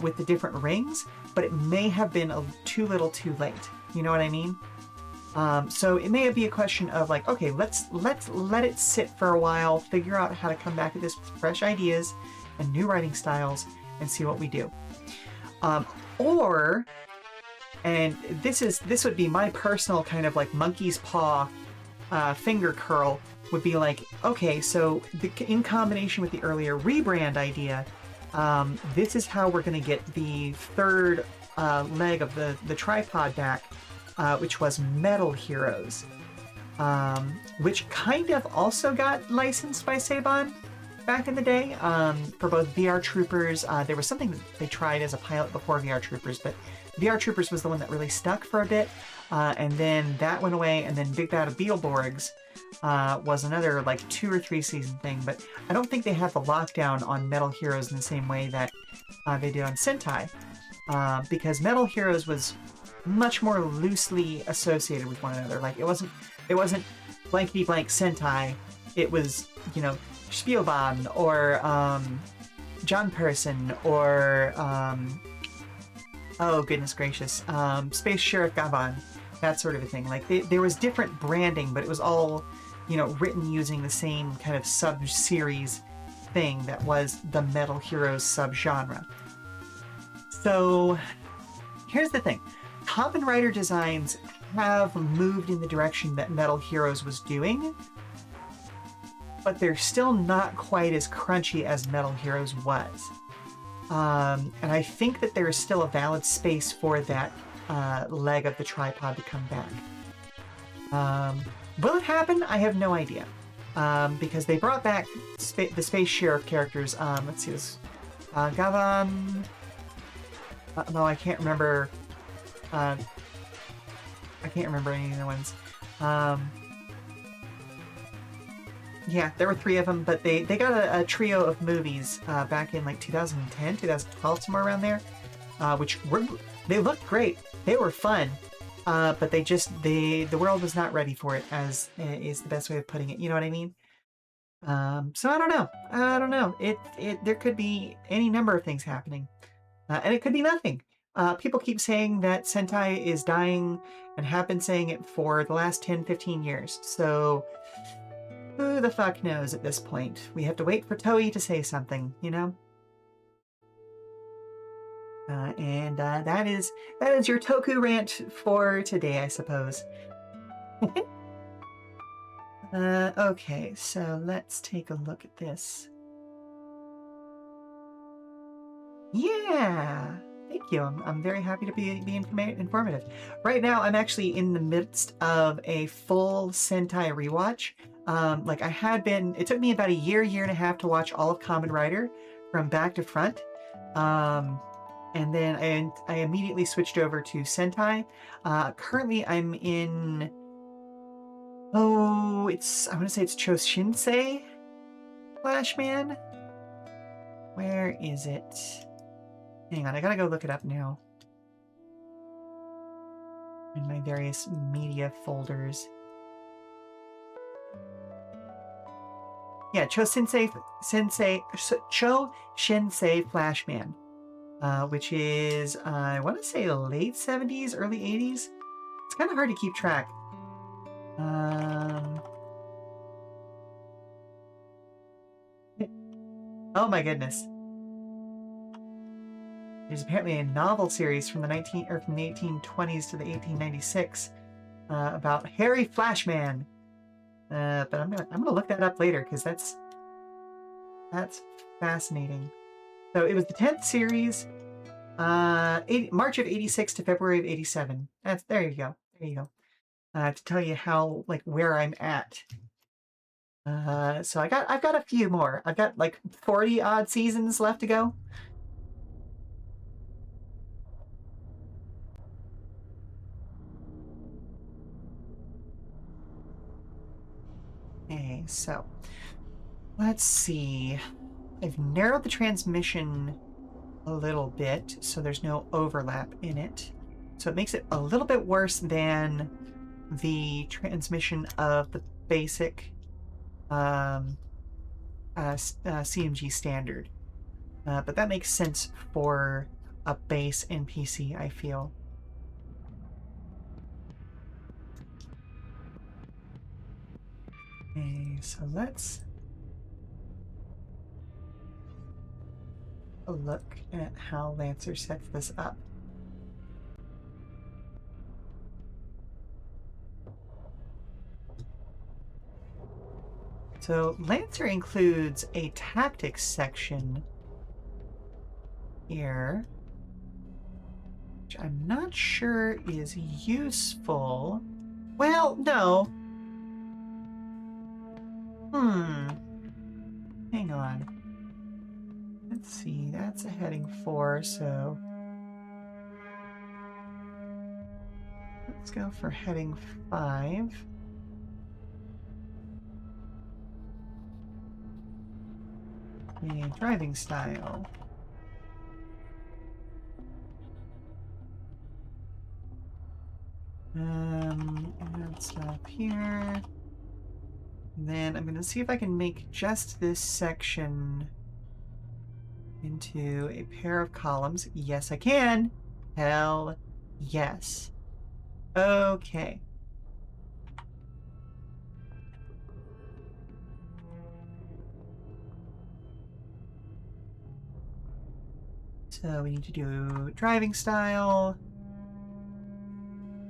with the different rings, but it may have been too little too late. You know what I mean? So it may be a question of like, okay, let's let it sit for a while, figure out how to come back at this with fresh ideas and new writing styles, and see what we do. Or, and this would be my personal kind of like monkey's paw finger curl, would be like, okay, so in combination with the earlier rebrand idea, this is how we're going to get the third leg of the tripod back, which was Metal Heroes, which kind of also got licensed by Saban back in the day for both VR Troopers. There was something that they tried as a pilot before VR Troopers, but VR Troopers was the one that really stuck for a bit, and then that went away, and then Big Bad Beetleborgs was another like 2 or 3 season thing, but I don't think they had the lockdown on Metal Heroes in the same way that they did on Sentai, because Metal Heroes was much more loosely associated with one another. Like it wasn't blankety blank Sentai. It was, you know, Spielbahn or John Person or oh goodness gracious, Space Sheriff Gavan, that sort of a thing. Like there was different branding, but it was all, you know, written using the same kind of sub-series thing that was the Metal Heroes subgenre. So here's the thing. Kamen Rider designs have moved in the direction that Metal Heroes was doing, but they're still not quite as crunchy as Metal Heroes was. And I think that there is still a valid space for that leg of the tripod to come back. Will it happen? I have no idea. Because they brought back the Space Sheriff characters. Let's see this. Gavan. No, I can't remember. I can't remember any of the ones. Yeah, there were 3 of them, but they got a trio of movies back in like 2010, 2012, somewhere around there, which they looked great. They were fun, but the world was not ready for it, as is the best way of putting it. You know what I mean? So I don't know. There could be any number of things happening, and it could be nothing. People keep saying that Sentai is dying and have been saying it for the last 10, 15 years. So who the fuck knows at this point? We have to wait for Toei to say something, you know? And that is your Toku rant for today, I suppose. Okay, so let's take a look at this. Yeah! Thank you. I'm very happy to be informative. Right now, I'm actually in the midst of a full Sentai rewatch. Like I had been, it took me about a year and a half to watch all of Kamen Rider from back to front. And then I immediately switched over to Sentai. Currently, I'm in, I want to say it's Choshinsei Flashman. Where is it? Hang on, I gotta go look it up now. In my various media folders. Yeah, Cho Shinsei Flashman. Which is, I want to say late 70s, early 80s. It's kind of hard to keep track. Oh my goodness. There's apparently a novel series from the 1820s to the 1896 about Harry Flashman. But I'm gonna look that up later because that's fascinating. So it was the 10th series, March of 86 to February of 87. There you go. There you go. To tell you how, like, where I'm at. So I've got a few more. I've got like 40 odd seasons left to go. Okay, so let's see. I've narrowed the transmission a little bit so there's no overlap in it. So it makes it a little bit worse than the transmission of the basic CMG standard. But that makes sense for a base NPC, I feel. Okay, so let's look at how Lancer sets this up. So Lancer includes a tactics section here, which I'm not sure is useful. Well, no. Hang on. Let's see, that's a heading 4, so let's go for heading 5. A driving style. Add stuff here. And then I'm gonna see if I can make just this section into a pair of columns. Yes, I can. Hell yes. Okay. So we need to do driving style.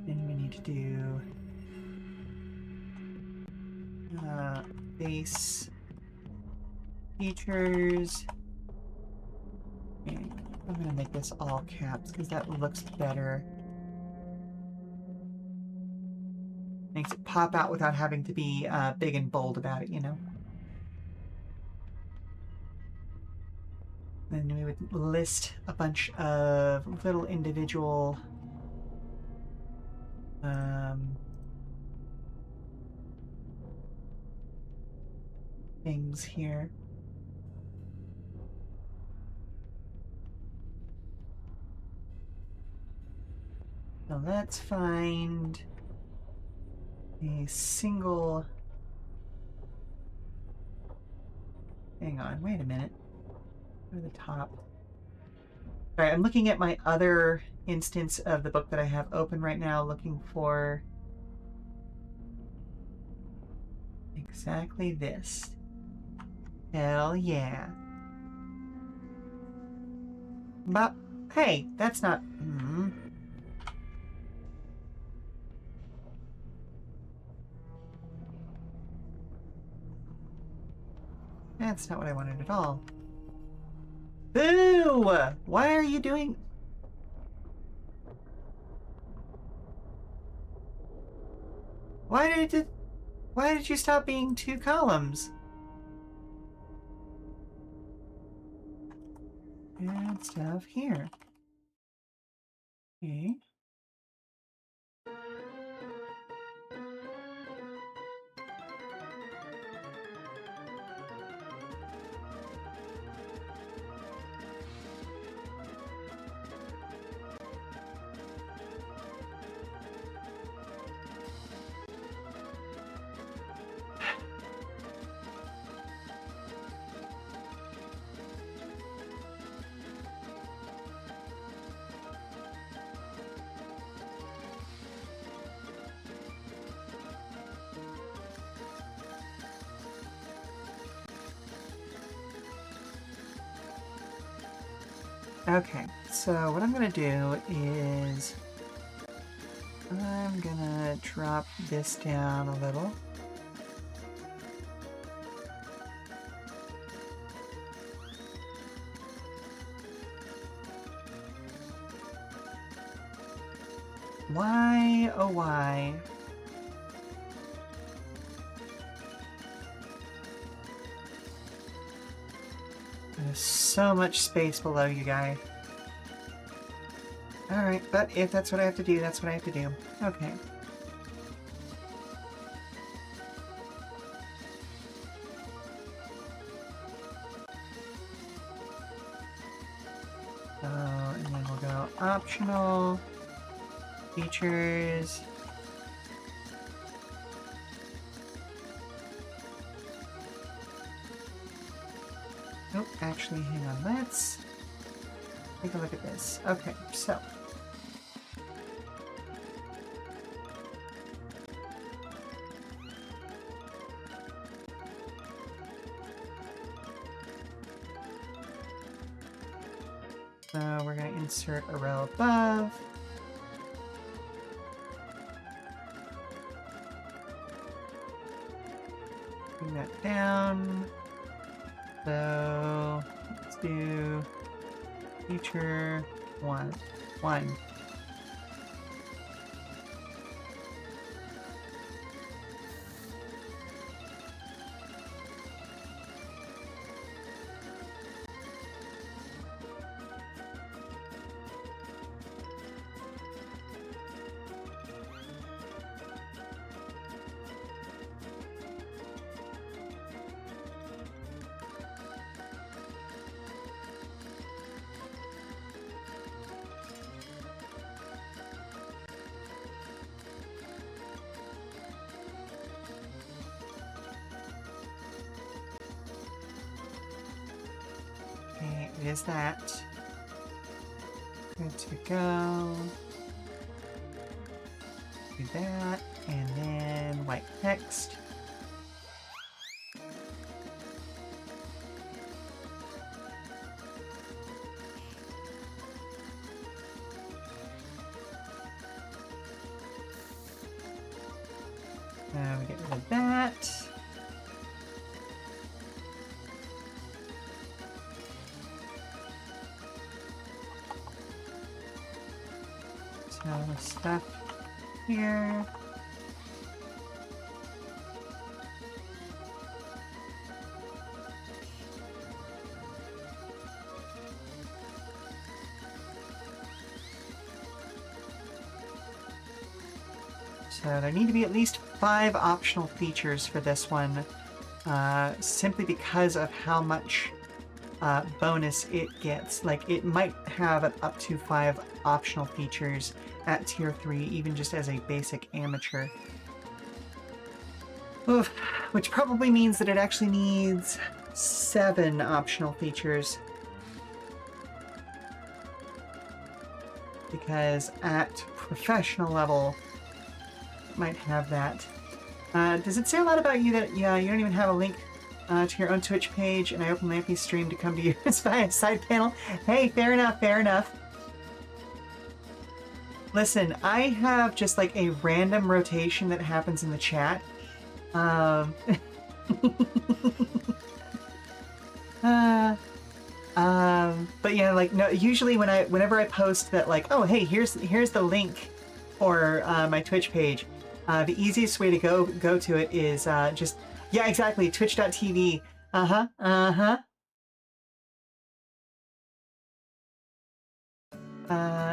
And we need to do base features. And I'm going to make this all caps because that looks better. Makes it pop out without having to be big and bold about it, you know? Then we would list a bunch of little individual things here. So let's find a single... Hang on, wait a minute. Go to the top. Alright, I'm looking at my other instance of the book that I have open right now, looking for exactly this. Hell yeah. But, hey, that's not... That's not what I wanted at all. Boo! Why are you doing... Why did you stop being 2 columns? And stuff here. Okay. Okay, so what I'm gonna do is I'm gonna drop this down a little. Why, oh why? There's so much space below you guys. Alright, but if that's what I have to do, that's what I have to do. Okay. And then we'll go optional, features. Oh, actually, hang on, let's take a look at this. Okay, so. So we're going to insert a row above. Bring that down. So let's do feature 1. Okay, it is that. Good to go. Do that, and then white text. Now we get rid of that. So stuff here. So there need to be at least 5 optional features for this one, simply because of how much bonus it gets. Like, it might have up to 5 optional features at tier 3, even just as a basic amateur. Oof, which probably means that it actually needs 7 optional features. Because at professional level, it might have that. Does it say a lot about you that, yeah, you don't even have a link to your own Twitch page, and I open Lampy's stream to come to you via a side panel? Hey, fair enough, fair enough. Listen, I have just like a random rotation that happens in the chat. But yeah, like, no, usually whenever I post that, like, oh hey, here's the link for my Twitch page, The easiest way to go to it is just, yeah, exactly, twitch.tv. Uh-huh, uh-huh.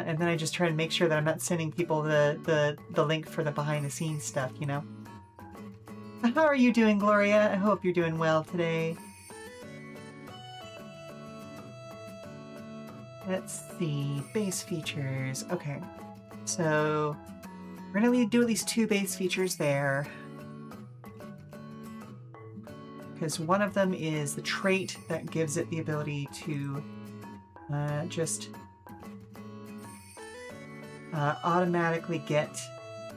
And then I just try to make sure that I'm not sending people the link for the behind the scenes stuff, you know? How are you doing, Gloria? I hope you're doing well today. Let's see, base features. Okay, so we're gonna do at least 2 base features there. Because one of them is the trait that gives it the ability to just automatically get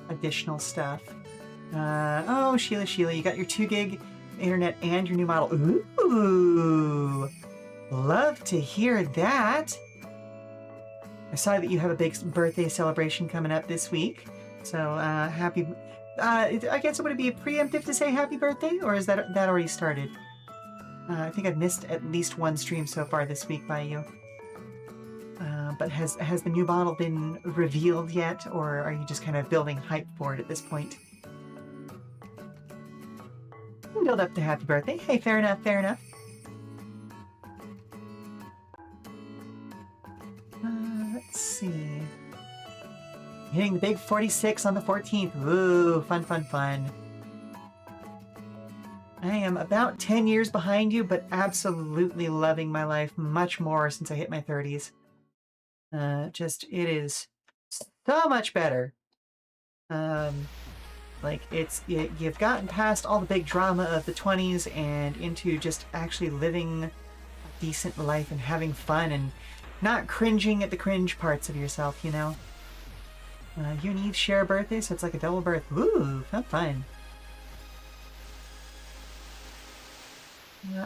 additional stuff. Oh, Sheela, you got your 2 gig internet and your new model. Ooh, love to hear that. I saw that you have a big birthday celebration coming up this week. So happy... I guess would it be preemptive to say happy birthday, or is that already started? I think I've missed at least 1 stream so far this week by you. But has the new model been revealed yet, or are you just kind of building hype for it at this point? Build up to happy birthday. Hey, fair enough, fair enough. Let's see. Hitting the big 46 on the 14th. Ooh, fun, fun, fun. I am about 10 years behind you, but absolutely loving my life much more since I hit my 30s. It is so much better. Like, you've gotten past all the big drama of the 20s and into just actually living a decent life and having fun and not cringing at the cringe parts of yourself, you know? You and Eve share a birthday, so it's like a double birth. Ooh, fun.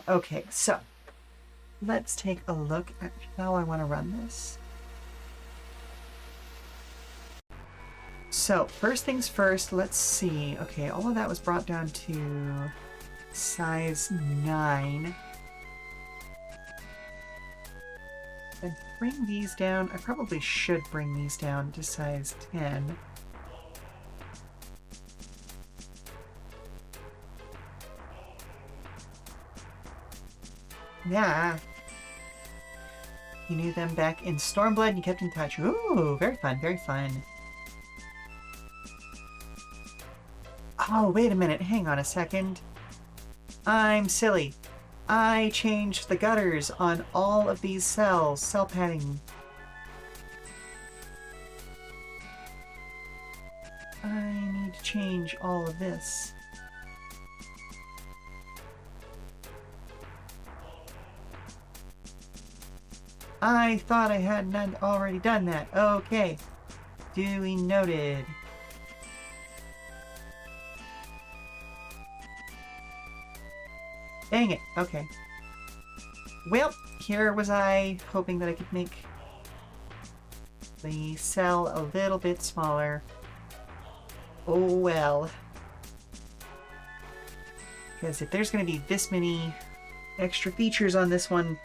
Okay, so let's take a look at how I want to run this. So, first things first, let's see. Okay, all of that was brought down to size 9. And bring these down. I probably should bring these down to size 10. Yeah. You knew them back in Stormblood and you kept in touch. Ooh, very fun, very fun. Oh, wait a minute. Hang on a second. I'm silly. I changed the gutters on all of these cells. Cell padding. I need to change all of this. I thought I hadn't already done that. Okay. Duly noted. Dang it. Okay. Well, here was I hoping that I could make the cell a little bit smaller. Oh well. Because if there's going to be this many extra features on this one,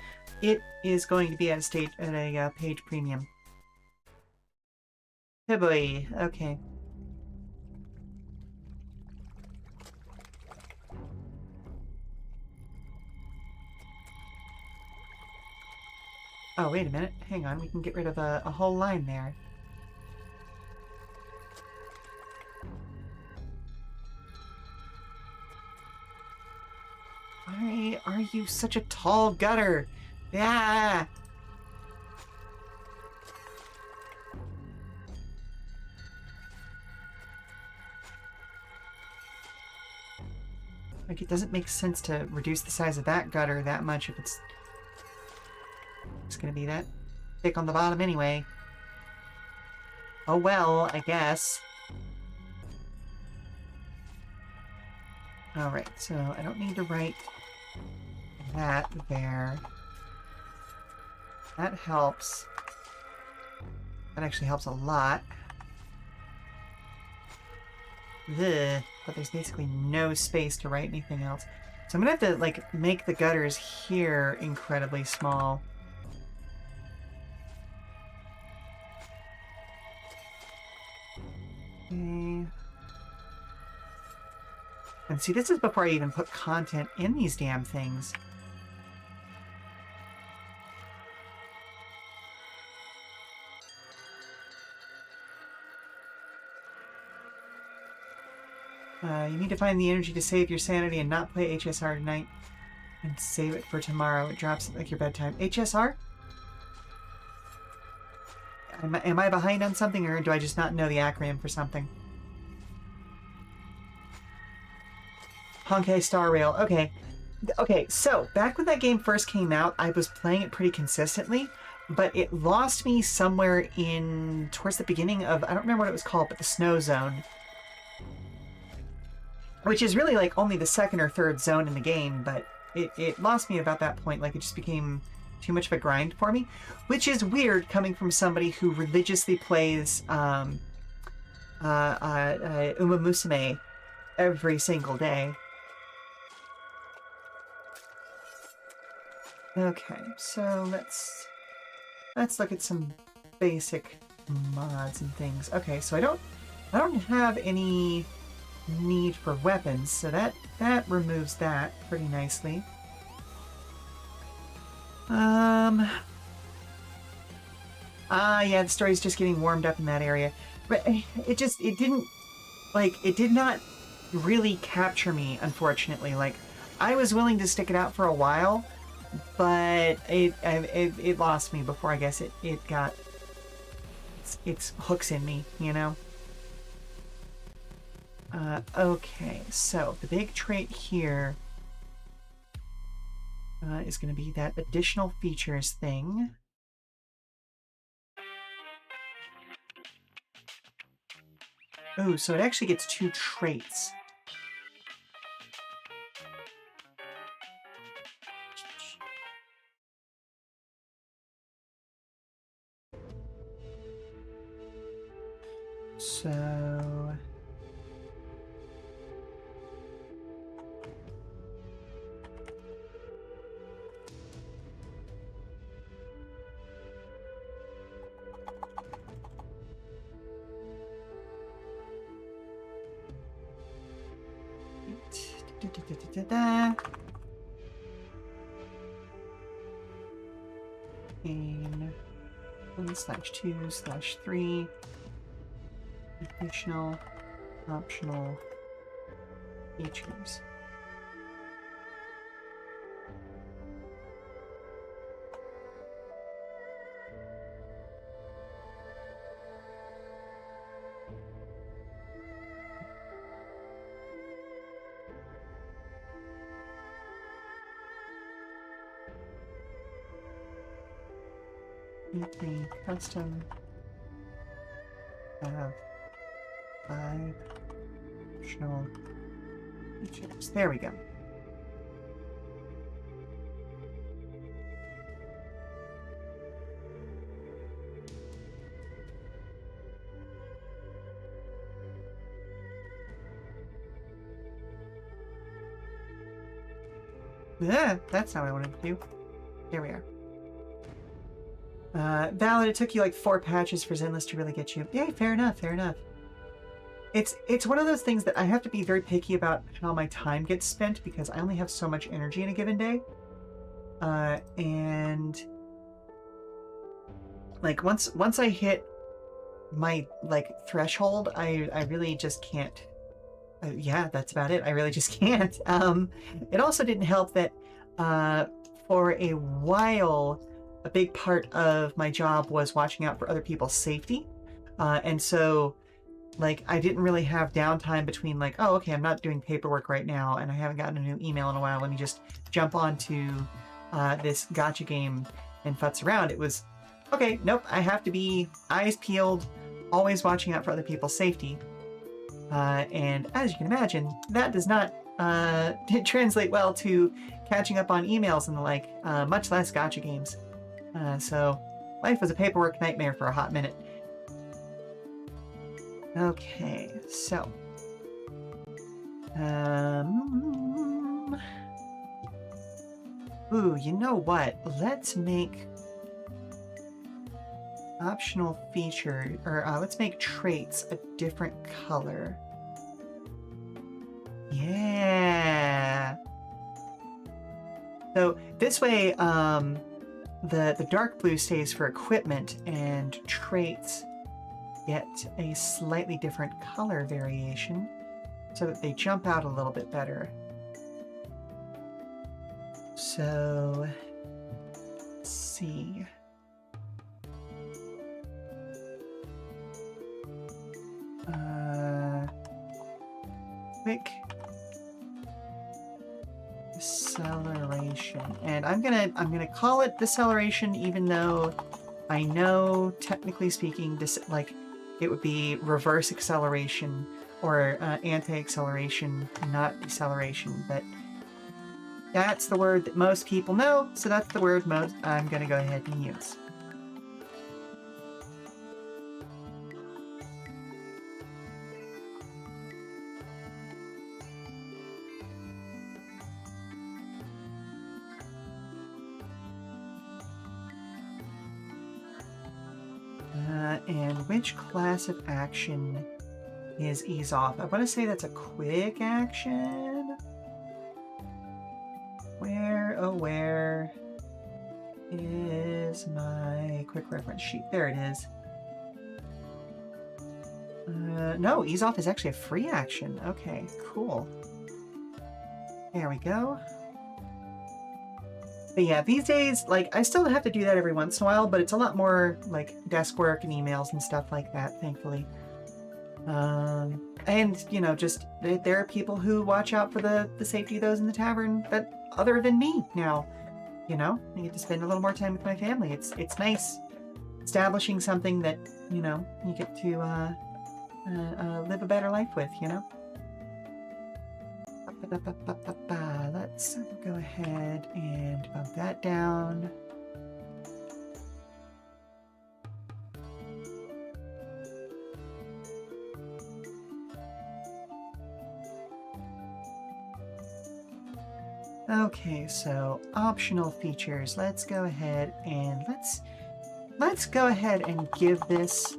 it is going to be at a page premium. Oh boy. Okay. Oh, wait a minute. Hang on. We can get rid of a whole line there. Why are you such a tall gutter? Yeah. Like, it doesn't make sense to reduce the size of that gutter that much if it's gonna be that thick on the bottom anyway. Oh well, I guess. Alright, so I don't need to write that there. That helps. That actually helps a lot. Ugh, but there's basically no space to write anything else. So I'm gonna have to, like, make the gutters here incredibly small. Okay. And see, this is before I even put content in these damn things. You need to find the energy to save your sanity and not play HSR tonight. And save it for tomorrow. It drops like your bedtime. HSR? Am I behind on something, or do I just not know the acronym for something? Honkai Star Rail. Okay. Okay, so back when that game first came out, I was playing it pretty consistently, but it lost me somewhere in towards the beginning of, I don't remember what it was called, but the Snow Zone. Which is really like only the second or third zone in the game, but it lost me about that point. Like, it just became too much of a grind for me, which is weird coming from somebody who religiously plays Uma Musume every single day. Okay, so let's look at some basic mods and things. Okay, so I don't have any need for weapons, so that removes that pretty nicely. Yeah, the story's just getting warmed up in that area. But it did not really capture me, unfortunately. Like, I was willing to stick it out for a while, but it lost me before I guess it got its hooks in me, you know? Okay, so the big trait here is going to be that additional features thing. Oh, so it actually gets 2 traits. So... In 1/2/3 additional optional features. Weekly custom have 5 optional features. There we go. Yeah, that's how I wanted to do. There we are. Valid, it took you like 4 patches for Zenless to really get you. Yay, fair enough, fair enough. It's one of those things that I have to be very picky about how my time gets spent, because I only have so much energy in a given day. And like once I hit my like threshold, I really just can't. Yeah, that's about it. I really just can't. It also didn't help that for a while, a big part of my job was watching out for other people's safety. And so, like, I didn't really have downtime between, like, oh, okay, I'm not doing paperwork right now, and I haven't gotten a new email in a while. Let me just jump onto this gacha game and futz around. It was, okay, nope, I have to be eyes peeled, always watching out for other people's safety. And as you can imagine, that does not translate well to catching up on emails and the like, much less gacha games. So life was a paperwork nightmare for a hot minute. Okay, so ooh, you know what? Let's make optional feature, or let's make traits a different color. Yeah. So this way, the dark blue stays for equipment, and traits get a slightly different color variation so that they jump out a little bit better. So, let's see. Quick deceleration, and I'm gonna call it deceleration, even though I know, technically speaking, like it would be reverse acceleration or anti-acceleration, not deceleration. But that's the word that most people know, so that's the word I'm gonna go ahead and use. And which class of action is ease off? I want to say that's a quick action. Where is my quick reference sheet? There it is. No, ease off is actually a free action. Okay, cool. There we go. But yeah, these days, like, I still have to do that every once in a while, but it's a lot more, like, desk work and emails and stuff like that, thankfully. And, you know, just, there are people who watch out for the safety of those in the tavern that, other than me now, you know? I get to spend a little more time with my family. It's nice establishing something that, you know, you get to, live a better life with, you know? Let's go ahead and bump that down. Okay, so optional features. Let's go ahead and let's go ahead and give this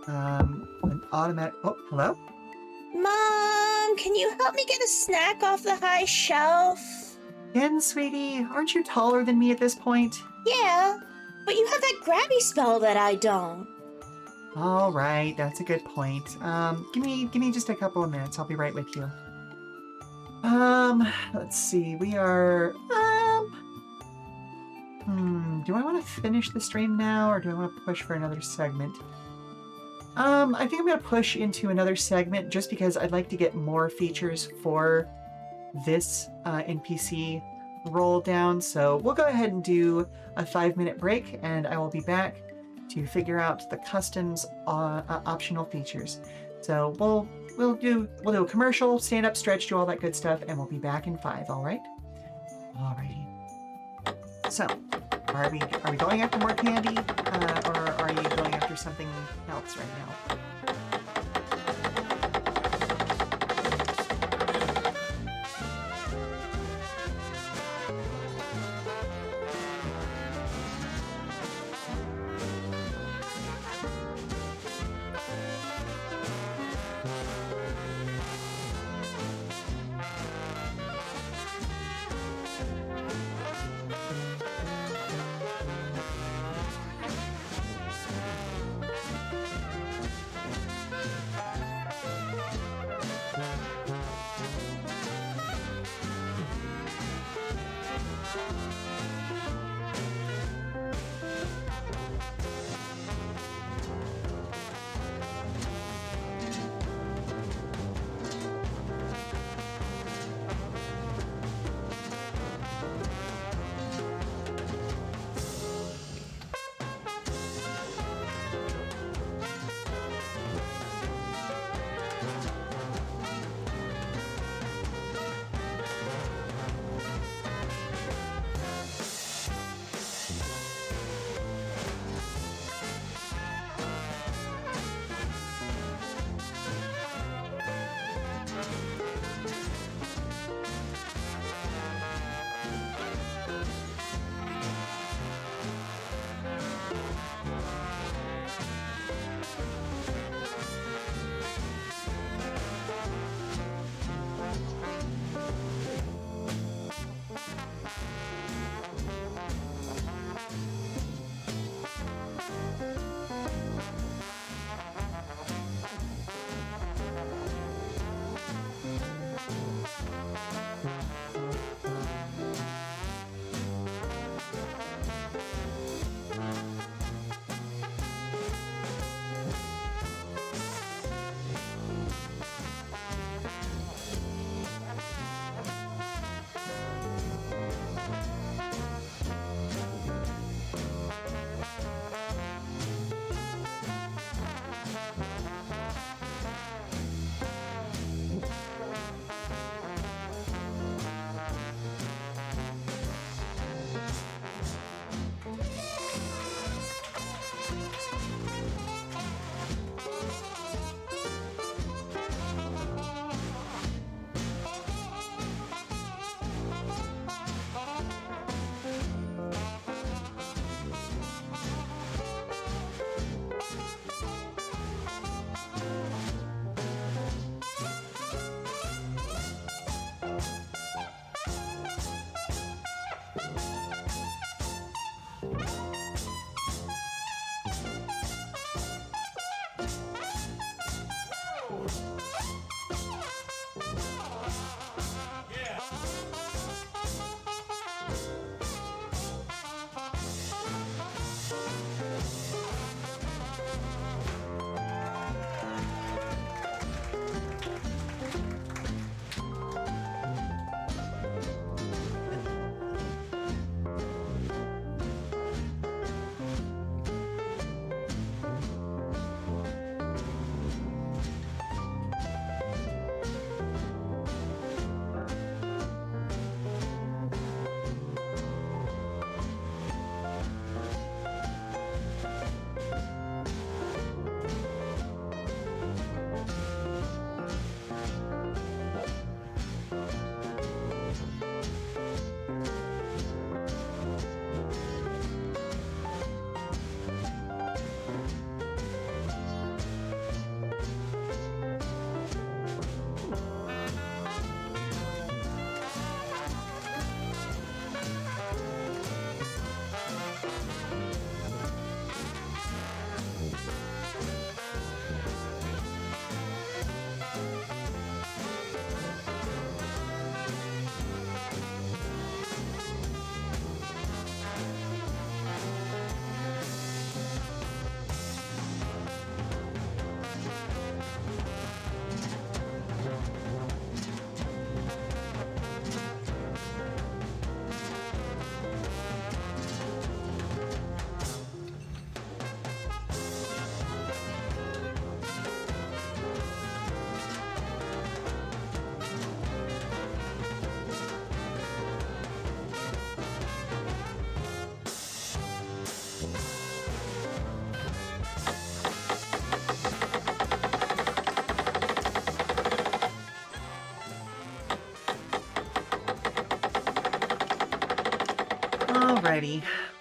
an automatic. Oh, hello? Mom, can you help me get a snack off the high shelf? Ken, sweetie, aren't you taller than me at this point? Yeah, but you have that grabby spell that I don't. All right, that's a good point. Give me just a couple of minutes. I'll be right with you. Let's see. We are, do I want to finish the stream now, or do I want to push for another segment? I think I'm going to push into another segment just because I'd like to get more features for this NPC roll down. So we'll go ahead and do a 5-minute break, and I will be back to figure out the customs optional features. So we'll do a commercial, stand up, stretch, do all that good stuff, and we'll be back in 5. All right? Alrighty. So, are we going after more candy, or are you going after something else right now?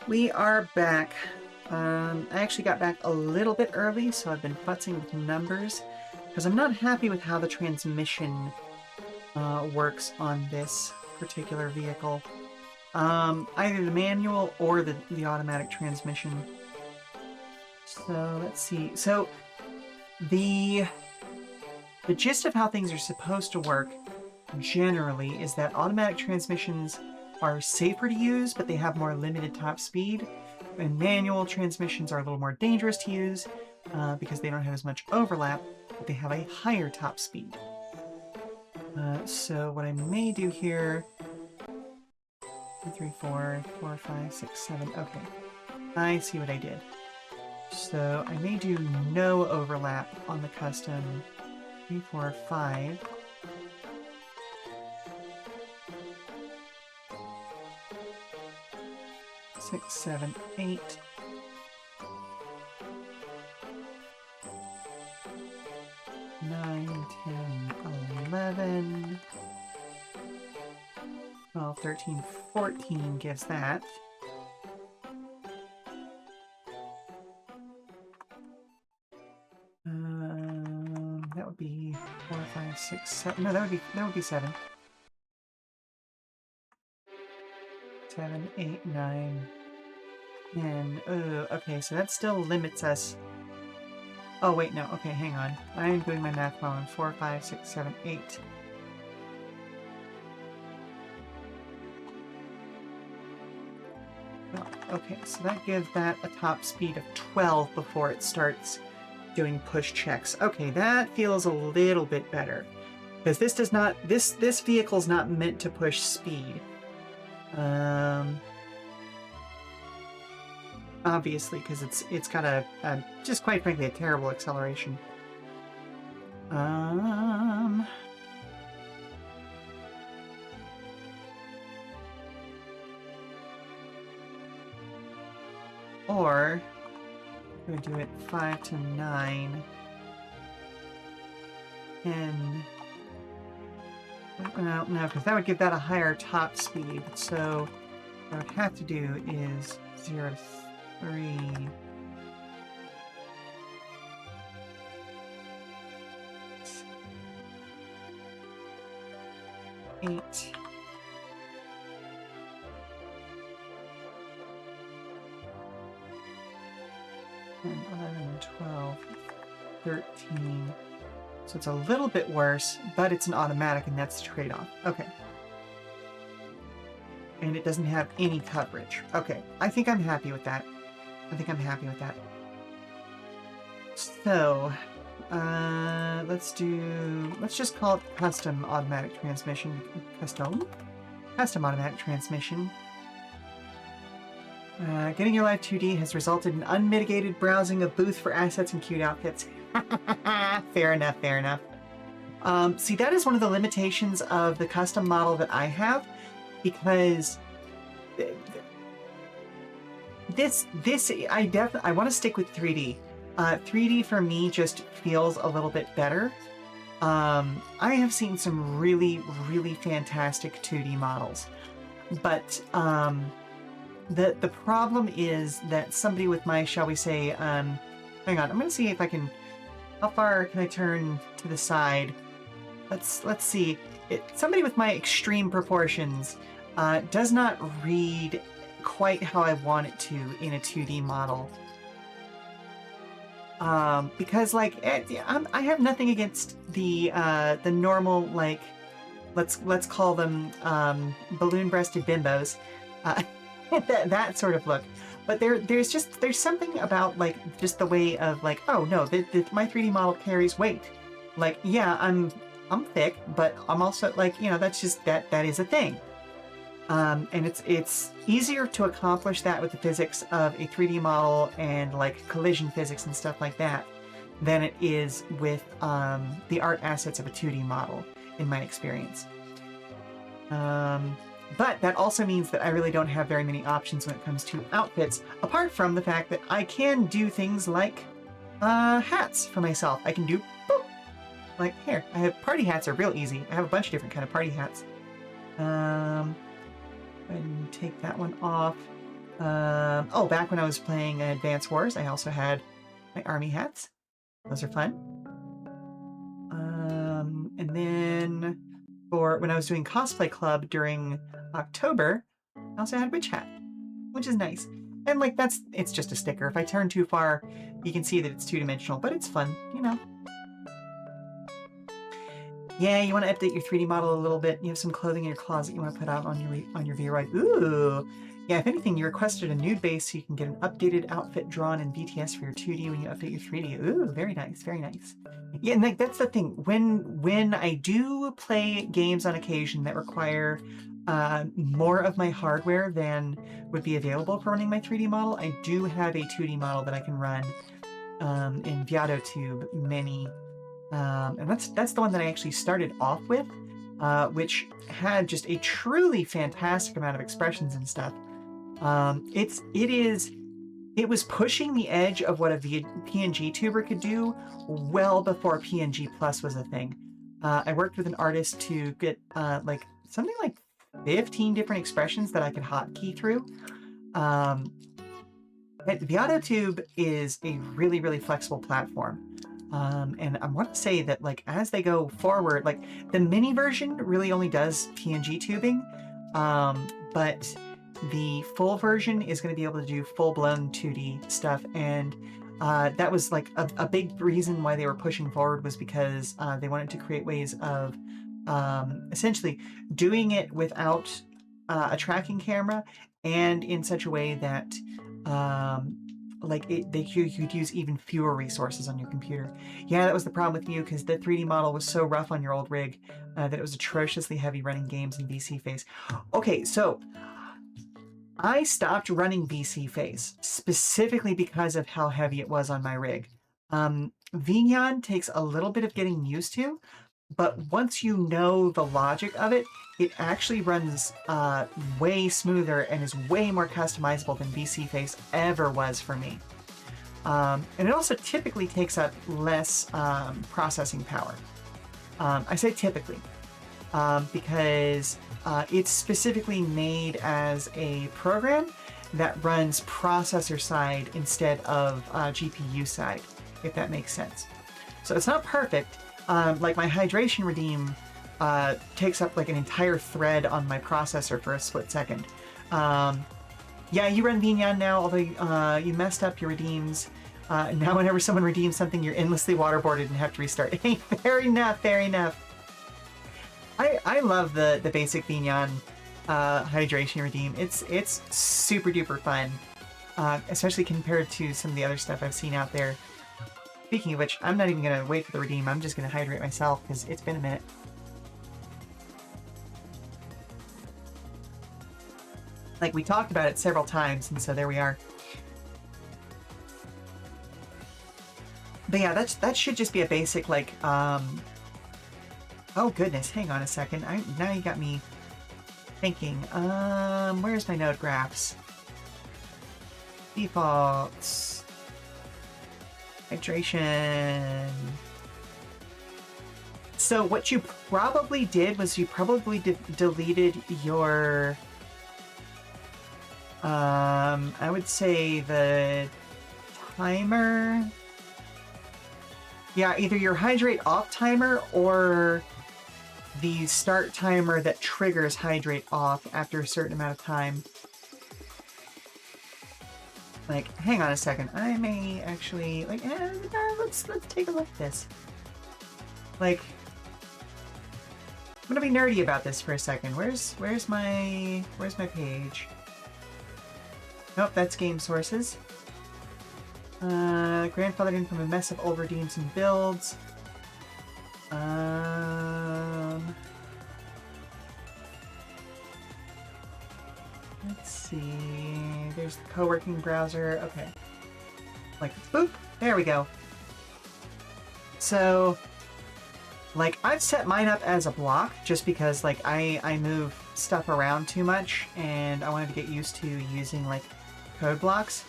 We are back. I actually got back a little bit early, so I've been futzing with numbers because I'm not happy with how the transmission works on this particular vehicle. Either the manual or the automatic transmission. So let's see. So the gist of how things are supposed to work generally is that automatic transmissions are safer to use, but they have more limited top speed. And manual transmissions are a little more dangerous to use because they don't have as much overlap, but they have a higher top speed. So what I may do here... 2, 3, 4, 4, 5, 6, 7... Okay. I see what I did. So I may do no overlap on the custom 3, 4, 5. Six, 7, 8. 9, 10, 11. 12, 13, 14 gives that. That would be 4, 5, 6, 7. No, that would be 7. 7, 8, 9, 10. Okay, so that still limits us. Oh, wait, no. Okay, hang on. I am doing my math wrong. 4, 5, 6, 7, 8. Well, okay, so that gives that a top speed of 12 before it starts doing push checks. Okay, that feels a little bit better. Because this does not... This vehicle's not meant to push speed. Obviously, because it's got a just quite frankly a terrible acceleration. Or we're gonna do it 5 to 9, and no, because that would give that a higher top speed. So what I would have to do is 0 to 3. Eight. 10, 11, 12, 13. So it's a little bit worse, but it's an automatic, and that's the trade-off. Okay. And it doesn't have any coverage. Okay, I think I'm happy with that. So, let's just call it custom automatic transmission. Custom automatic transmission. Getting your life 2D has resulted in unmitigated browsing of booth for assets and cute outfits. Fair enough. See, that is one of the limitations of the custom model that I have, because I want to stick with 3D. 3D for me just feels a little bit better. I have seen some really, really fantastic 2D models, but the problem is that somebody with my, shall we say, hang on, I'm gonna see if I can. How far can I turn to the side? Let's see. Somebody with my extreme proportions does not read quite how I want it to in a 2D model. Because like I have nothing against the normal, like, let's call them balloon-breasted bimbos, that sort of look. But there's something about like just the way of like, oh no, my 3D model carries weight. Like, yeah, I'm thick, but I'm also like, you know, that's just that is a thing. And it's easier to accomplish that with the physics of a 3D model and like collision physics and stuff like that than it is with the art assets of a 2D model, in my experience. But that also means that I really don't have very many options when it comes to outfits, apart from the fact that I can do things like hats for myself. I can do boop, like here. I have party hats are real easy. I have a bunch of different kind of party hats. Go ahead and take that one off. Oh, back when I was playing Advance Wars, I also had my army hats. Those are fun. And then for when I was doing Cosplay Club during October, I also had a witch hat, which is nice. And like it's just a sticker. If I turn too far, you can see that it's two-dimensional, but it's fun, you know. Yeah, you want to update your 3D model a little bit. You have some clothing in your closet you want to put out on your VR. Ooh. Yeah, if anything, you requested a nude base so you can get an updated outfit drawn in VTS for your 2D when you update your 3D. Ooh, very nice, very nice. Yeah, and that's the thing. When I do play games on occasion that require more of my hardware than would be available for running my 3D model, I do have a 2D model that I can run in ViadoTube Mini. And that's the one that I actually started off with, which had just a truly fantastic amount of expressions and stuff. It was pushing the edge of what a PNG tuber could do well before PNG Plus was a thing. I worked with an artist to get like something like 15 different expressions that I could hotkey through. But ViadoTube is a really, really flexible platform. And I want to say that like as they go forward, like the mini version really only does PNG tubing, but the full version is going to be able to do full-blown 2D stuff. And that was like a big reason why they were pushing forward, was because they wanted to create ways of essentially doing it without a tracking camera and in such a way that you could use even fewer resources on your computer. Yeah, that was the problem with you, because the 3D model was so rough on your old rig that it was atrociously heavy running games in VC Phase. Okay, so I stopped running VC Phase specifically because of how heavy it was on my rig. Vignon takes a little bit of getting used to, but once you know the logic of it, it actually runs way smoother and is way more customizable than VC Face ever was for me. And it also typically takes up less processing power. I say typically because it's specifically made as a program that runs processor side instead of GPU side, if that makes sense. So it's not perfect. Like my hydration redeem takes up like an entire thread on my processor for a split second. Yeah, you run Vignon now, although you messed up your redeems. Now whenever someone redeems something, you're endlessly waterboarded and have to restart. Hey, fair enough, fair enough. I love the basic Vignon hydration redeem. It's super duper fun, especially compared to some of the other stuff I've seen out there. Speaking of which, I'm not even going to wait for the redeem. I'm just going to hydrate myself because it's been a minute. Like, we talked about it several times, and so there we are. But yeah, that should just be a basic, like, oh goodness, hang on a second. Now you got me thinking. Where's my node graphs? Defaults. Hydration. So what you probably did was you probably deleted your I would say the timer. Yeah, either your hydrate off timer or the start timer that triggers hydrate off after a certain amount of time. Like, hang on a second. I may actually like. Let's take a look at this. Like, I'm gonna be nerdy about this for a second. Where's my page? Nope, that's game sources. Grandfathered in from a mess of old redeems and builds. Let's see. There's the co-working browser. Okay. Like, boop. There we go. So, like, I've set mine up as a block just because, like, I move stuff around too much and I wanted to get used to using, like, code blocks.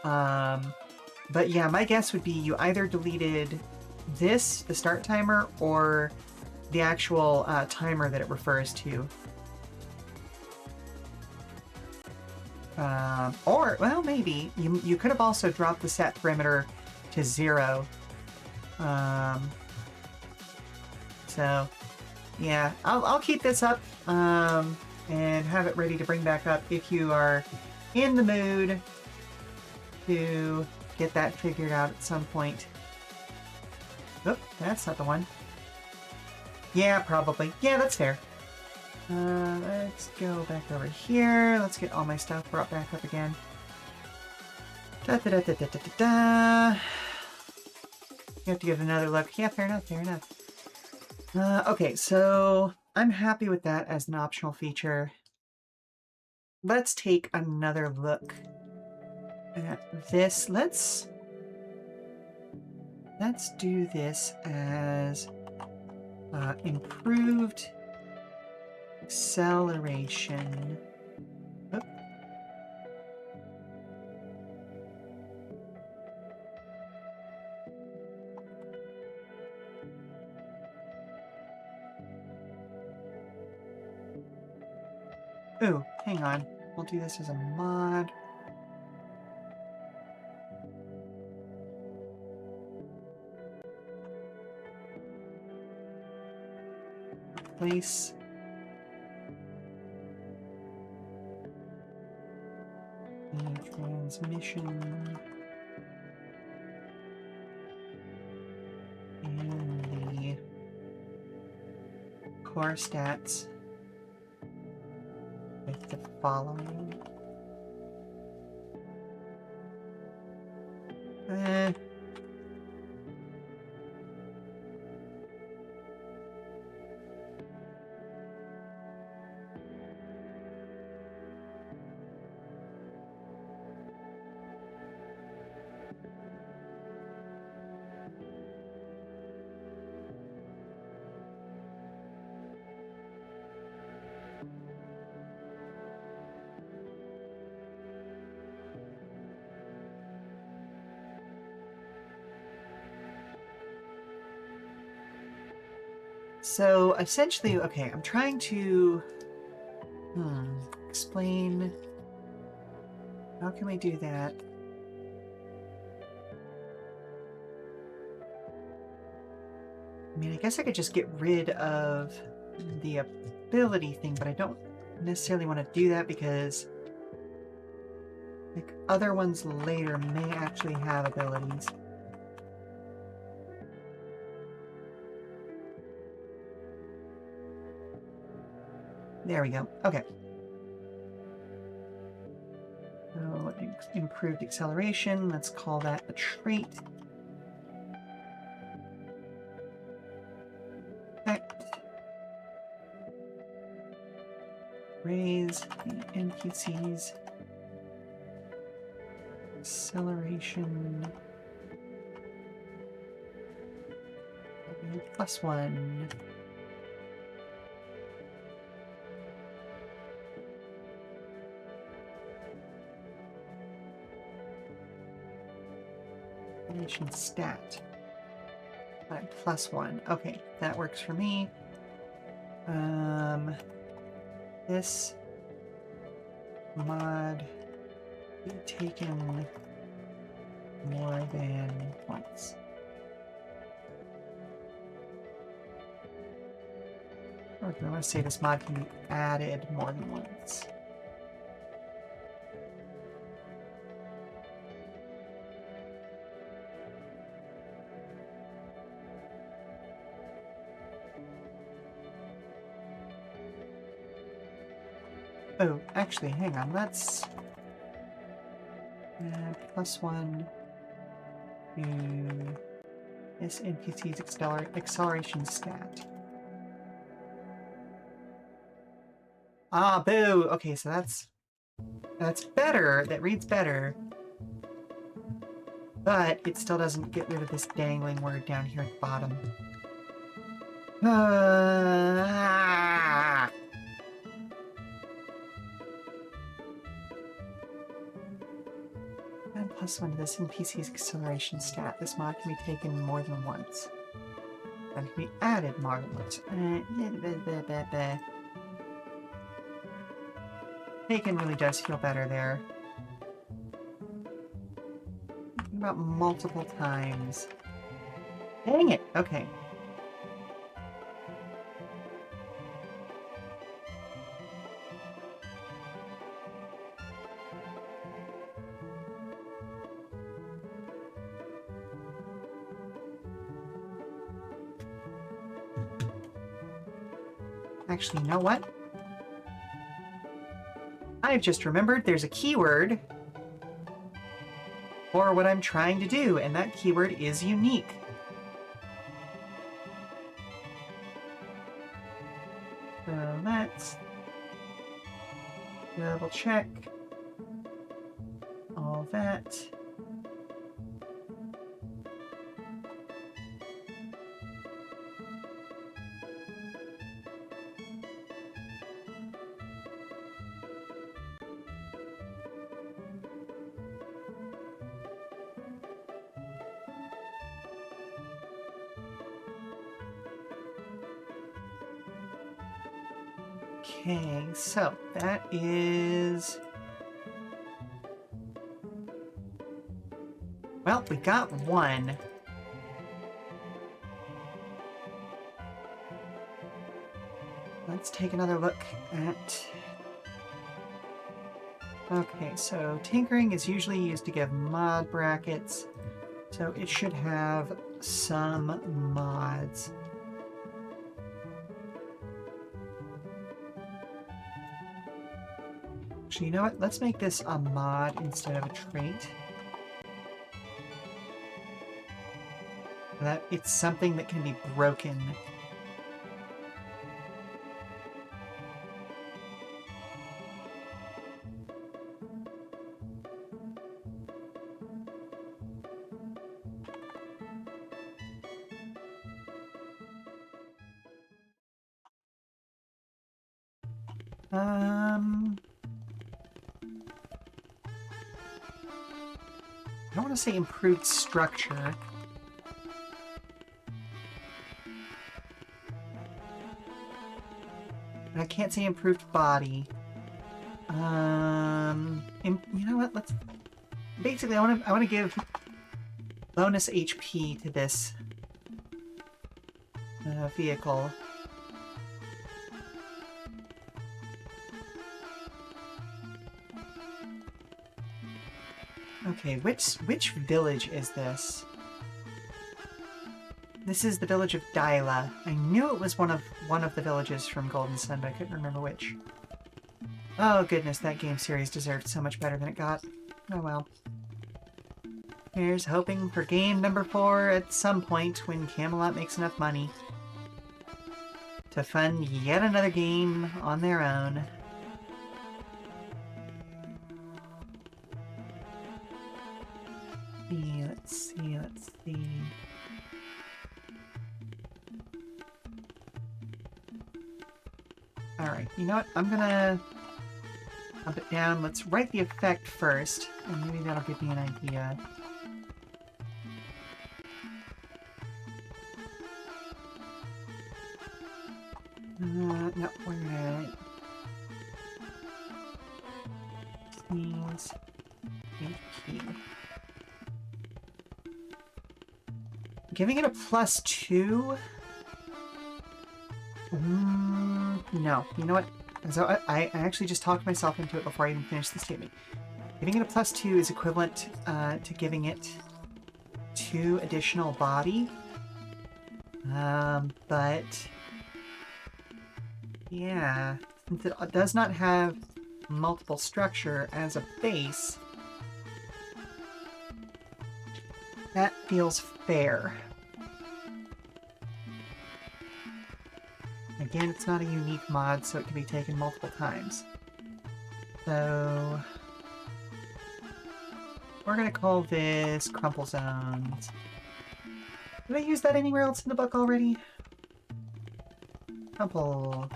But yeah, my guess would be you either deleted this, the start timer, or the actual timer that it refers to. Or, well, maybe. You could have also dropped the set perimeter to 0. So, yeah, I'll keep this up and have it ready to bring back up if you are in the mood to get that figured out at some point. Oh, that's not the one. Yeah, probably. Yeah, that's fair. Let's go back over here. Let's get all my stuff brought back up again. Da-da-da-da-da-da-da. You have to give it another look. Yeah, fair enough, fair enough. Okay, so I'm happy with that as an optional feature. Let's take another look at this. Let's do this as improved acceleration. Oh. Ooh, hang on. We'll do this as a mod. Replace the transmission and the core stats with the following. So essentially, okay, I'm trying to explain how can we do that? I mean, I guess I could just get rid of the ability thing, but I don't necessarily want to do that because like other ones later may actually have abilities. There we go. Okay. So improved acceleration. Let's call that a trait. Effect. Raise the NPCs. Acceleration. +1. Stat. +1. Okay, that works for me. This mod be taken more than once. Or do I want to say this mod can be added more than once? Oh, actually, hang on, let's +1 to this NPC's acceleration stat. Ah, boo! Okay, so that's better. That reads better. But it still doesn't get rid of this dangling word down here at the bottom. And +1 to this NPC's acceleration stat. This mod can be taken more than once. And can be added more than once. Taken really does feel better there. Thinking about multiple times. Dang it! Okay. Actually, you know what? I've just remembered there's a keyword for what I'm trying to do, and that keyword is unique. So let's double check all that. Okay, so that is... Well, we got one. Let's take another look at... Okay, so tinkering is usually used to give mod brackets, so it should have some mods. Actually, you know what? Let's make this a mod instead of a trait. That it's something that can be broken. I don't want to say improved structure. But I can't say improved body. You know what? Let's basically I want to give bonus HP to this vehicle. Okay, which village is this? This is the village of Dyla. I knew it was one of the villages from Golden Sun, but I couldn't remember which. Oh goodness, that game series deserved so much better than it got. Oh well. Here's hoping for game number 4 at some point when Camelot makes enough money to fund yet another game on their own. Let's see. Alright, you know what? I'm gonna up it down. Let's write the effect first, and maybe that'll give me an idea. No, we're gonna... Sneeze. HP. Giving it a +2? No. You know what? So I actually just talked myself into it before I even finished the statement. Giving it a +2 is equivalent to giving it 2 additional body. But... yeah. Since it does not have multiple structure as a base, that feels fair. Again, it's not a unique mod, so it can be taken multiple times. So... we're gonna call this Crumple Zones. Did I use that anywhere else in the book already? Crumple...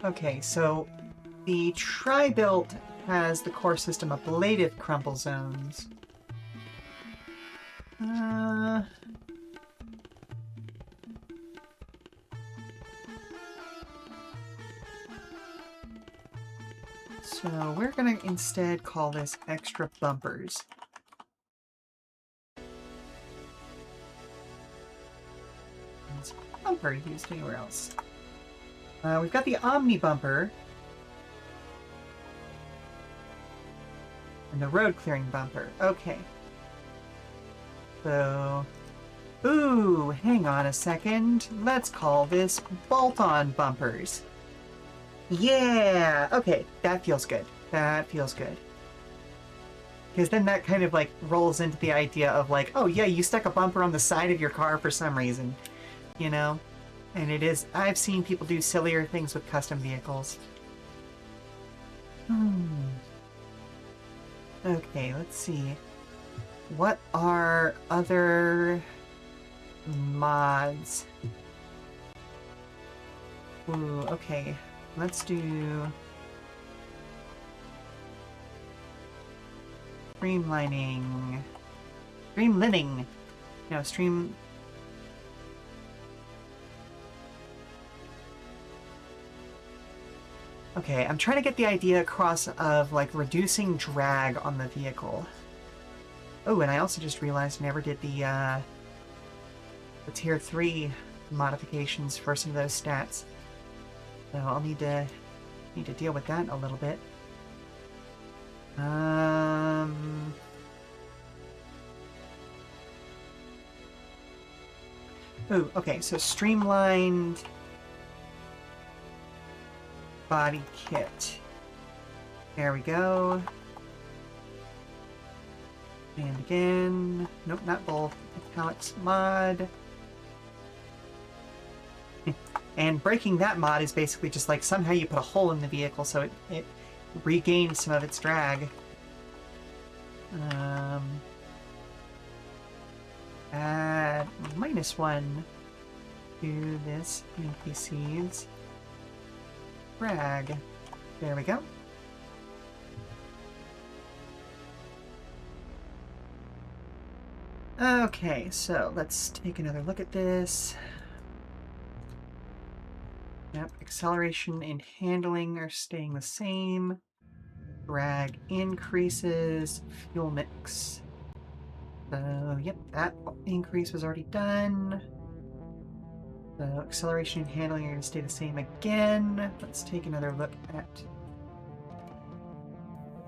Okay, so the Tri-Built has the core system ablative crumple zones. So we're gonna instead call this extra bumpers. It's a bumper used anywhere else. We've got the Omni bumper. And the road clearing bumper. Okay. So... Ooh, hang on a second. Let's call this bolt-on bumpers. Yeah! Okay, that feels good. That feels good. Because then that kind of like rolls into the idea of like, oh yeah, you stuck a bumper on the side of your car for some reason. You know? And it is... I've seen people do sillier things with custom vehicles. Okay, let's see. What are other mods? Ooh, okay. Let's do... Streamlining. Streamlining. No, stream... Okay, I'm trying to get the idea across of, like, reducing drag on the vehicle. Oh, and I also just realized I never did the Tier 3 modifications for some of those stats. So I'll need to deal with that a little bit. Oh, okay, so streamlined body kit. There we go. And again, nope, not both. Italics mod. And breaking that mod is basically just like somehow you put a hole in the vehicle so it regains some of its drag. Add -1 to this NPCs. Drag. There we go. Okay, so let's take another look at this. Yep, acceleration and handling are staying the same. Drag increases, fuel mix. So, yep, that increase was already done. So, acceleration and handling are going to stay the same again. Let's take another look at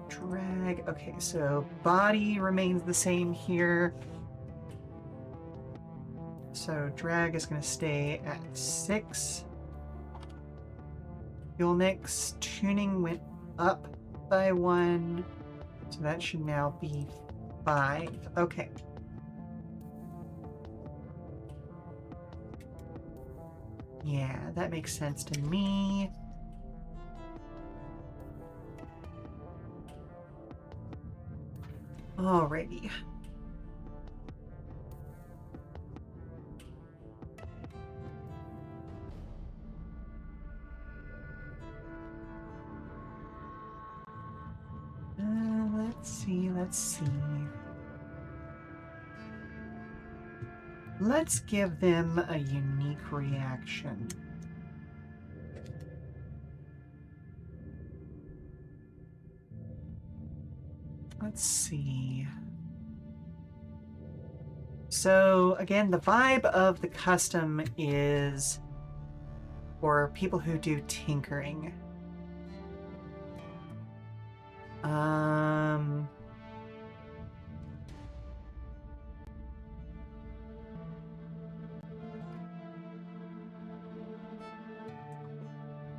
drag. Okay, so body remains the same here. So, drag is going to stay at 6. Fuel mix, tuning went up by 1, so that should now be 5. Okay. Yeah, that makes sense to me. Alrighty. Let's see. Let's give them a unique reaction. Let's see. So, again, the vibe of the custom is for people who do tinkering.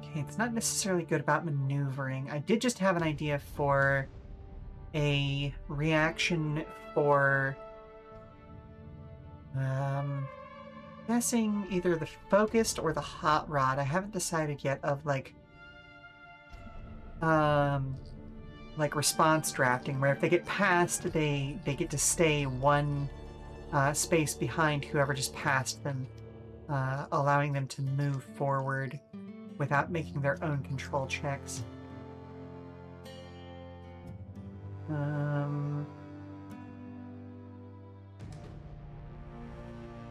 Okay, it's not necessarily good about maneuvering. I did just have an idea for a reaction for guessing either the focused or the hot rod. I haven't decided yet of like response drafting, where if they get passed, they get to stay one space behind whoever just passed them, allowing them to move forward without making their own control checks.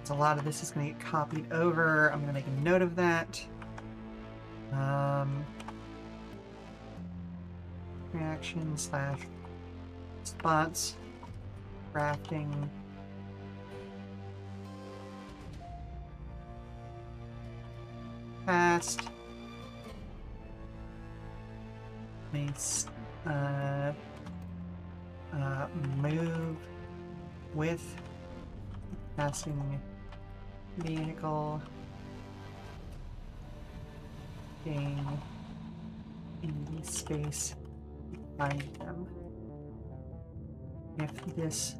So a lot of this is going to get copied over. I'm going to make a note of that. reaction slash response, crafting. Fast. Makes move with passing vehicle. Gain in the space behind them. If this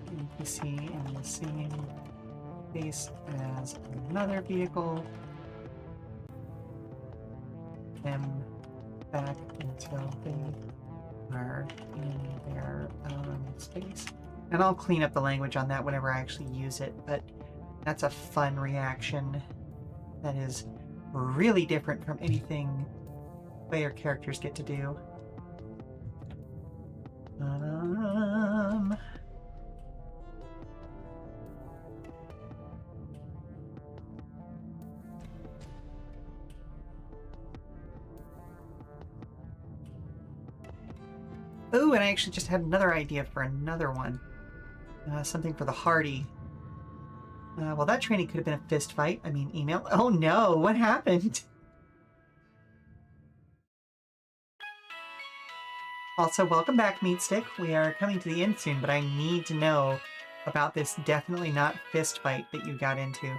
NPC in the same space as another vehicle, them back until they are in their own space. And I'll clean up the language on that whenever I actually use it, but that's a fun reaction that is really different from anything player characters get to do. Oh, and I actually just had another idea for another one. Something for the hardy. Well, that training could have been a fist fight. I mean, email. Oh no, what happened? Also, welcome back, Meatstick. We are coming to the end soon, but I need to know about this definitely not fist fight that you got into.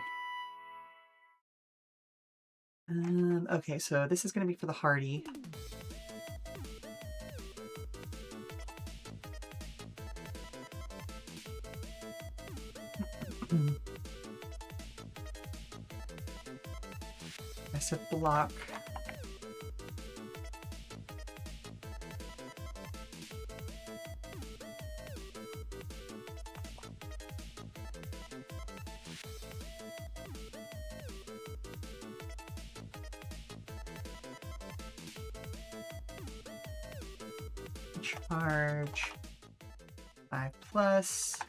Okay, so this is going to be for the hardy. Massive block. Charge 5+.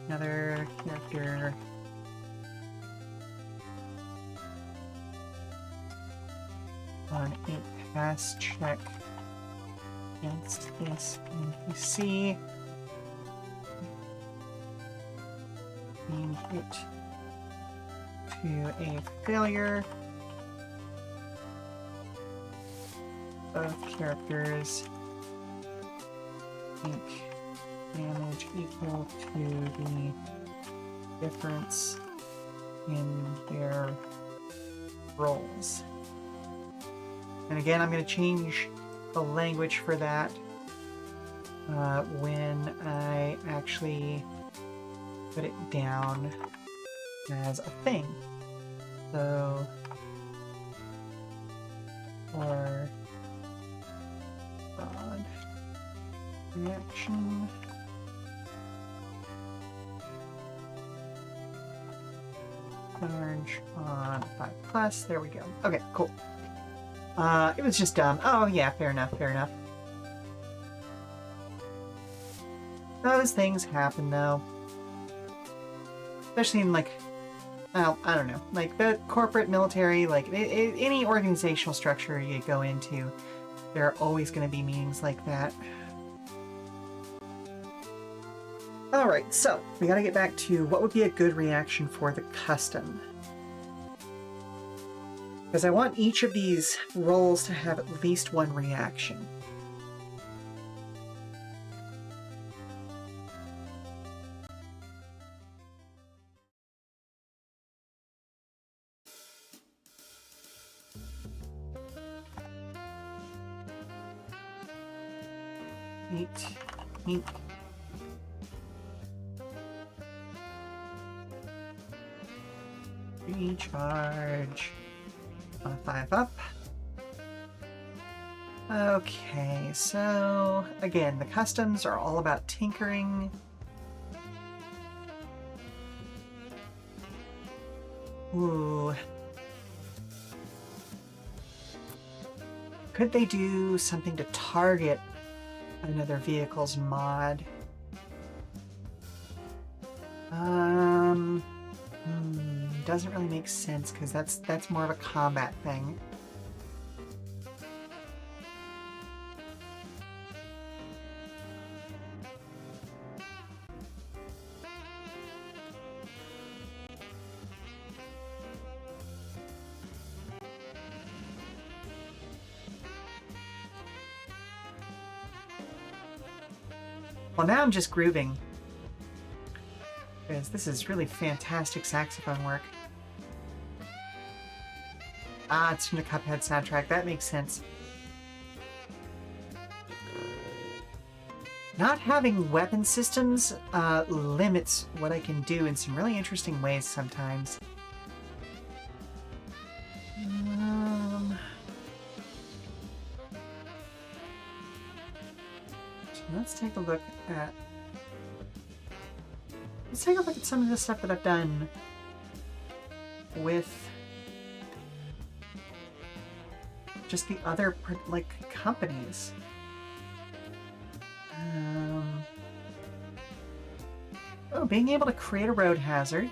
Another character. On a pass check against this NPC. Change it to a failure. Both characters take damage equal to the difference in their rolls. And again, I'm going to change the language for that when I actually put it down as a thing. So, for broad reaction, charge on 5+. There we go. Okay, cool. It was just dumb. Oh yeah, fair enough, fair enough. Those things happen though. Especially in like, well, I don't know, like the corporate military, like any organizational structure you go into, there are always going to be meetings like that. Alright, so we gotta get back to what would be a good reaction for the custom. Because I want each of these roles to have at least one reaction. Eight. Recharge. 5 up. Okay, so again, the customs are all about tinkering. Ooh. Could they do something to target another vehicle's mod? Doesn't really make sense because that's more of a combat thing. Well, now I'm just grooving. Because this is really fantastic saxophone work. Ah, it's from the Cuphead soundtrack. That makes sense. Not having weapon systems limits what I can do in some really interesting ways sometimes. So let's take a look at... Let's take a look at some of the stuff that I've done with just the other, like, companies. Oh, being able to create a road hazard.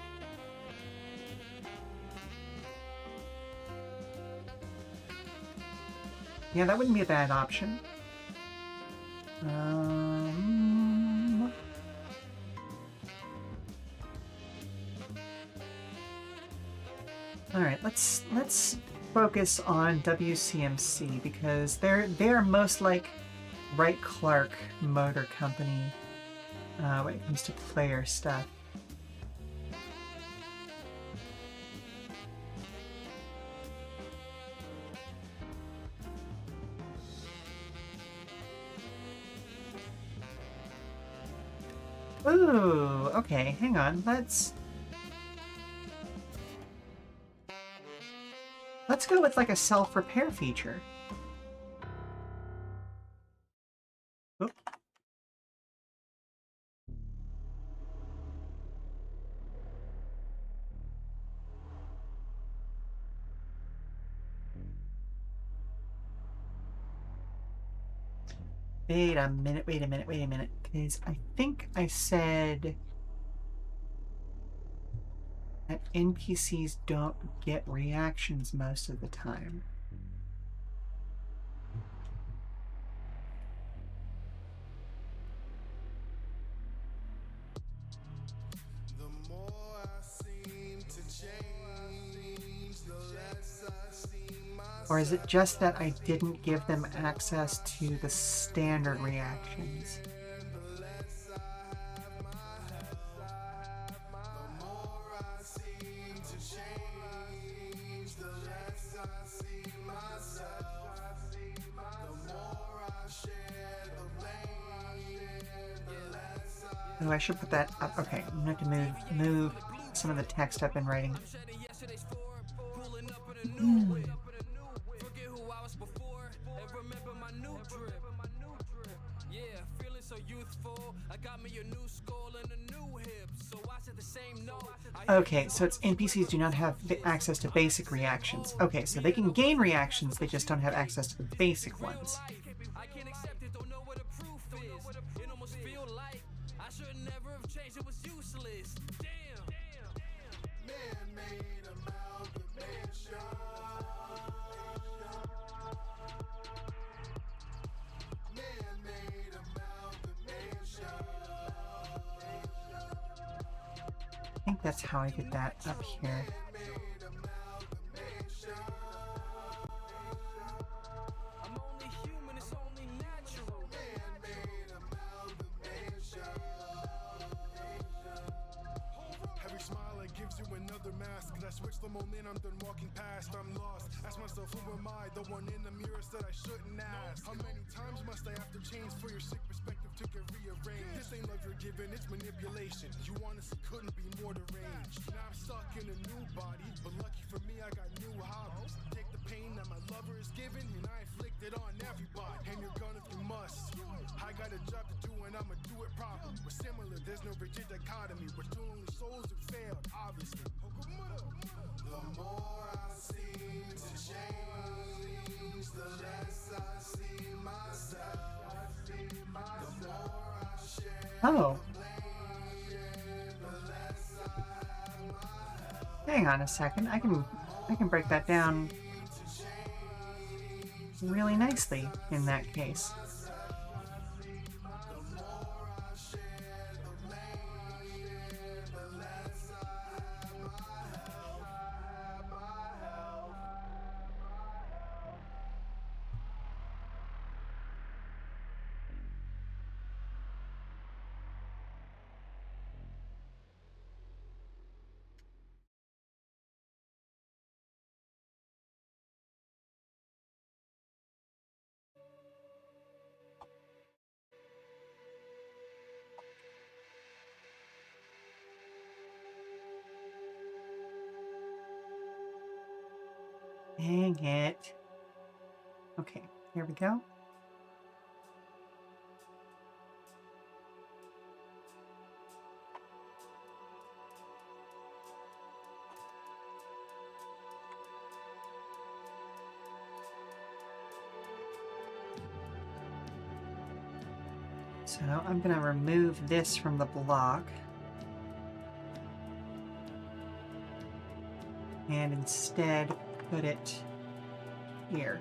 Yeah, that wouldn't be a bad option. Alright, let's focus on WCMC because they're most like Wright Clark Motor Company when it comes to player stuff. Ooh, okay, hang on. Let's go with like a self-repair feature. Oh. Wait a minute, because I think I said that NPCs don't get reactions most of the time. Or is it just that I didn't give them access to the standard reactions? Oh, I should put that up. Okay, I'm going to have to move some of the text I've been writing. Okay, so it's NPCs do not have access to basic reactions. Okay, so they can gain reactions, they just don't have access to the basic ones. I think that's how I did that up here. The moment I'm done walking past, I'm lost. Ask myself, who am I? The one in the mirror said I shouldn't ask. How many times must I have to change for your sick perspective to get rearranged? This ain't love you're giving, it's manipulation. You honestly couldn't be more deranged. Now I'm stuck in a new body, but lucky for me, I got new hobbies. Take the pain that my lover is giving, and I inflict it on everybody. And you're gonna if you must. I got a job to do, and I'ma do it proper. We're similar, there's no rigid dichotomy. We're two only souls who failed, obviously. The more I seem to change, the less I see myself. The more I share Oh. the blame, the less Hang on a second. I can break that down really nicely in that case. Dang it. Okay, here we go. So I'm going to remove this from the block. And instead put it here.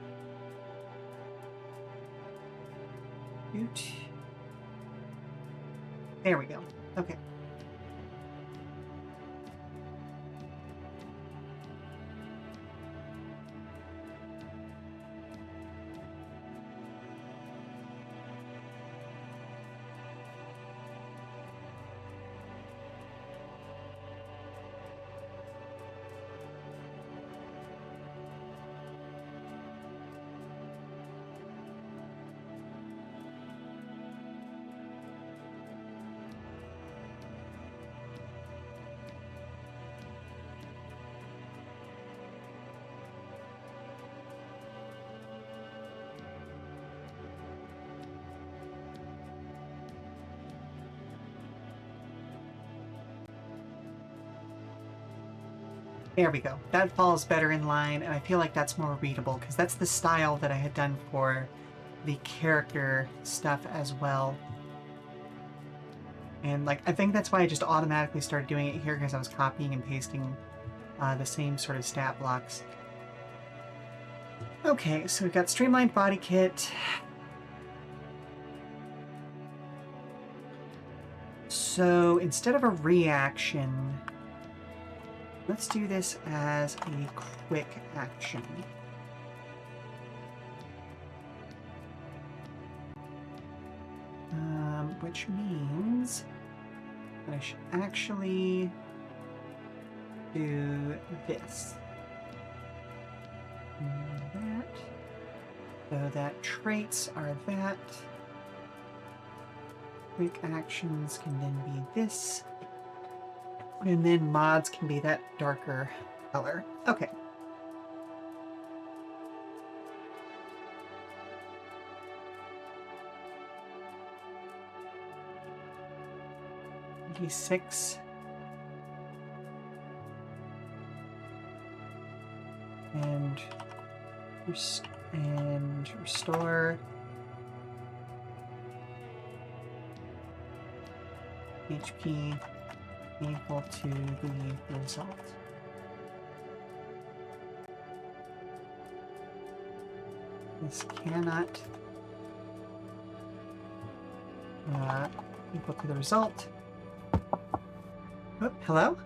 Oot. There we go. Okay. There we go. That falls better in line, and I feel like that's more readable, because that's the style that I had done for the character stuff as well. And, like, I think that's why I just automatically started doing it here, because I was copying and pasting the same sort of stat blocks. Okay, so we've got Streamlined Body Kit. So, instead of a reaction, let's do this as a quick action. Which means that I should actually do this. And that. So that traits are that. Quick actions can then be this. And then mods can be that darker color. Okay. D6. And restore. HP equal to the result. This cannot equal to the result. Oh, hello?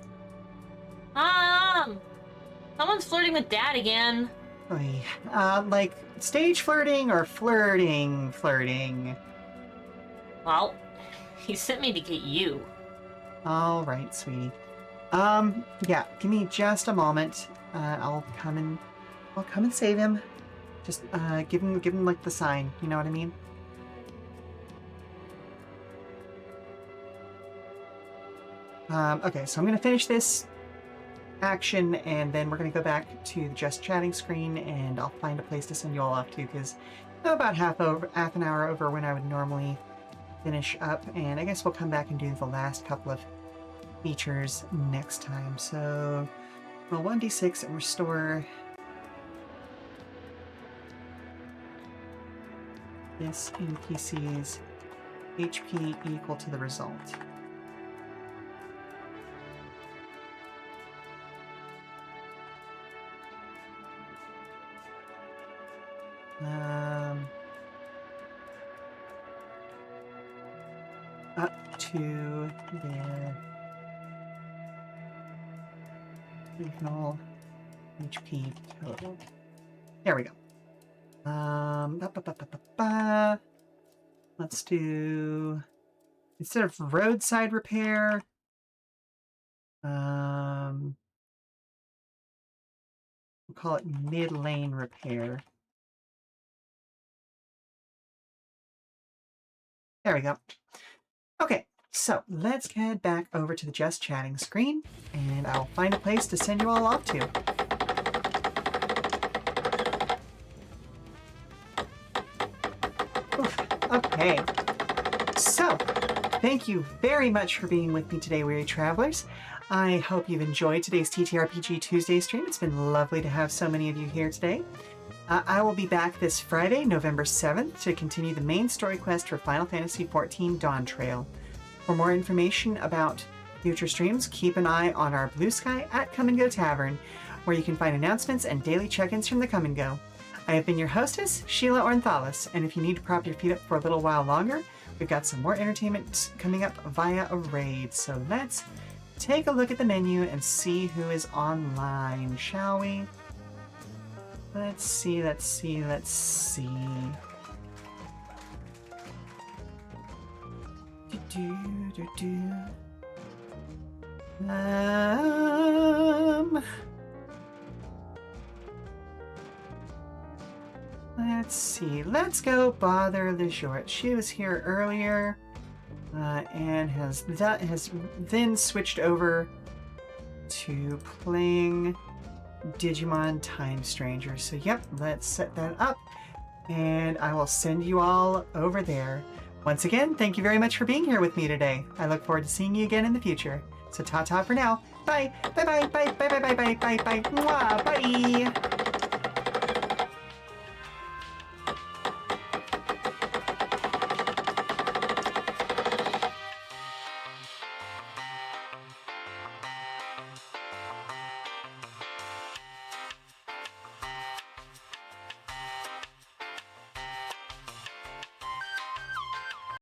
Someone's flirting with Dad again. Oy. Like stage flirting or flirting? Well, he sent me to get you. All right, sweetie. Yeah, give me just a moment. I'll come and save him. Just give him like the sign. You know what I mean? Okay, so I'm gonna finish this action, and then we're gonna go back to the just chatting screen, and I'll find a place to send you all off to, because about half an hour over when I would normally finish up, and I guess we'll come back and do the last couple of features next time. So roll 1d6 and restore this NPC's HP equal to the result. Up to their regional HP total. There we go. Ba, ba, ba, ba, ba, ba. Let's do, instead of roadside repair, we'll call it mid-lane repair. There we go. Okay, so let's head back over to the just chatting screen, and I'll find a place to send you all off to. Oof, okay. So, thank you very much for being with me today, weary travelers. I hope you've enjoyed today's TTRPG Tuesday stream. It's been lovely to have so many of you here today. I will be back this Friday, November 7th, to continue the main story quest for Final Fantasy XIV Dawn Trail. For more information about future streams, keep an eye on our Blue Sky at Come and Go Tavern, where you can find announcements and daily check-ins from the Come and Go. I have been your hostess, Sheela Ornthalis, and if you need to prop your feet up for a little while longer, we've got some more entertainment coming up via a raid. So let's take a look at the menu and see who is online, shall we? Let's see. Let's see. Let's go bother LeJort. She was here earlier, and has then switched over to playing Digimon Time Stranger. So yep, let's set that up, and I will send you all over there. Once again, thank you very much for being here with me today. I look forward to seeing you again in the future. So ta-ta for now. Bye. Bye-bye. Bye. Bye-bye. Bye-bye. Bye-bye. Mwah. Bye.